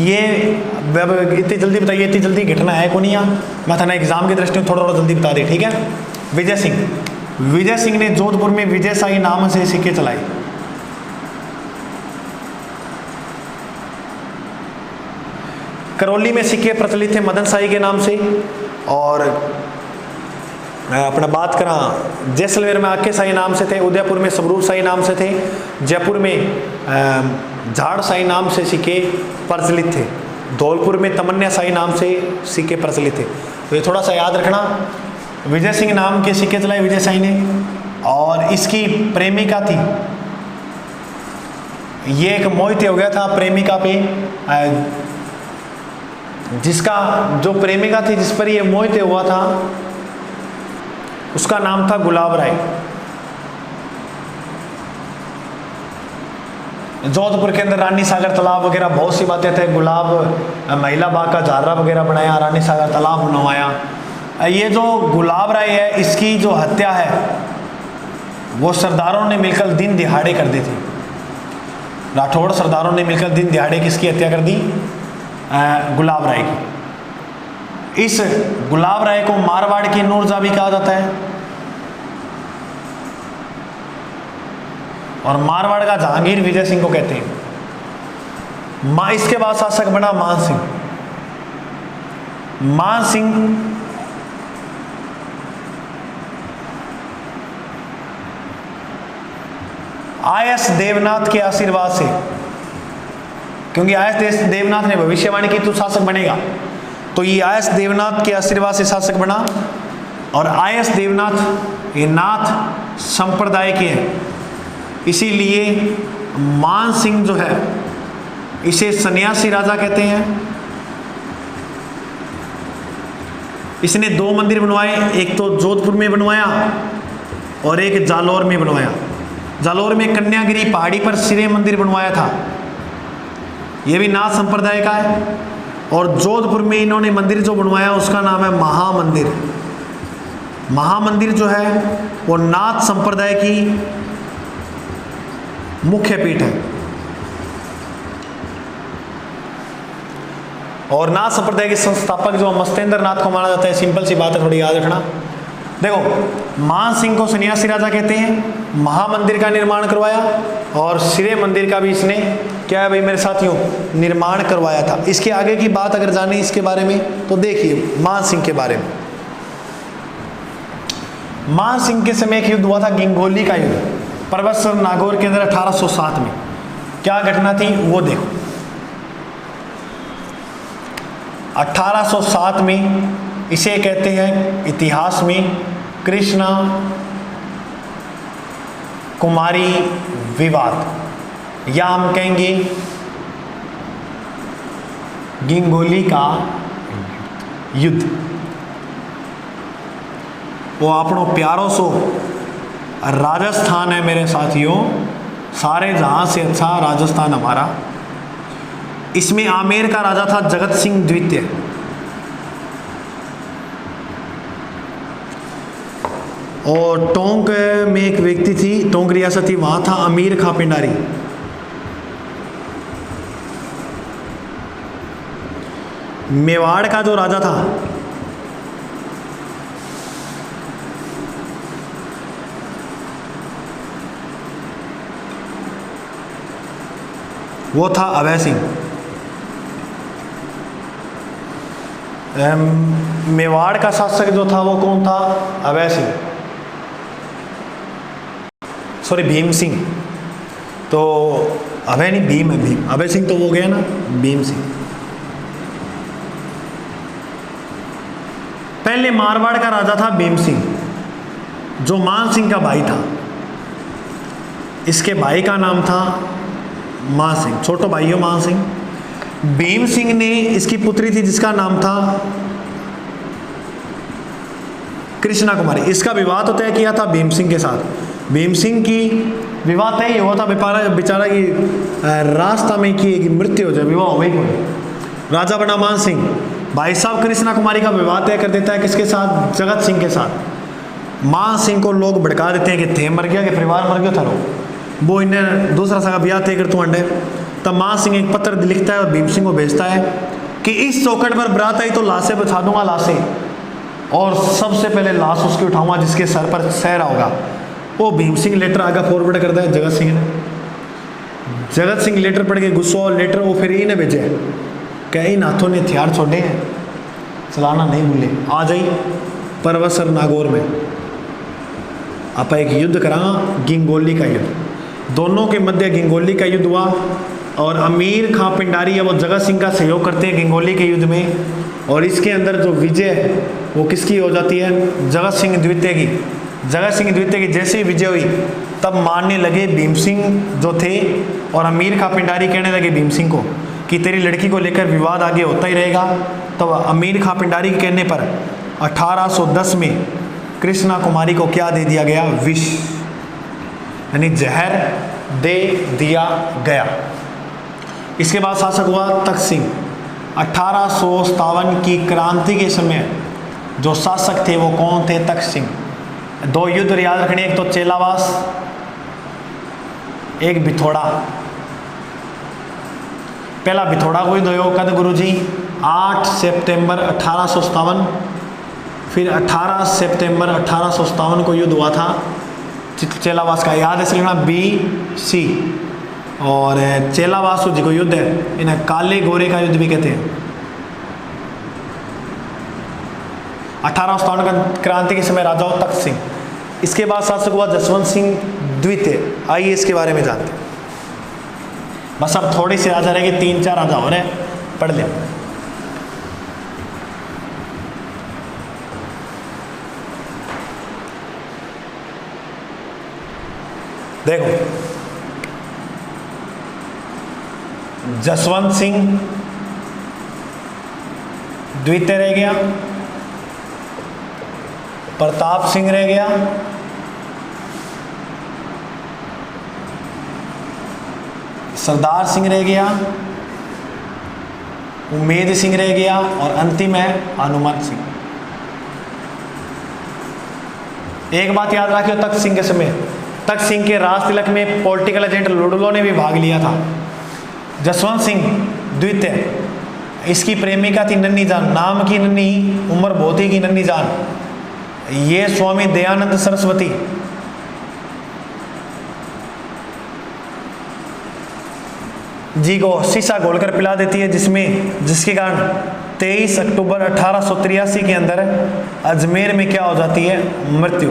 ये इतनी जल्दी बताइए, इतनी जल्दी घटना है को नहीं यार, मैं था एग्जाम की दृष्टि में थोड़ा जल्दी बता दी, ठीक है। विजय सिंह, विजय सिंह ने जोधपुर में विजय साई नाम से सिक्के चलाए। करौली में सिक्के प्रचलित थे मदन साई के नाम से। और अपना बात करा जैसलमेर में आके साई नाम से थे, उदयपुर में स्वरूप साई नाम से थे, जयपुर में झाड़ साई नाम से सिक्के प्रचलित थे, धौलपुर में तमन्या साई नाम से सिक्के प्रचलित थे। तो ये थोड़ा सा याद रखना। विजय सिंह नाम के सिक्के चलाए विजय साई ने, और इसकी प्रेमिका थी, ये एक मोहित हो गया था प्रेमिका पे, जिसका जो प्रेमिका थी जिस पर ये मोहित हुआ था उसका नाम था गुलाब राय। जोधपुर के अंदर रानी सागर तालाब वगैरह बहुत सी बातें थे। गुलाब महिला बाग का झारा वगैरह बनाया, रानी सागर तालाब बनवाया। ये जो गुलाब राय है इसकी जो हत्या है वो सरदारों ने मिलकर दिन दिहाड़े कर दी थी। राठौड़ सरदारों ने मिलकर दिन दिहाड़े किसकी हत्या कर दी? गुलाब राय की। इस गुलाब राय को मारवाड़ की नूरजहां भी कहा जाता है, और मारवाड़ का जहांगीर विजय सिंह को कहते हैं। इसके बाद शासक बना मान सिंह। मान सिंह आयस देवनाथ के आशीर्वाद से, क्योंकि आयस देवनाथ ने भविष्यवाणी की तू शासक बनेगा, तो ये आयस देवनाथ के आशीर्वाद से शासक बना। और आयस देवनाथ ये नाथ संप्रदाय के हैं, इसीलिए मान सिंह जो है इसे सन्यासी राजा कहते हैं। इसने दो मंदिर बनवाए, एक तो जोधपुर में बनवाया और एक जालौर में बनवाया। जालौर में कन्यागिरी पहाड़ी पर सिरे मंदिर बनवाया था, यह भी नाथ संप्रदाय का है। और जोधपुर में इन्होंने मंदिर जो बनवाया उसका नाम है महामंदिर। महामंदिर जो है वो नाथ संप्रदाय की मुख्य पीठ है। और नाथ संप्रदाय के संस्थापक जो मस्तेंद्र नाथ को माना जाता है। सिंपल सी बात है, थोड़ी याद रखना। देखो, मान सिंह को सन्यासी राजा कहते हैं, महामंदिर का निर्माण करवाया और सिरे मंदिर का भी इसने क्या है भाई मेरे साथियों निर्माण करवाया था। इसके आगे की बात अगर जाने इसके बारे में तो देखिए मान सिंह के बारे में। मान सिंह के समय एक युद्ध हुआ था, गिंगोली का युद्ध, परबतसर नागौर के अंदर 1807 में। क्या घटना थी वो देखो। 1807 में इसे कहते हैं इतिहास में कृष्णा कुमारी विवाद, या हम कहेंगे गिंगोली का युद्ध। वो अपनों प्यारों सो राजस्थान है मेरे साथियों, सारे जहां से अच्छा राजस्थान हमारा। इसमें आमेर का राजा था जगत सिंह द्वितीय। और टोंक में एक व्यक्ति थी, टोंक रियासत थी, वहां था अमीर खां पिंडारी। मेवाड़ का जो राजा था वो था अभय सिंह। मेवाड़ का शासक जो था वो कौन था? अभय सिंह, सॉरी भीम सिंह। तो अभय नहीं भीम है, भीम। अभय सिंह तो वो गया ना, भीम सिंह। पहले मारवाड़ का राजा था भीम सिंह, जो मान सिंह का भाई था। इसके भाई का नाम था मान सिंह, छोटो भाई हो मान सिंह। भीम सिंह ने इसकी पुत्री थी जिसका नाम था कृष्णा कुमारी। इसका विवाह तो तय किया था भीम सिंह के साथ। भीम सिंह की विवाह तय हुआ था, बेचारा की रास्ता में की मृत्यु हो जाए, विवाह हो गई कोई। राजा बना मान सिंह। भाई साहब कृष्णा कुमारी का विवाह तय कर देता है किसके साथ? जगत सिंह के साथ। मान सिंह को लोग भड़का देते हैं कि थे मर गया, कि परिवार मर गया था, वो इन्हें दूसरा सा ब्याह तय कर तू अंडे। तब मान सिंह एक पत्र लिखता है और भीम सिंह को भेजता है कि इस चौखट पर बरात आई तो लाशें बिछा दूंगा, लाशें, और सबसे पहले लाश उसकी उठाऊंगा जिसके सर पर सहरा होगा। वो भीम सिंह लेटर आगे फॉरवर्ड करता है जगत सिंह ने। जगत सिंह लेटर पढ़ के गुस्सा, और लेटर वो फिर इन्हें भेजे क्या इन हाथों ने हथियार छोड़े हैं, चलाना नहीं भूले, आ जाई परवसर नागौर में आप एक युद्ध करा, गिंगोली का युद्ध। दोनों के मध्य गिंगोली का युद्ध हुआ और अमीर खां पिंडारी है वो जगत सिंह का सहयोग करते हैं गिंगोली के युद्ध में। और इसके अंदर जो विजय है वो किसकी हो जाती है? जगत सिंह द्वितीय की। जगत सिंह द्वितीय की जैसे ही विजय हुई तब मानने लगे भीम सिंह जो थे, और अमीर खां पिंडारी कहने लगे भीम सिंह को कि तेरी लड़की को लेकर विवाद आगे होता ही रहेगा। तो अमीर खां पिंडारी के कहने पर 1810 में कृष्णा कुमारी को क्या दे दिया गया? विष, यानी जहर दे दिया गया। इसके बाद शासक हुआ तख्त सिंह। 1857 की क्रांति के समय जो शासक थे वो कौन थे? तख्त सिंह। दो युद्ध याद रखने, एक तो चेलावास, एक बिथोड़ा। पहला बिथोड़ा को युद्ध हुआ कद गुरुजी 8 सितंबर 1857। फिर 18 सितंबर 1857 को युद्ध हुआ था चेलावास का, याद है लिखना BC। और चेलावासु जी को युद्ध है, इन्हें काले गोरे का युद्ध भी कहते हैं। 1857 का क्रांति के समय राजा तख्त सिंह। इसके बाद शासक हुआ जसवंत सिंह द्वितीय। आइए इसके बारे में जानते हैं। बस अब थोड़ी सी राजा रहेगी, 3-4 राजा हो रहे हैं, पढ़ ले। देखो, जसवंत सिंह द्वितीय रह गया, प्रताप सिंह रह गया, सरदार सिंह रह गया, उम्मेद सिंह रह गया, और अंतिम है हनुमान सिंह। एक बात याद रखियो, तख्त सिंह के समय, तख्त सिंह के राज तिलक में पॉलिटिकल एजेंट लुडलो ने भी भाग लिया था। जसवंत सिंह द्वितीय, इसकी प्रेमिका थी नन्ही जान, नाम की नन्ही, उम्र बहुत ही की नन्ही जान। ये स्वामी दयानंद सरस्वती जी को शीशा घोलकर पिला देती है, जिसके कारण 23 अक्टूबर 1883 के अंदर अजमेर में क्या हो जाती है? मृत्यु।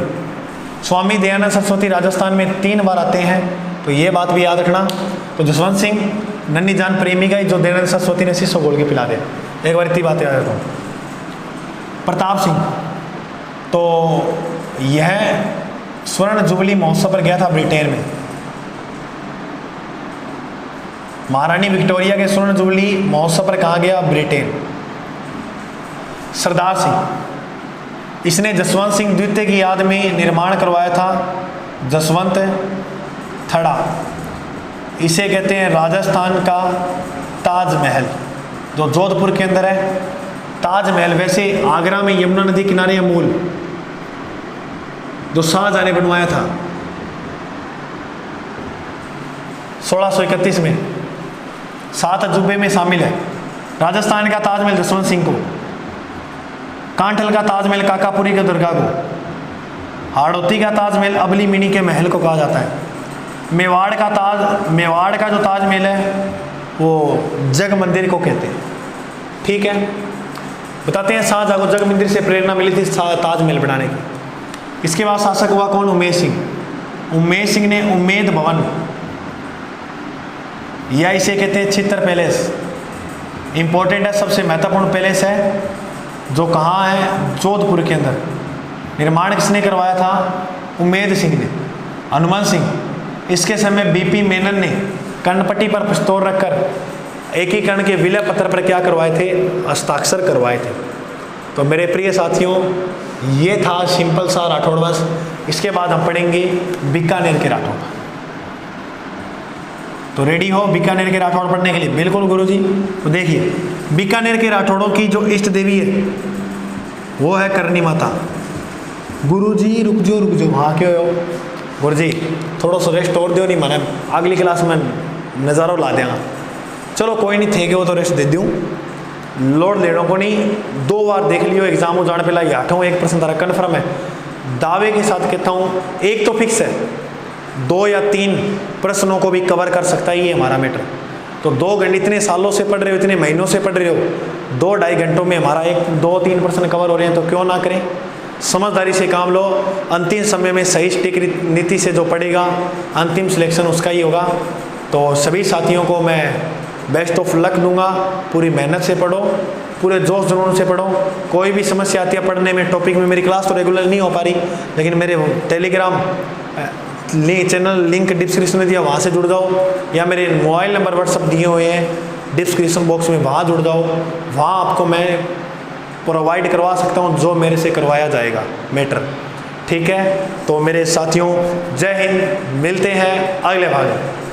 स्वामी दयानंद सरस्वती राजस्थान में 3 बार आते हैं, तो ये बात भी याद रखना। तो जसवंत सिंह नन्ही जान प्रेमिका जो दयानंद सरस्वती ने शीशा घोल के पिला दे, एक बार इतनी बात याद रखो। प्रताप सिंह, तो यह स्वर्ण जुबली महोत्सव पर गया था ब्रिटेन में। महारानी विक्टोरिया के स्वर्ण जुबली महोत्सव पर कहाँ गया? ब्रिटेन। सरदार सिंह, इसने जसवंत सिंह द्वितीय की याद में निर्माण करवाया था जसवंत थड़ा। इसे कहते हैं राजस्थान का ताजमहल, जो जोधपुर के अंदर है। ताजमहल वैसे आगरा में यमुना नदी किनारे अमूल, जो शाहजहां ने बनवाया था 1631 में, 7 अजूबे में शामिल है। राजस्थान का ताजमहल जसवंत सिंह को, कांठल का ताजमहल काकापुरी के दुर्गा को, हाड़ौती का ताजमहल अबली मिनी के महल को कहा जाता है। मेवाड़ का जो ताजमहल है वो जग मंदिर को कहते हैं। ठीक है, बताते हैं शाहजहां को जग मंदिर से प्रेरणा मिली थी ताजमहल बनाने की। इसके बाद शासक हुआ कौन? उमेद सिंह। उमेद सिंह ने उम्मेद भवन, या इसे कहते हैं चित्तर पैलेस, इंपॉर्टेंट है, सबसे महत्वपूर्ण पैलेस है, जो कहाँ है? जोधपुर के अंदर। निर्माण किसने करवाया था? उम्मेद सिंह ने। हनुमान सिंह, इसके समय BP मेनन ने कर्णपट्टी पर पिस्तौल रखकर एकीकरण के विलय पत्र पर क्या करवाए थे? हस्ताक्षर करवाए थे। तो मेरे प्रिय साथियों, ये था सिंपल सा राठौड़ वंश। इसके बाद हम पढ़ेंगे बीकानेर के राठौड़। तो रेडी हो बीकानेर के राठौड़ पढ़ने के लिए? बिल्कुल गुरुजी। तो देखिए, बीकानेर के राठौड़ों की जो इष्ट देवी है वो है करणी माता। गुरुजी रुक जाओ, हाँ क्यों हो गुरुजी? थोड़ा सा रेस्ट और दो, नहीं माना अगली क्लास में नज़ारा ला देगा। चलो कोई नहीं थे, वो तो रेस्ट दे दूँ, लोड लेने को नहीं। 2 बार देख लियो एग्जाम हो जाने पे ला 8वां 1 प्रश्न तारा कन्फर्म है। दावे के साथ कहता हूँ, एक तो फिक्स है, 2 या 3 प्रश्नों को भी कवर कर सकता है ये हमारा मैटर। तो 2 घंटे इतने सालों से पढ़ रहे हो, इतने महीनों से पढ़ रहे हो, 2-2.5 घंटों में हमारा 1-2-3 प्रश्न कवर हो रहे हैं, तो क्यों ना करें? समझदारी से काम लो। अंतिम समय में सही स्टिक नीति से जो पढ़ेगा अंतिम सिलेक्शन उसका ही होगा। तो सभी साथियों को मैं बेस्ट ऑफ लक दूंगा। पूरी मेहनत से पढ़ो, पूरे जोश जुनून से पढ़ो। कोई भी समस्या आती है पढ़ने में, टॉपिक में, मेरी क्लास तो रेगुलर नहीं हो पा रही, लेकिन मेरे टेलीग्राम चैनल लिंक डिस्क्रिप्शन में दिया, वहाँ से जुड़ जाओ, या मेरे मोबाइल नंबर व्हाट्सअप दिए हुए हैं डिस्क्रिप्शन बॉक्स में, वहाँ जुड़ जाओ। वहाँ आपको मैं प्रोवाइड करवा सकता हूँ जो मेरे से करवाया जाएगा मैटर। ठीक है, तो मेरे साथियों, जय हिंद, मिलते हैं अगले भाग में।